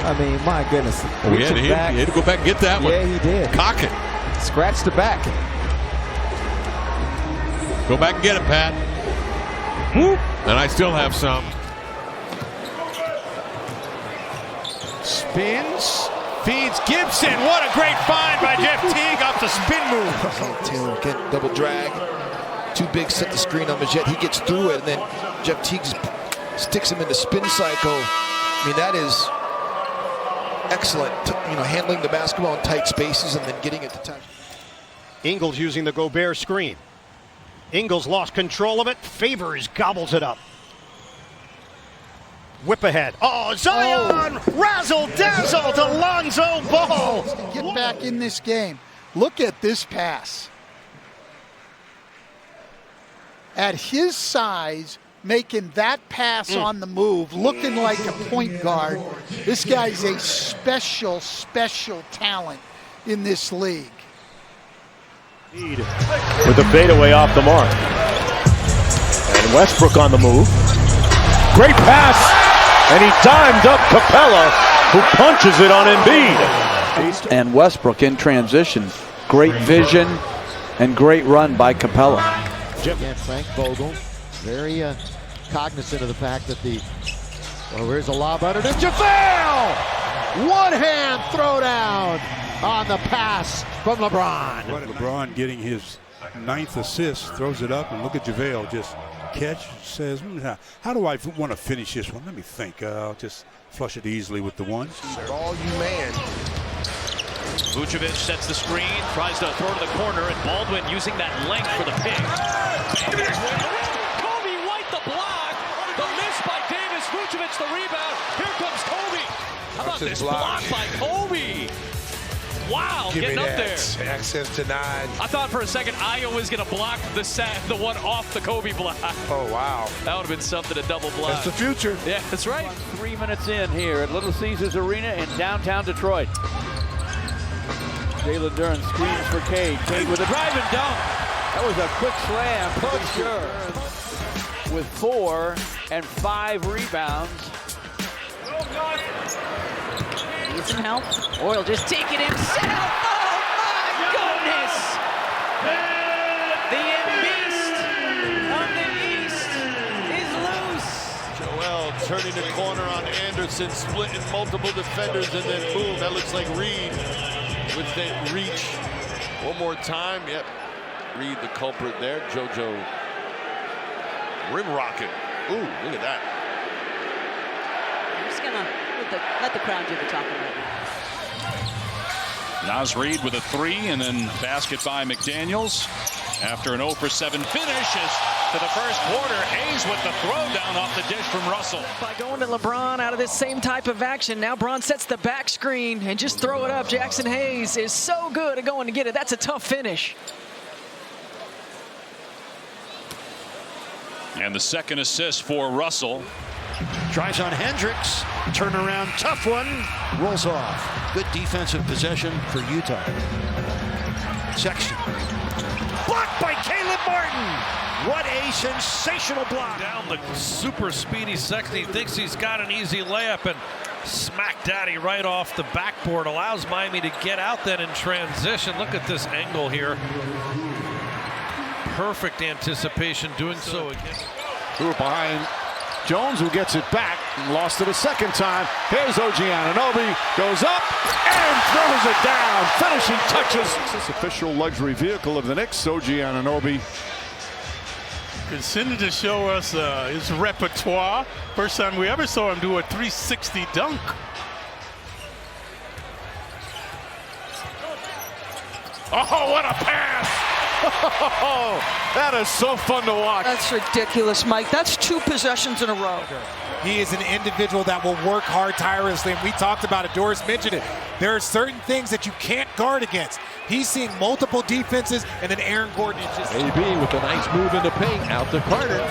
I mean, my goodness. Oh, he had to go back and get that one. Yeah, he did. Cock it. Scratch the back. Go back and get it, Pat. Whoop. And I still have some. Spins, feeds Gibson. What a great find by Jeff Teague off the spin move. Taylor again, double drag. Too big, set the screen on Majette. He gets through it, and then Jeff Teague sticks him in the spin cycle. I mean, that is excellent. Handling the basketball in tight spaces and then getting it to touch. Ingles using the Gobert screen. Ingles lost control of it. Favors gobbles it up. Whip ahead. Oh, Zion! Razzle-dazzle to Lonzo Ball. Get back in this game. Look at this pass. At his size, making that pass on the move, looking like a point guard. This guy's a special, special talent in this league. With a fadeaway off the mark. And Westbrook on the move. Great pass. And he dimed up Capella, who punches it on Embiid. And Westbrook in transition. Great vision and great run by Capella. Again, Frank Vogel, very cognizant of the fact that here's a lob under to JaVale! One hand throwdown on the pass from LeBron. LeBron getting his 9th assist, throws it up, and look at JaVale just catch, says, how do I want to finish this one? Let me think. I'll just flush it easily with the one. All you man. Vucevic sets the screen, tries to throw to the corner, and Baldwin using that length for the pick. Kobe White the block. The miss by Davis. Vucevic the rebound. Here comes Kobe. How about this block by Kobe? Wow, getting up there. Access denied. I thought for a second Io was going to block the one off the Kobe block. Oh, wow. That would have been something, a double block. That's the future. Yeah, that's right. 3 minutes in here at Little Caesars Arena in downtown Detroit. Jalen Duren screens for Cade. Cade with a drive and dunk. That was a quick slam for sure. With 4 and 5 rebounds. Need some help. Oil just taking himself. Oh my goodness! The beast of the East is loose. Joel turning the corner on Anderson, splitting multiple defenders, and then boom, that looks like Reed with that reach. One more time, yep. Reed the culprit there. JoJo rim rocket. Ooh, look at that. I'm just gonna let the crowd do the talking right now. Naz Reid with a 3, and then basket by McDaniels. After an 0 for 7 finishes to the first quarter, Hayes with the throwdown off the dish from Russell. By going to LeBron out of this same type of action, now Bron sets the back screen and just throw it up. Jackson Hayes is so good at going to get it. That's a tough finish. And the second assist for Russell. Tries on Hendricks. Turnaround, tough one. Rolls off. Good defensive possession for Utah. Sexton. Blocked by Caleb Martin. What a sensational block. Down the super speedy Sexton. He thinks he's got an easy layup and smack daddy right off the backboard. Allows Miami to get out then in transition. Look at this angle here. Perfect anticipation doing so again. Who are behind Jones, who gets it back and lost it a second time. Here's OG Anunoby, goes up and throws it down. Finishing touches. This official luxury vehicle of the Knicks, OG Anunoby. Continued to show us his repertoire. First time we ever saw him do a 360 dunk. Oh, what a pass! Oh, that is so fun to watch. That's ridiculous, Mike. That's 2 possessions in a row. He is an individual that will work hard tirelessly, and we talked about it. Doris mentioned it. There are certain things that you can't guard against. He's seeing multiple defenses, and then Aaron Gordon is just... AB with a nice move into paint, out to Carter.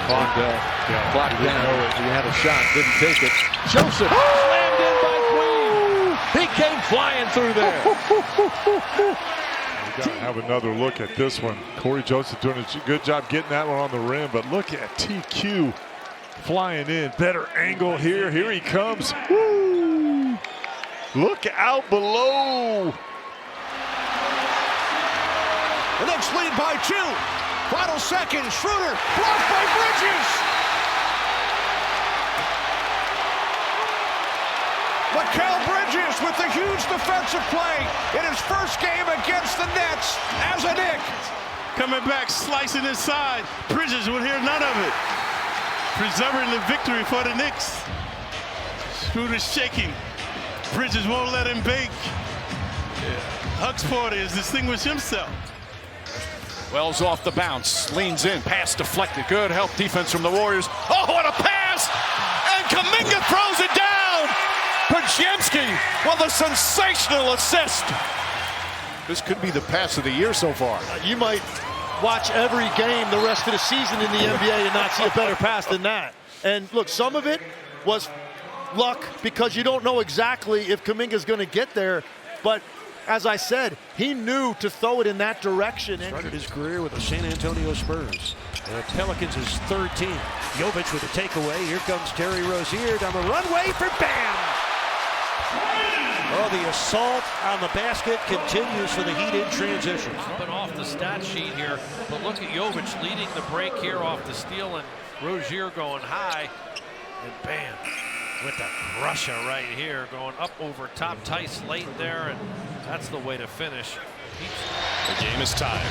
Clock down. He had a shot, didn't take it. Joseph slammed in by Queen. He came flying through there. We got to have another look at this one. Corey Joseph doing a good job getting that one on the rim, but look at TQ flying in. Better angle here. Here he comes. Woo! Look out below. The Knicks lead by 2. Final seconds. Schroeder blocked by Bridges. Mikal Bridges with a huge defensive play in his first game against the Nets as a Knick. Coming back, slicing inside. Bridges will hear none of it. Preserving the victory for the Knicks. Schroeder's shaking. Bridges won't let him bake. Huxford has distinguished himself. Wells off the bounce, leans in, pass deflected. Good help defense from the Warriors. Oh, what a pass! And Kuminga throws it down! Podziemski with a sensational assist. This could be the pass of the year so far. You might watch every game the rest of the season in the NBA and not see a better pass than that. And look, some of it was luck because you don't know exactly if Kuminga's going to get there. But as I said, he knew to throw it in that direction. Started his career with the San Antonio Spurs. The Pelicans is third team. Jovic with a takeaway. Here comes Terry Rozier down the runway for Bam. Oh, the assault on the basket continues for the Heat in transition. But off the stat sheet here, but look at Jovic leading the break here off the steal, and Rozier going high, and Bam with the crusher right here, going up over top. Tice late there, and that's the way to finish. The game is tied.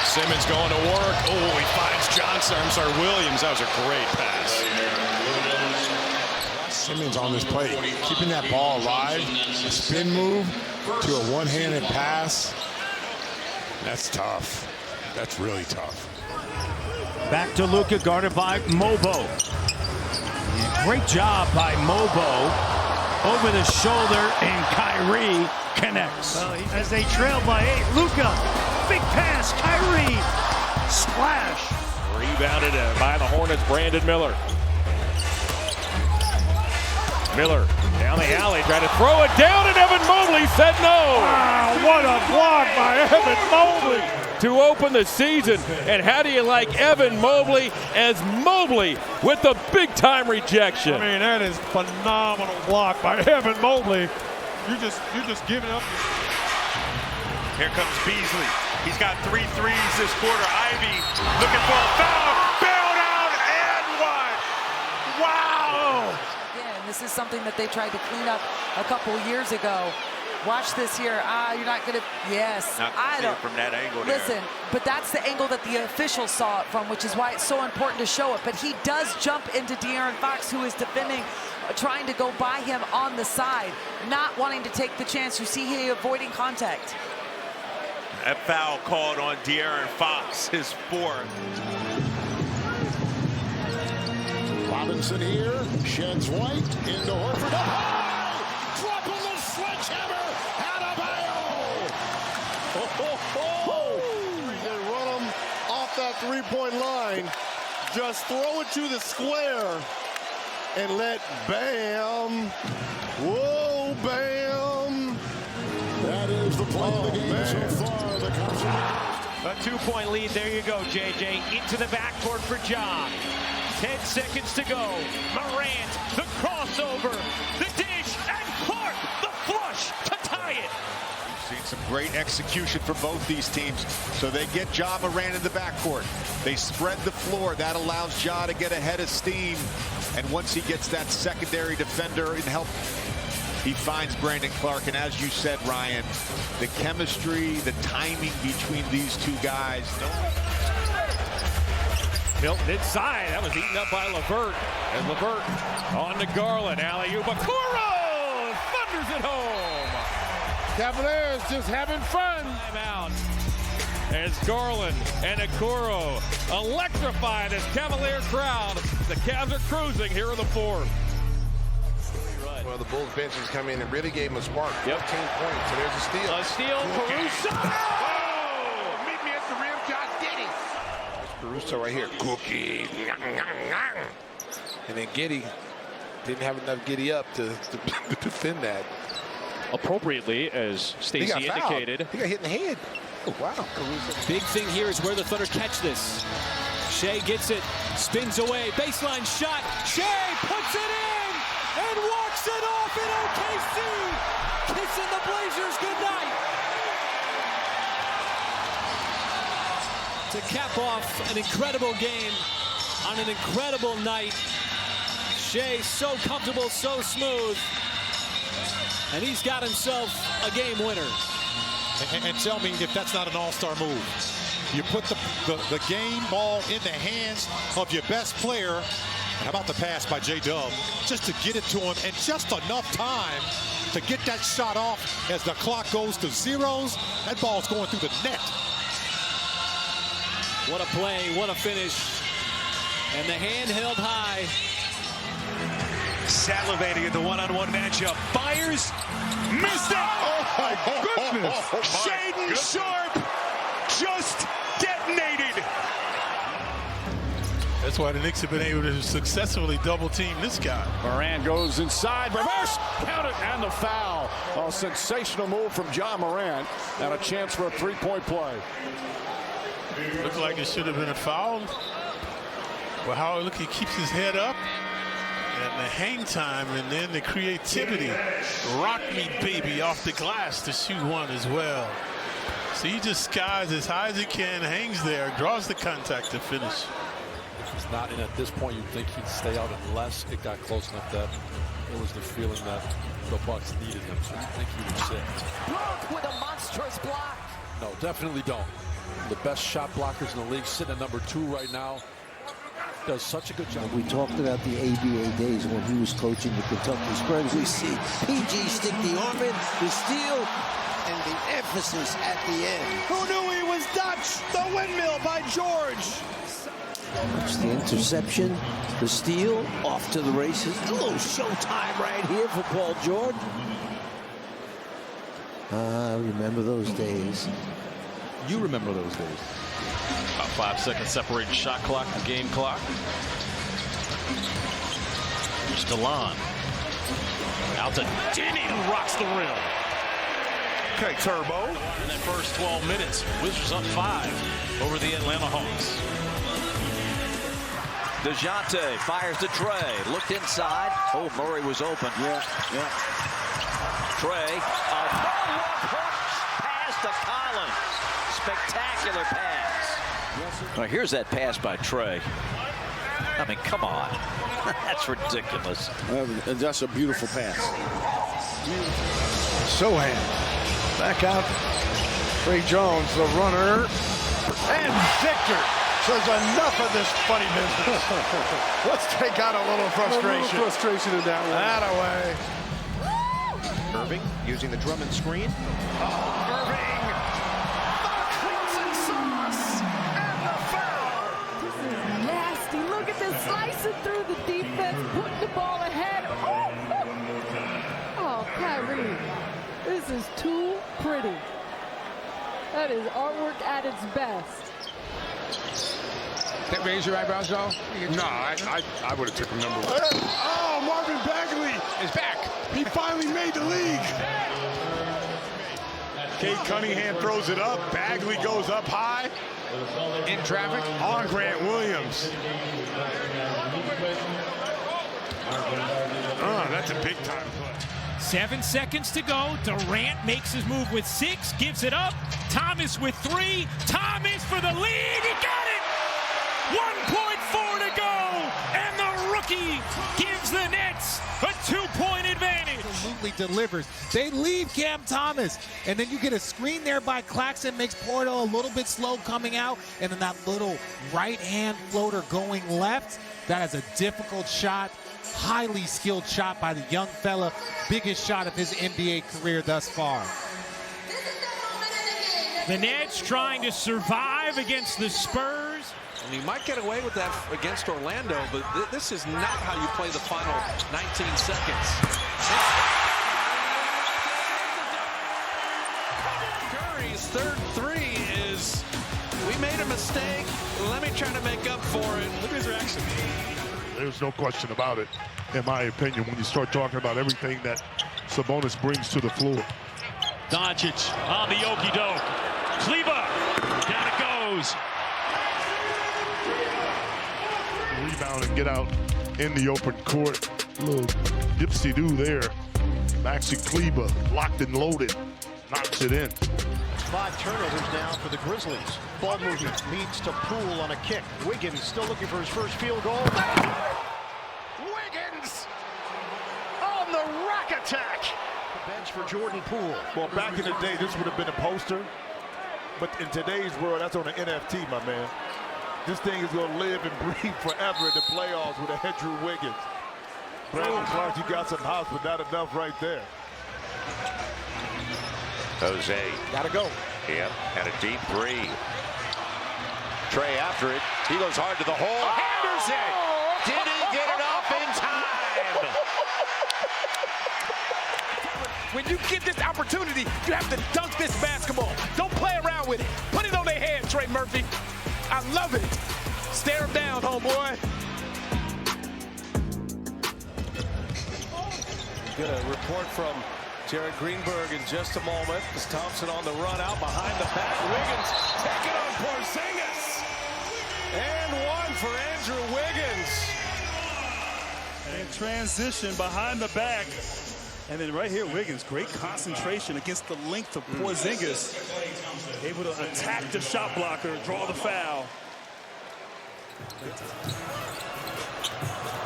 Simmons going to work. Oh, he finds Williams. That was a great pass. Simmons on this play, keeping that ball alive, a spin move to a one-handed pass. That's tough. That's really tough. Back to Luka, guarded by Mobo. Great job by Mobo. Over the shoulder, and Kyrie connects. As they trail by 8, Luka, big pass, Kyrie, splash. Rebounded by the Hornets, Brandon Miller. Miller down the alley, trying to throw it down, and Evan Mobley said no. Wow, what a block by Evan Mobley. To open the season, and how do you like Evan Mobley as Mobley with the big-time rejection? I mean, that is phenomenal block by Evan Mobley. You're just giving up. Here comes Beasley. He's got 3 threes this quarter. Ivy looking for a foul. Bailed out and one. Wow. Again, this is something that they tried to clean up a couple years ago. Watch this here. You're not going to. Yes. I don't. From that angle. Listen, but that's the angle that the officials saw it from, which is why it's so important to show it. But he does jump into De'Aaron Fox, who is defending, trying to go by him on the side, not wanting to take the chance. You see he avoiding contact. That foul called on De'Aaron Fox, his 4th. Robinson here, sheds White into Horford. Dropping the sledgehammer, Adebayo. They run him off that three-point line. Just throw it to the square and let Bam. Whoa, Bam. That is the play of the game so far. A 2-point lead. There you go, JJ. Into the backcourt for Ja. 10 seconds to go. Morant, the crossover, the dish, and Clark, the flush to tie it. We've seen some great execution from both these teams. So they get Ja Morant in the backcourt. They spread the floor. That allows Ja to get ahead of steam. And once he gets that secondary defender in help, he finds Brandon Clark. And as you said, Ryan, the chemistry, the timing between these two guys. Milton inside. That was eaten up by LeVert. And LeVert on to Garland. Alley-oop. Okoro thunders it home. Cavaliers just having fun. Timeout as Garland and Okoro electrify this Cavalier crowd. The Cavs are cruising here in the fourth. Well, the Bulls bench has come in and really gave him a spark. 15 points, so there's a steal. A steal, Caruso! Oh! Meet me at the rim, Josh Giddey. There's Caruso right here. Cookie. And then Giddey didn't have enough Giddey up to defend that. Appropriately, as Stacey indicated. He got hit in the head. Oh, wow. Caruso. Big thing here is where the Thunder catch this. Shea gets it, spins away, baseline shot. Shea puts it in and walks it off in OKC. Kissing the Blazers goodnight. To cap off an incredible game on an incredible night. Shea so comfortable, so smooth. And he's got himself a game winner. And tell me if that's not an all-star move. You put the game ball in the hands of your best player. And how about the pass by J-Dub? Just to get it to him and just enough time to get that shot off as the clock goes to zeros. That ball's going through the net. What a play, what a finish. And the hand held high. Salivating at the one-on-one matchup. Fires. Missed it. Oh, my goodness. Shaedon Sharpe just detonated. That's why the Knicks have been able to successfully double-team this guy. Morant goes inside. Reverse. Count it. And the foul. A sensational move from John Morant. And a chance for a three-point play. Looked like it should have been a foul. Well, how look, he keeps his head up. And the hang time and then the creativity. Rock me, baby, off the glass to shoot one as well. So he just skies as high as he can, hangs there, draws the contact to finish. If he's not in at this point, you'd think he'd stay out unless it got close enough that it was the feeling that the Bucks needed him. So you'd think he would sit. Brook with a monstrous block. No, definitely don't. The best shot blockers in the league, sitting at number 2 right now. Does such a good job. We talked about the ABA days when he was coaching the Kentucky Spreads. We see PG stick the arm in, the steal, and the emphasis at the end. Who knew he was Dutch? The windmill by George. It's the interception, the steal, off to the races. A little showtime right here for Paul George. Remember those days. You remember those days. About 5 seconds separating shot clock and game clock. Here's DeLon. Out to Denny, who rocks the rim. Okay, Turbo. In that first 12 minutes, Wizards up 5 over the Atlanta Hawks. DeJounte fires to Trey. Looked inside. Oh, Murray was open. Yeah. Trey, a pass to Collins. Spectacular pass. Now here's that pass by Trey. I mean, come on. That's ridiculous. That's a beautiful pass. Sohan back out. Trey Jones, the runner. And Victor says enough of this funny business. Let's take out a little frustration. A little frustration in that one. That away. Irving using the Drummond screen. Irving. Crimson sauce. And the foul. This is nasty. Look at this, slicing through the defense, putting the ball ahead. Oh, Kyrie. This is too pretty. That is artwork at its best. That raise your eyebrows, Joe? No, I would have took him number 1. Oh, Marvin Bagley is back. He finally made the league. Kate Cunningham throws it up. Bagley goes up high. In traffic. On Grant Williams. That's a big time play. 7 seconds to go. Durant makes his move with 6, gives it up. Thomas with 3. Thomas for the lead. He got it. 1.4 to go. And the rookie gives the Nets a 2-point advantage. Absolutely delivers. They leave Cam Thomas. And then you get a screen there by Claxton. Makes Porto a little bit slow coming out. And then that little right-hand floater going left. That is a difficult shot. Highly skilled shot by the young fella. Biggest shot of his NBA career thus far. The Nets trying to survive against the Spurs. And he might get away with that against Orlando, but this is not how you play the final 19 seconds. Curry's third three is, we made a mistake, let me try to make up for it. Look at his reaction. There's no question about it, in my opinion, when you start talking about everything that Sabonis brings to the floor. Doncic on the okey-doke. Kleber, down it goes. Rebound and get out in the open court. A little dipsy-do there. Maxi Kleber, locked and loaded, knocks it in. 5 turnovers now for the Grizzlies. Ball movement leads to Poole on a kick. Wiggins still looking for his first field goal. Wiggins on the rack attack. The bench for Jordan Poole. Well, back in the day, this would have been a poster. But in today's world, that's on an NFT, my man. This thing is going to live and breathe forever in the playoffs with Andrew Wiggins. Brandon Clark, you got some house, but not enough right there. Jose. Gotta go. Yep, and a deep three. Trey after it. He goes hard to the hole. Hammers it. Did he get it off in time? When you get this opportunity, you have to dunk this basketball. Don't play around with it. Put it on their head, Trey Murphy. I love it. Stare him down, homeboy. Get a report from Jared Greenberg in just a moment. As Thompson on the run out behind the back. Wiggins taking on Porzingis. And one for Andrew Wiggins. And transition behind the back. And then right here, Wiggins, great concentration against the length of Porzingis. Able to attack the shot blocker, draw the foul.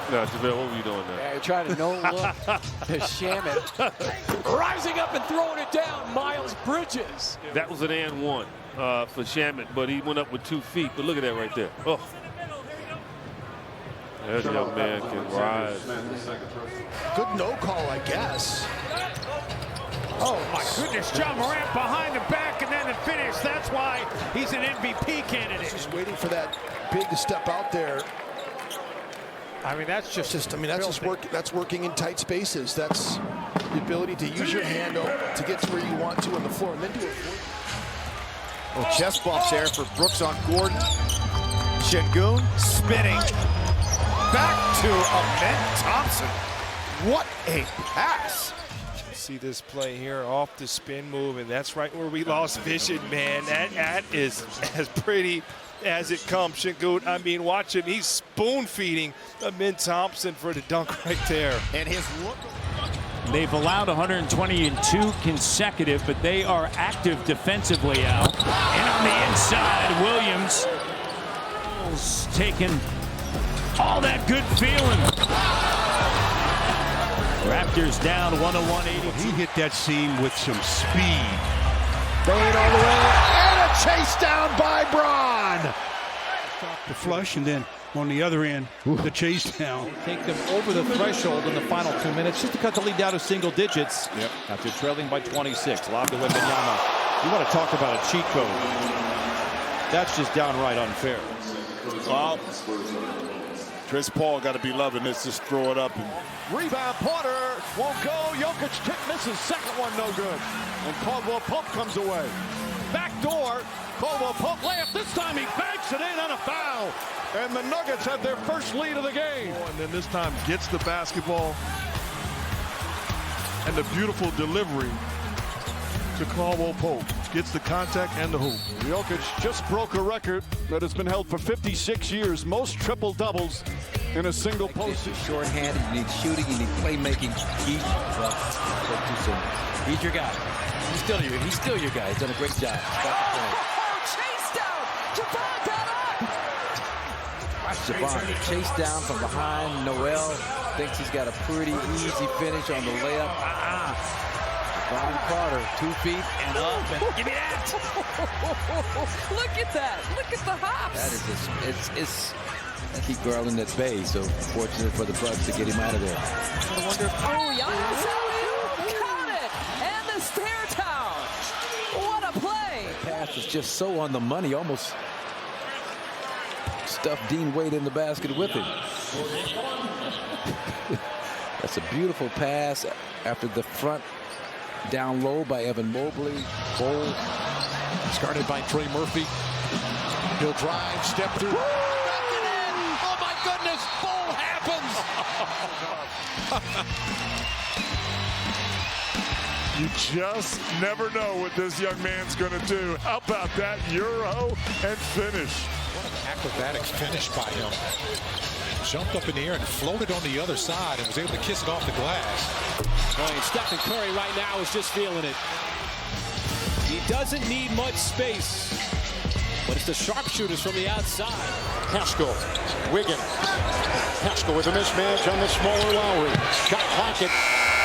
No, JaVale, what were you doing there? Yeah, you're trying to no-look to sham it. Rising up and throwing it down, Miles Bridges. That was an and one for Shamet, but he went up with 2 feet. But look at that right there. Oh. That young man can rise. Good no call, I guess. Oh, my goodness. John Morant behind the back and then the finish. That's why he's an MVP candidate. Just waiting for that big to step out there. I mean, that's just I mean, that's just work. That's working in tight spaces. That's the ability to use your handle to get to where you want to on the floor and then do it. Oh, chest bumps there for Brooks on Gordon. Şengün spinning. Back to Amen Thompson. What a pass. See this play here off the spin move, and that's right where we lost vision, man. That is as pretty as it comes. Şengün, I mean, watch him. He's spoon feeding Amen Thompson for the dunk right there. And his look. They've allowed 122 consecutive, but they are active defensively out. And on the inside, Williams taking all that good feeling. Raptors down 101-82. He hit that seam with some speed. Bane all the way, and a chase down by Braun. The flush, and then on the other end, the chase down. Take them over the threshold in the final 2 minutes just to cut the lead down to single digits. Yep. After trailing by 26. Lob to Wembanyama. You want to talk about a cheat code. That's just downright unfair. Well, Chris Paul got to be loving this. Just throw it up. And Rebound, Porter won't go. Jokic kick misses. Second one no good. And Caldwell Pope comes away. Back door. Caldwell Pope layup. This time he banks it in on a foul. And the Nuggets have their first lead of the game. and then this time gets the basketball. And the beautiful delivery to Caldwell Pope. Gets the contact and the hoop. Jokic just broke a record that has been held for 56 years. Most triple-doubles in a single post. Shorthanded, you need shooting, you need playmaking. He's your guy. He's still your guy. He's done a great job. Chase down. Javon got up. Watch Javon chase down from behind. Noel thinks he's got a pretty easy finish on the layup. Von Carter, 2 feet and up, and give me that! Look at that! Look at the hops! That is just, it's keep Garland at bay, so fortunate for the Bucks to get him out of there. I wonder if Giannis got it! And the stare town! What a play! Pass It's just so on the money, almost stuffed Dean Wade in the basket with him. That's a beautiful pass after the front down low by Evan Mobley. Bowl. Discarded by Trey Murphy. He'll drive, step through. Woo! Back it in! Oh my goodness! Bowl happens! You just never know what this young man's going to do. How about that Euro and finish? What an acrobatic finish by him. Jumped up in the air and floated on the other side and was able to kiss it off the glass. And Stephen Curry right now is just feeling it. He doesn't need much space, but it's the sharpshooters from the outside. Haskell, Wiggins. Haskell with a mismatch on the smaller Lowry. Shot clock at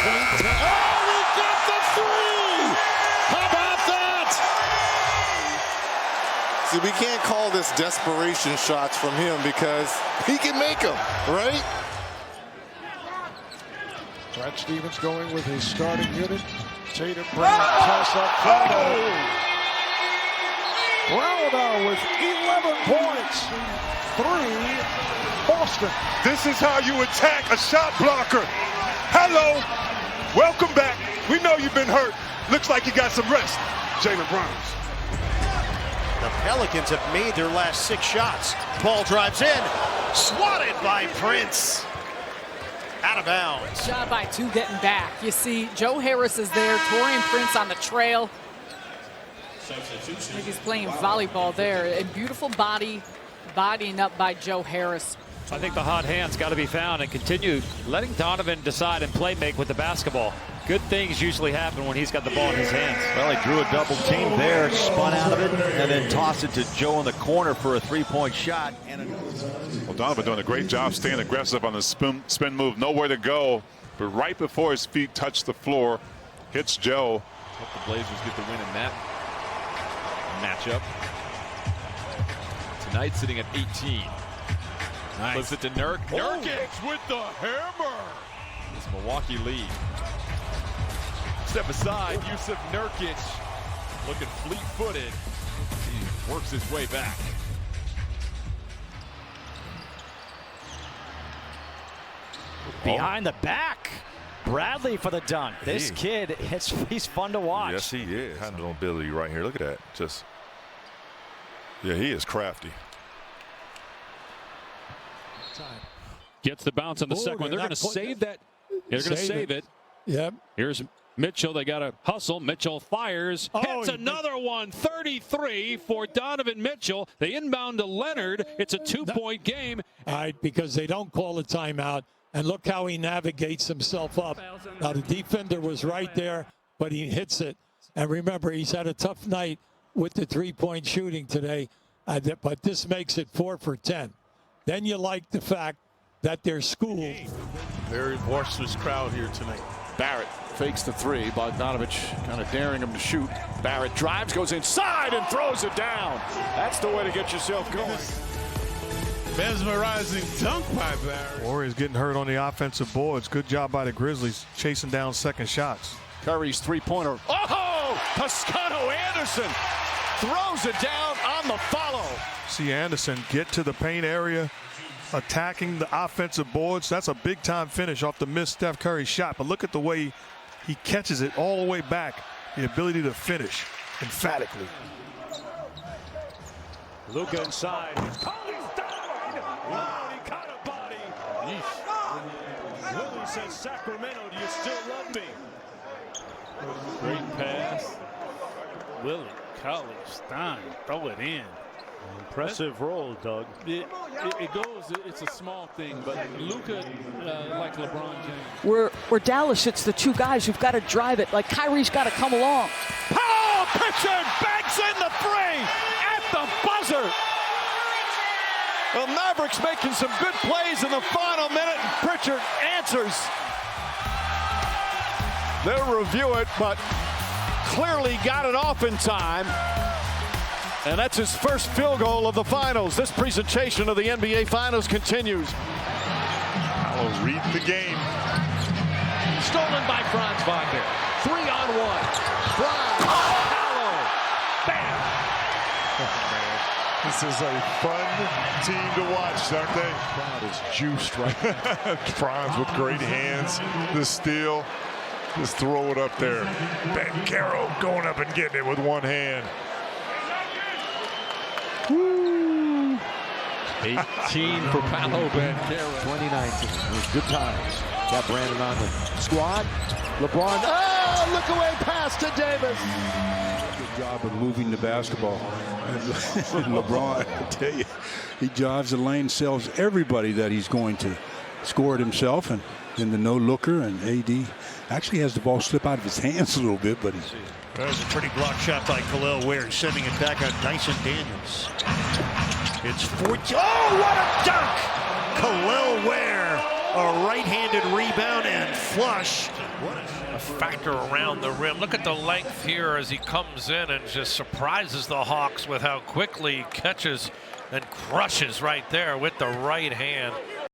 point. Oh, he got the three! How about that? See, we can't call this desperation shots from him because he can make them, right? Brad Stevens going with his starting unit. Tatum brings toss up. Brown with 11 points. 3, Boston. This is how you attack a shot blocker. Hello. Welcome back. We know you've been hurt. Looks like you got some rest. Jalen Brown. The Pelicans have made their last 6 shots. Ball drives in. Swatted by Prince. Out of bounds. Shot by 2 getting back. You see, Joe Harris is there. Taurean Prince on the trail. I think he's playing volleyball there. And beautiful bodying up by Joe Harris. I think the hot hand's got to be found and continue letting Donovan decide and play make with the basketball. Good things usually happen when he's got the ball in his hands. Well, he drew a double team there, spun out of it, and then tossed it to Joe in the corner for a 3-point shot. Well, Donovan doing a great job staying aggressive on the spin move. Nowhere to go, but right before his feet touch the floor, hits Joe. Hope the Blazers get the win in that matchup. Tonight sitting at 18. Nice. Flips it to Nurk. Nurkic with the hammer. It's Milwaukee lead. Step aside, Yusuf Nurkic looking fleet-footed. He works his way back. Behind the back. Bradley for the dunk. This kid, he's fun to watch. Yes, he is. Kind of ability right here. Look at that. Just, yeah, he is crafty. Gets the bounce on the second one. They're going to save that. They're going to save it. Yep. Here's Mitchell. They got to hustle. Mitchell fires. Hits another one. 33 for Donovan Mitchell. They inbound to Leonard. It's a 2-point game. All right, because they don't call a timeout. And look how he navigates himself up. Now, the defender was right there, but he hits it. And remember, he's had a tough night with the 3-point shooting today. But this makes it 4 for 10. Then you like the fact that they're schooled. Very boisterous crowd here tonight. Barrett fakes the 3. Bogdanovich kind of daring him to shoot. Barrett drives, goes inside, and throws it down. That's the way to get yourself going. Mesmerizing dunk by Barrett. Warriors getting hurt on the offensive boards. Good job by the Grizzlies chasing down second shots. Curry's 3-pointer. Oh! Toscano Anderson throws it down on the follow. See Anderson get to the paint area, attacking the offensive boards. That's a big-time finish off the missed Steph Curry shot. But look at the way he catches it all the way back. The ability to finish emphatically. Luka inside. He caught a body. Willie says, Sacramento, do you still love me? Great pass. Willie Cauley-Stein, throw it in. Impressive roll, Doug. It goes, it's a small thing, but Luka, like LeBron James. Where Dallas, it's the 2 guys who've got to drive it. Like Kyrie's got to come along. Powell, Pritchard banks in the 3 at the buzzer. The Mavericks making some good plays in the final minute, and Pritchard answers. They'll review it, but clearly got it off in time. And that's his first field goal of the finals. This presentation of the NBA Finals continues. Powell reading the game. Stolen by Franz Wagner. 3-on-1. Franz. Powell. Bam. This is a fun team to watch, aren't they? Crowd is juiced right now. Franz with great hands. The steal. Just throw it up there. Caro going up and getting it with one hand. Woo. 18 for Paolo Banchero. 2019. It was good times. Got Brandon on the squad. LeBron. Oh, look away pass to Davis. Good job of moving the basketball. LeBron, I tell you, he drives the lane, tells everybody that he's going to score it himself, and in the no-looker, and AD actually has the ball slip out of his hands a little bit, but he's... There's a pretty block shot by Khalil Ware, sending it back on Dyson Daniels. It's 14. Oh, what a dunk! Khalil Ware, a right-handed rebound and flush. A factor around the rim. Look at the length here as he comes in and just surprises the Hawks with how quickly he catches and crushes right there with the right hand.